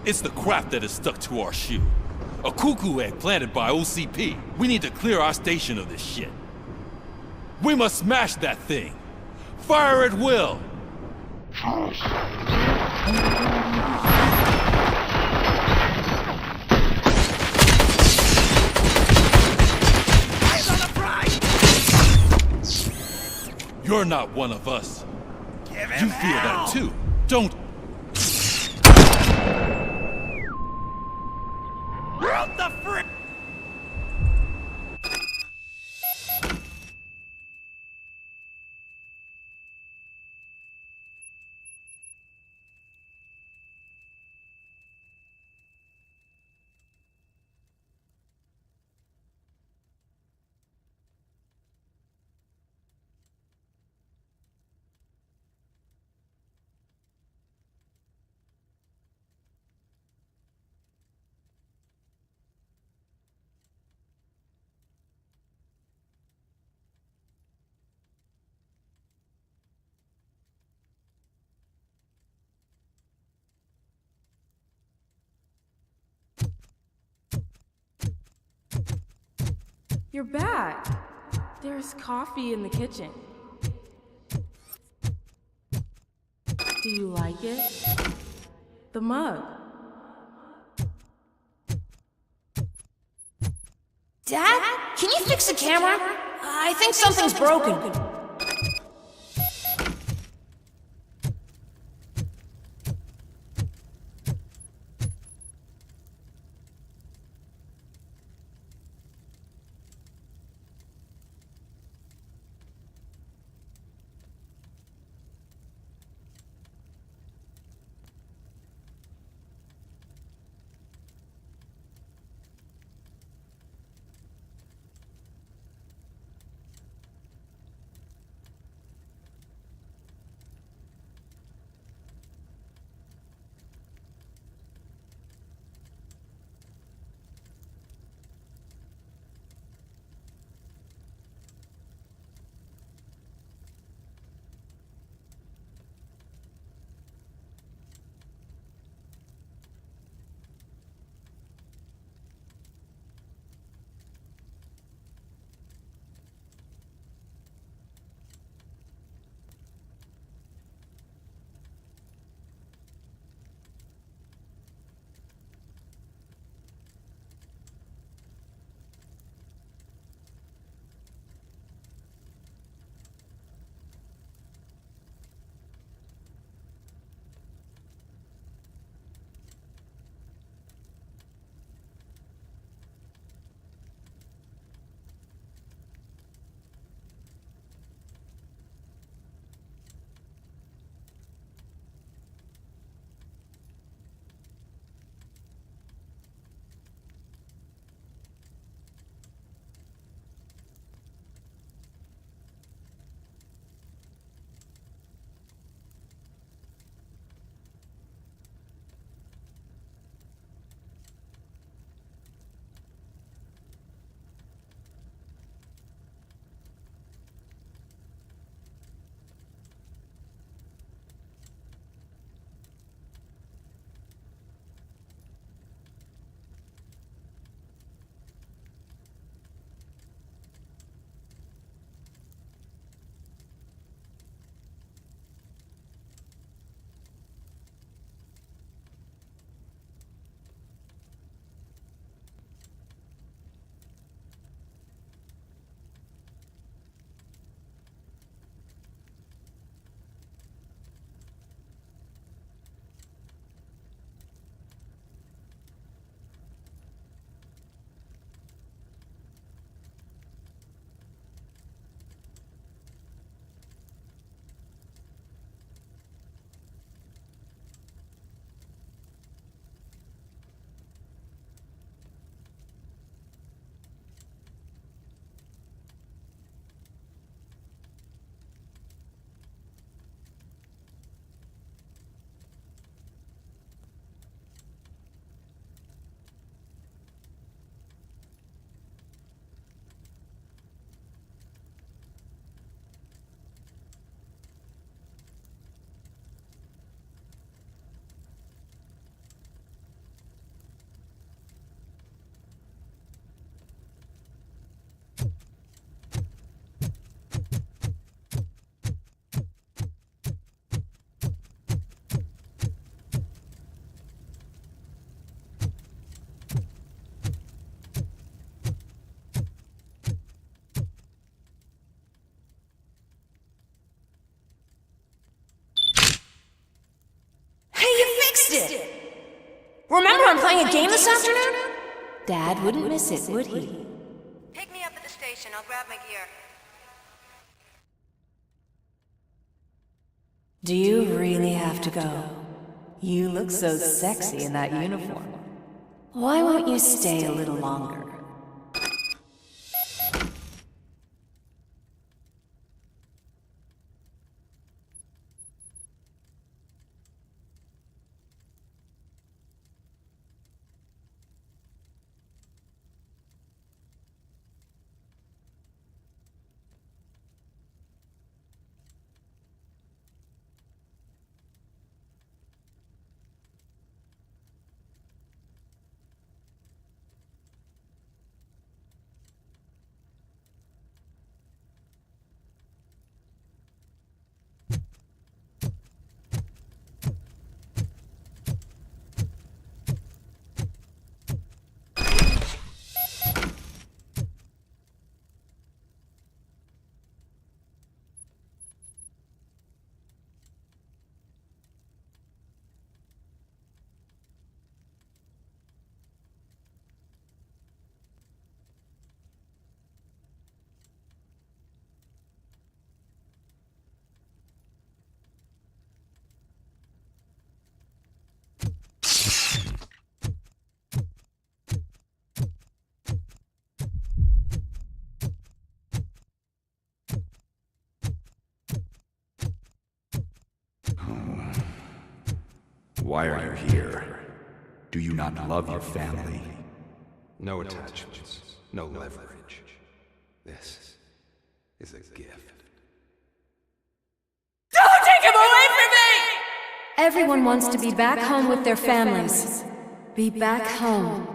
It's the crap that is stuck to our shoe. A cuckoo egg planted by OCP. We need to clear our station of this shit. We must smash that thing. Fire at will. You're not one of us. You feel that too, don't? What the frick? You're back. There's coffee in the kitchen. Do you like it? The mug. Dad? Can you fix the camera? I think something's broken. it! Remember, I'm playing a game this afternoon? Dad wouldn't miss it, would he? Pick me up at the station. I'll grab my gear. Do you really have to go? You look so sexy in that uniform. Why won't you stay a little longer? Why are you here? Do you not love your family? No attachments, no leverage. This is a gift. Don't take him away from me! Everyone wants to be back home with their families. Be back home.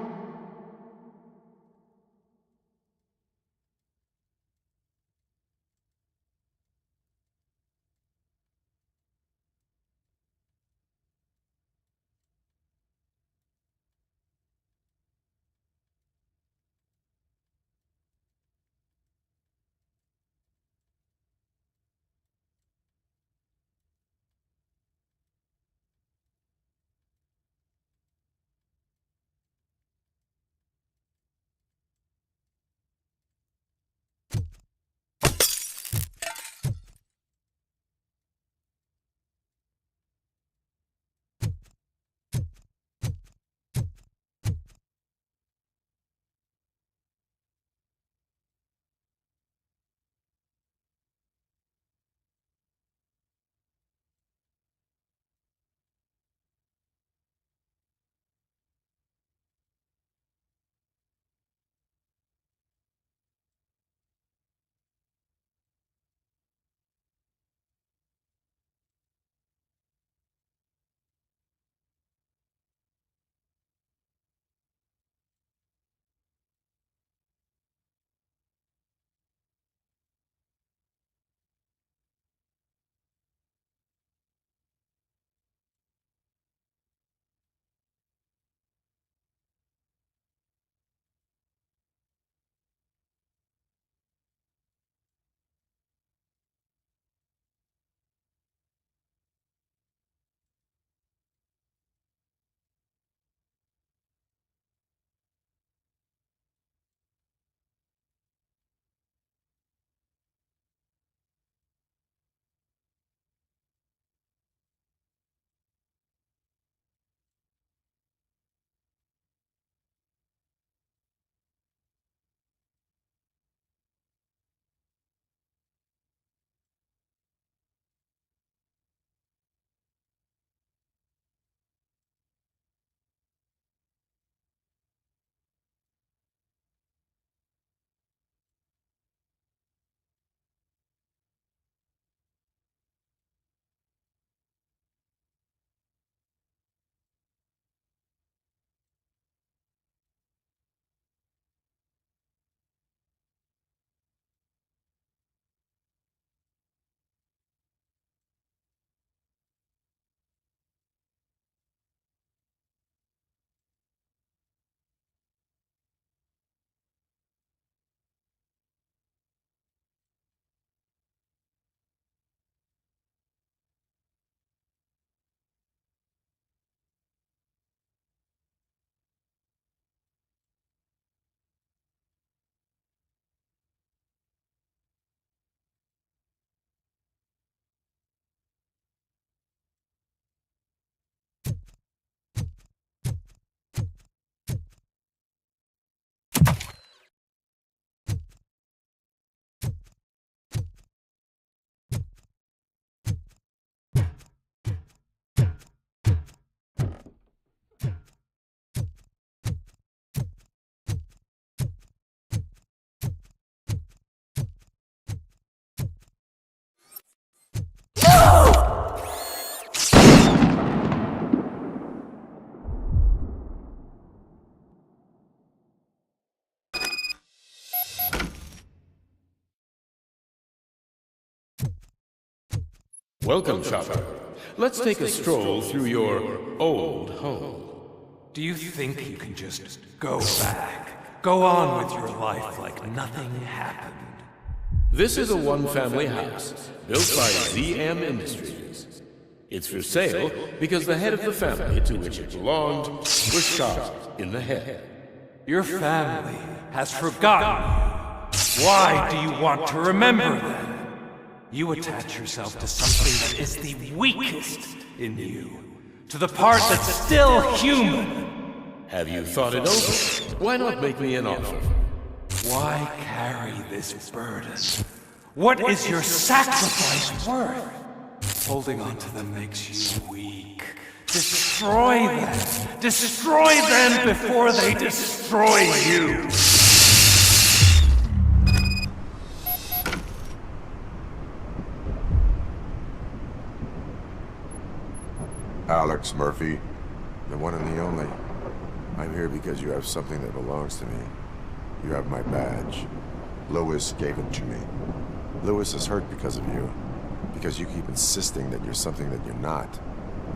Welcome, Chopper. Let's take a stroll through your old home. Do you think you can just go back? Go on with your life like nothing happened? This is a one-family house built by ZM Industries. It's for sale because the head of the family to which it belonged was shot in the head. Your family has forgotten you. Why do you want to remember them? You attach yourself to something that is the weakest in you, to the part that's still human. Have you thought it over? Why not make me an offer? Why carry this burden? What is your sacrifice worth? Holding on to them makes you weak. Destroy them! Destroy them before they destroy you! Alex Murphy, the one and the only. I'm here because you have something that belongs to me. You have my badge. Lewis gave it to me. Lewis is hurt because of you. Because you keep insisting that you're something that you're not.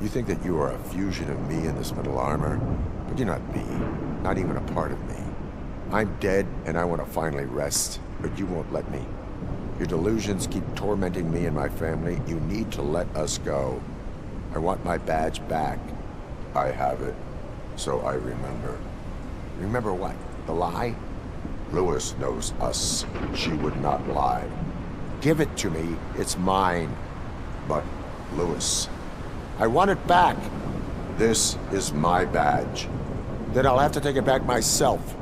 You think that you are a fusion of me in this metal armor, but you're not me. Not even a part of me. I'm dead and I want to finally rest, but you won't let me. Your delusions keep tormenting me and my family. You need to let us go. I want my badge back. I have it, so I remember. Remember what? The lie? Lewis knows us. She would not lie. Give it to me. It's mine. But, Lewis, I want it back. This is my badge. Then I'll have to take it back myself.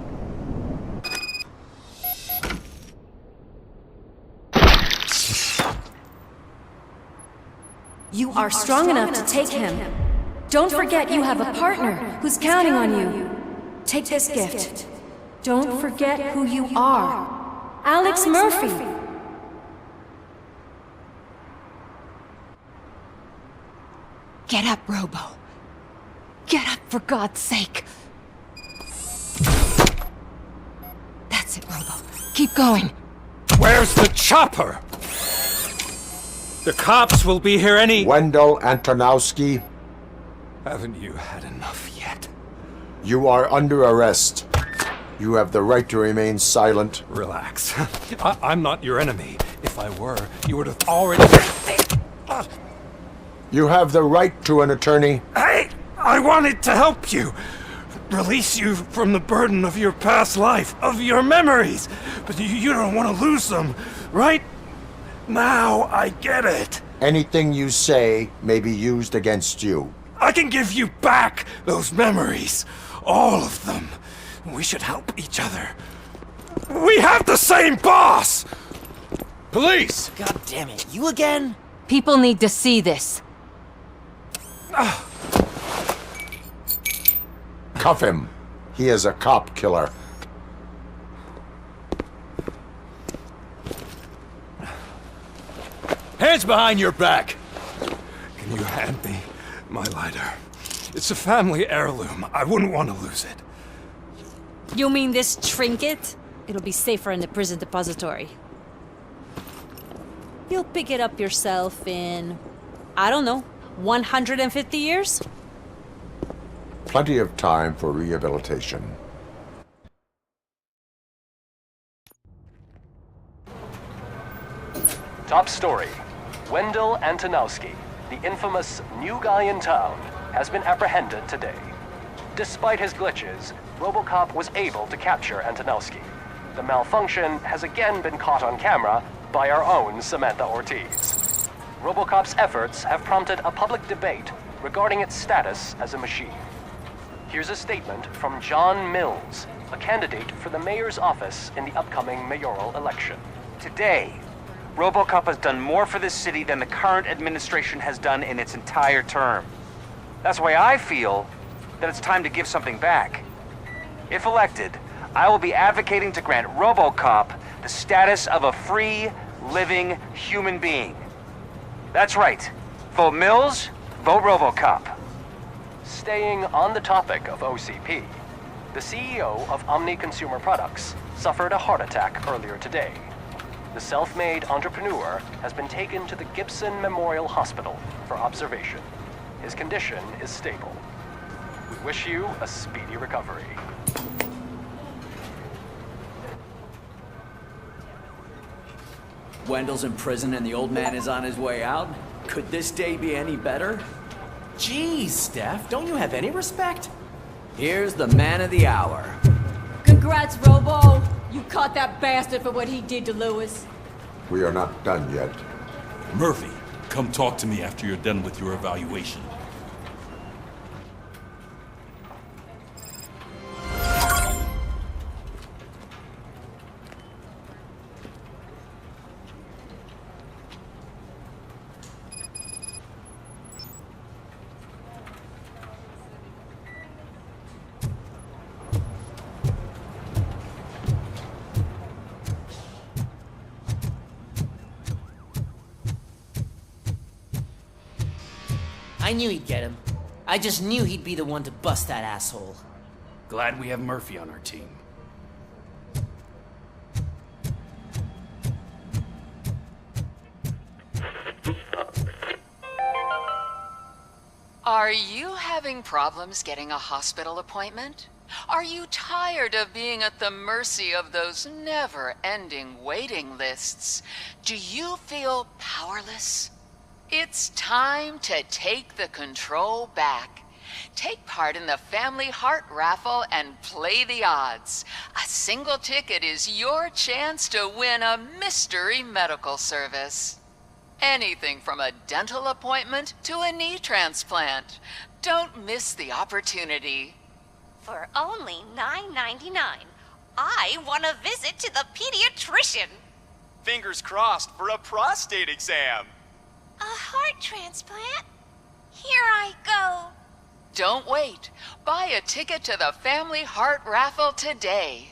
You are strong enough to take him. Don't forget you have a partner who's counting on you. Take this gift. Don't forget who you are. Alex Murphy. Get up, Robo. Get up, for God's sake. That's it, Robo. Keep going. Where's the chopper? The cops will be here any— Wendell Antonowski. Haven't you had enough yet? You are under arrest. You have the right to remain silent. Relax. I'm not your enemy. If I were, you would have already— You have the right to an attorney. Hey! I wanted to help you. Release you from the burden of your past life, of your memories. But you don't want to lose them, right? Now I get it. Anything you say may be used against you. I can give you back those memories. All of them. We should help each other. We have the same boss! Police! God damn it, you again? People need to see this. Cuff him. He is a cop killer. Hands behind your back! Can you hand me my lighter? It's a family heirloom. I wouldn't want to lose it. You mean this trinket? It'll be safer in the prison depository. You'll pick it up yourself in, I don't know, 150 years? Plenty of time for rehabilitation. Top story. Wendell Antonowski, the infamous new guy in town, has been apprehended today. Despite his glitches, RoboCop was able to capture Antonowski. The malfunction has again been caught on camera by our own Samantha Ortiz. RoboCop's efforts have prompted a public debate regarding its status as a machine. Here's a statement from John Mills, a candidate for the mayor's office in the upcoming mayoral election. Today, RoboCop has done more for this city than the current administration has done in its entire term. That's why I feel that it's time to give something back. If elected, I will be advocating to grant RoboCop the status of a free, living human being. That's right. Vote Mills, vote RoboCop. Staying on the topic of OCP, the CEO of Omni Consumer Products suffered a heart attack earlier today. The self-made entrepreneur has been taken to the Gibson Memorial Hospital for observation. His condition is stable. We wish you a speedy recovery. Wendell's in prison and the old man is on his way out? Could this day be any better? Geez, Steph, don't you have any respect? Here's the man of the hour. Congrats, Robo! You caught that bastard for what he did to Lewis. We are not done yet. Murphy, come talk to me after you're done with your evaluation. I knew he'd get him. I just knew he'd be the one to bust that asshole. Glad we have Murphy on our team. Are you having problems getting a hospital appointment? Are you tired of being at the mercy of those never-ending waiting lists? Do you feel powerless? It's time to take the control back. Take part in the Family Heart Raffle and play the odds. A single ticket is your chance to win a mystery medical service. Anything from a dental appointment to a knee transplant. Don't miss the opportunity. For only $9.99, I want a visit to the pediatrician. Fingers crossed for a prostate exam. A heart transplant? Here I go. Don't wait. Buy a ticket to the Family Heart Raffle today.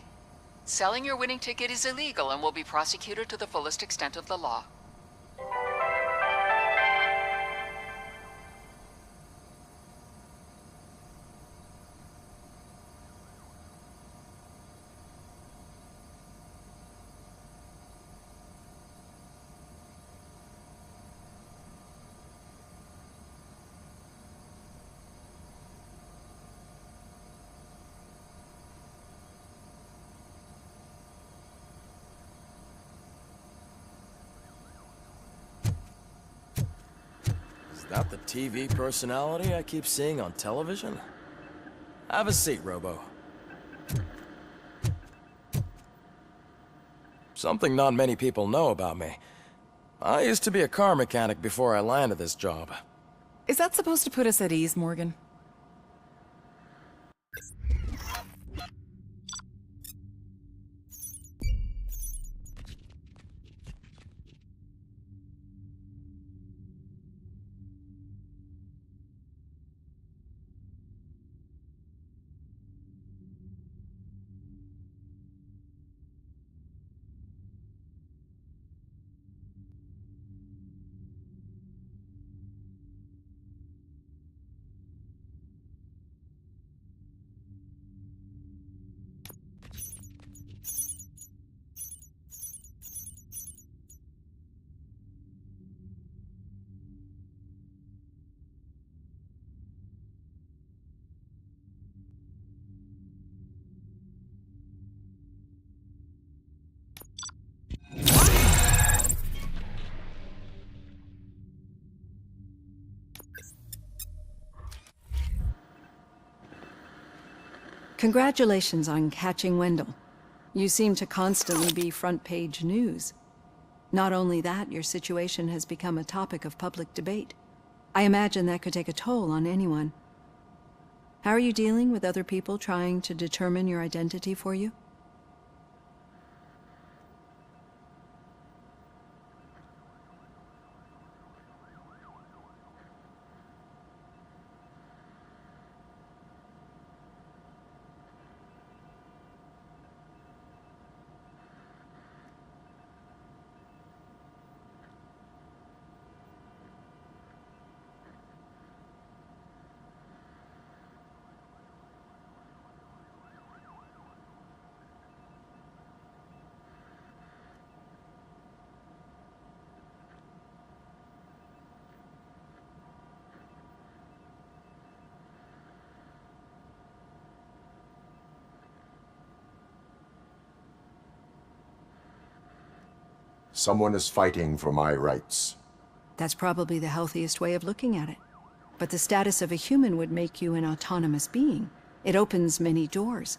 Selling your winning ticket is illegal and will be prosecuted to the fullest extent of the law. Is that the TV personality I keep seeing on television? Have a seat, Robo. Something not many people know about me. I used to be a car mechanic before I landed this job. Is that supposed to put us at ease, Morgan? Congratulations on catching Wendell. You seem to constantly be front-page news. Not only that, your situation has become a topic of public debate. I imagine that could take a toll on anyone. How are you dealing with other people trying to determine your identity for you? Someone is fighting for my rights. That's probably the healthiest way of looking at it. But the status of a human would make you an autonomous being. It opens many doors.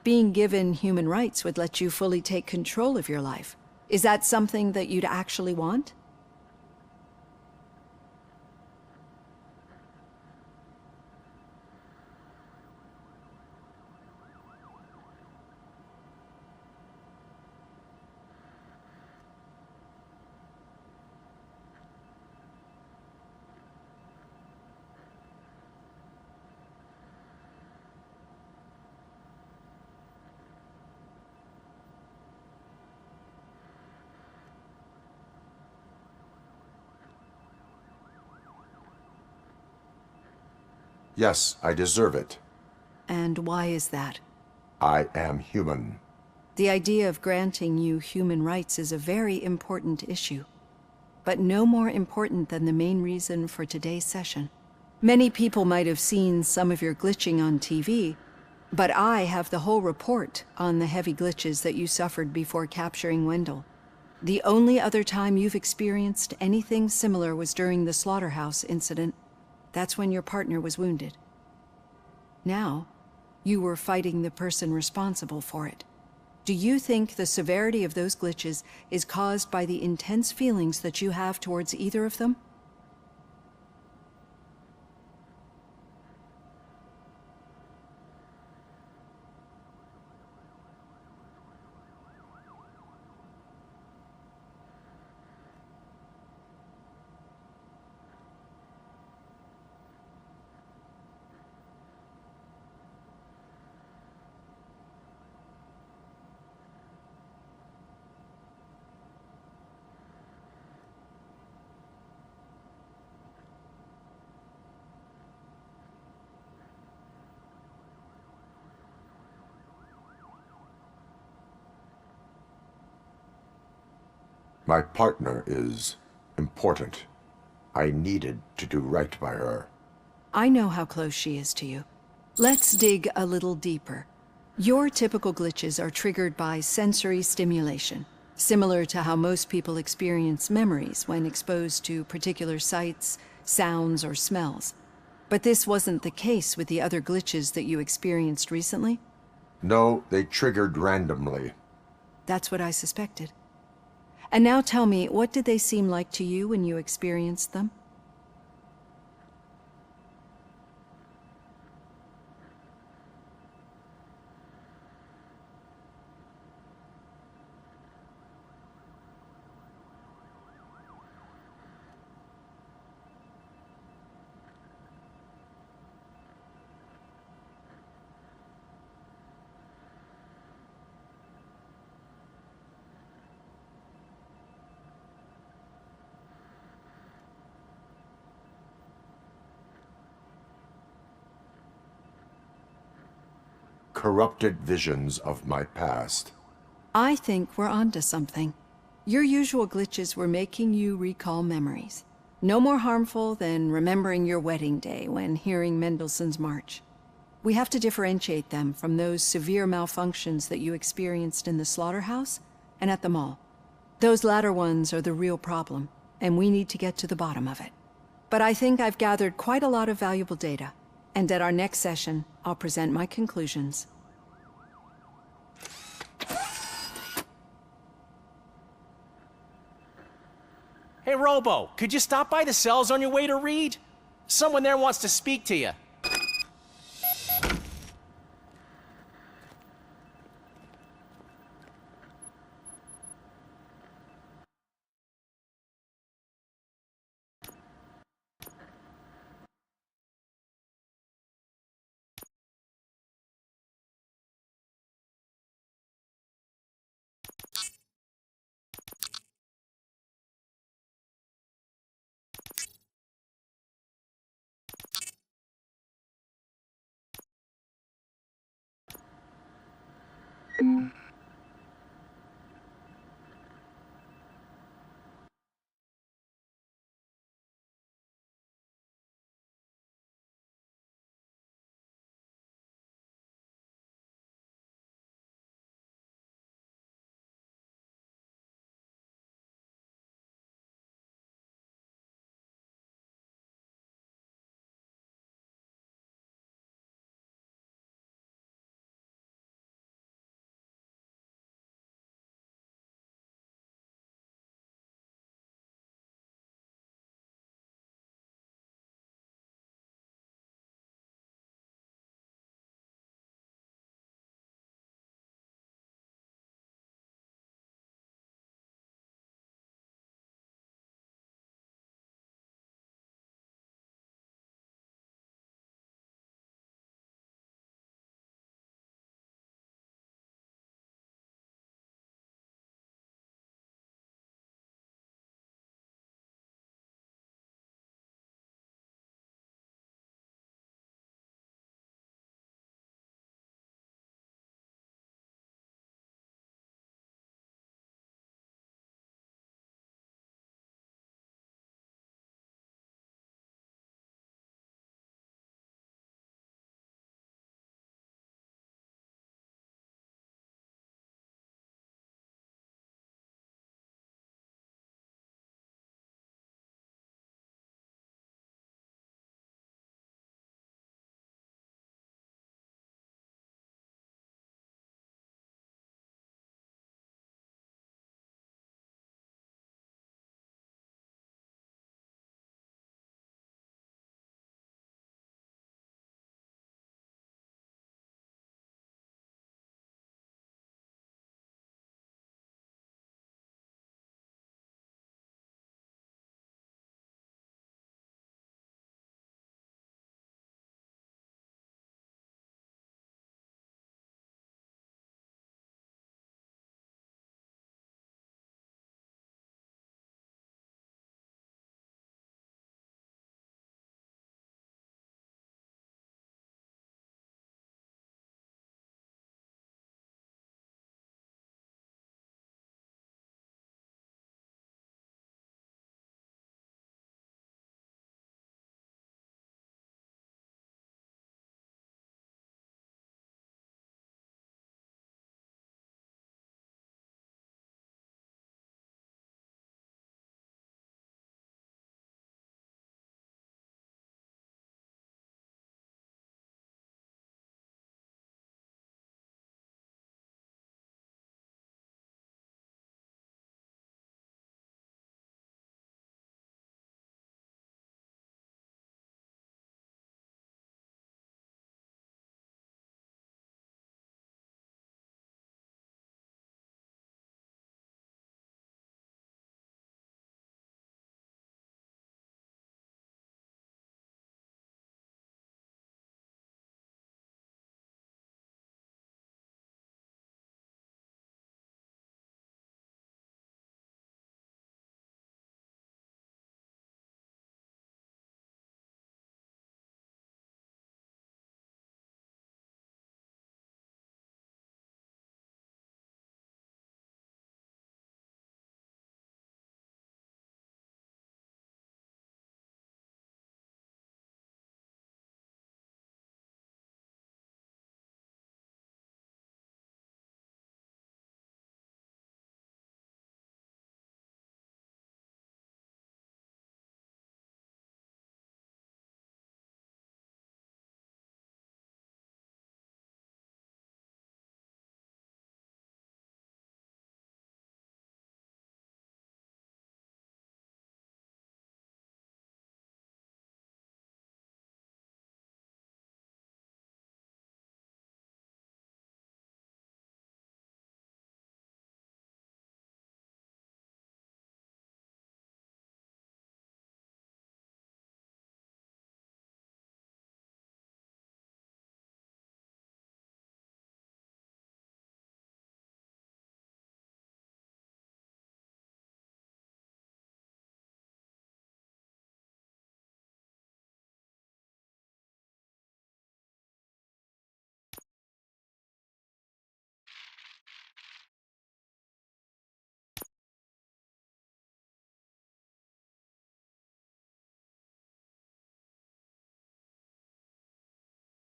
Being given human rights would let you fully take control of your life. Is that something that you'd actually want? Yes, I deserve it. And why is that? I am human. The idea of granting you human rights is a very important issue, but no more important than the main reason for today's session. Many people might have seen some of your glitching on TV, but I have the whole report on the heavy glitches that you suffered before capturing Wendell. The only other time you've experienced anything similar was during the slaughterhouse incident. That's when your partner was wounded. Now, you were fighting the person responsible for it. Do you think the severity of those glitches is caused by the intense feelings that you have towards either of them? My partner is important. I needed to do right by her. I know how close she is to you. Let's dig a little deeper. Your typical glitches are triggered by sensory stimulation, similar to how most people experience memories when exposed to particular sights, sounds, or smells. But this wasn't the case with the other glitches that you experienced recently? No, they triggered randomly. That's what I suspected. And now tell me, what did they seem like to you when you experienced them? Corrupted visions of my past. I think we're onto something. Your usual glitches were making you recall memories. No more harmful than remembering your wedding day when hearing Mendelssohn's March. We have to differentiate them from those severe malfunctions that you experienced in the slaughterhouse and at the mall. Those latter ones are the real problem, and we need to get to the bottom of it. But I think I've gathered quite a lot of valuable data, and at our next session, I'll present my conclusions. Hey, Robo, could you stop by the cells on your way to Reed? Someone there wants to speak to you.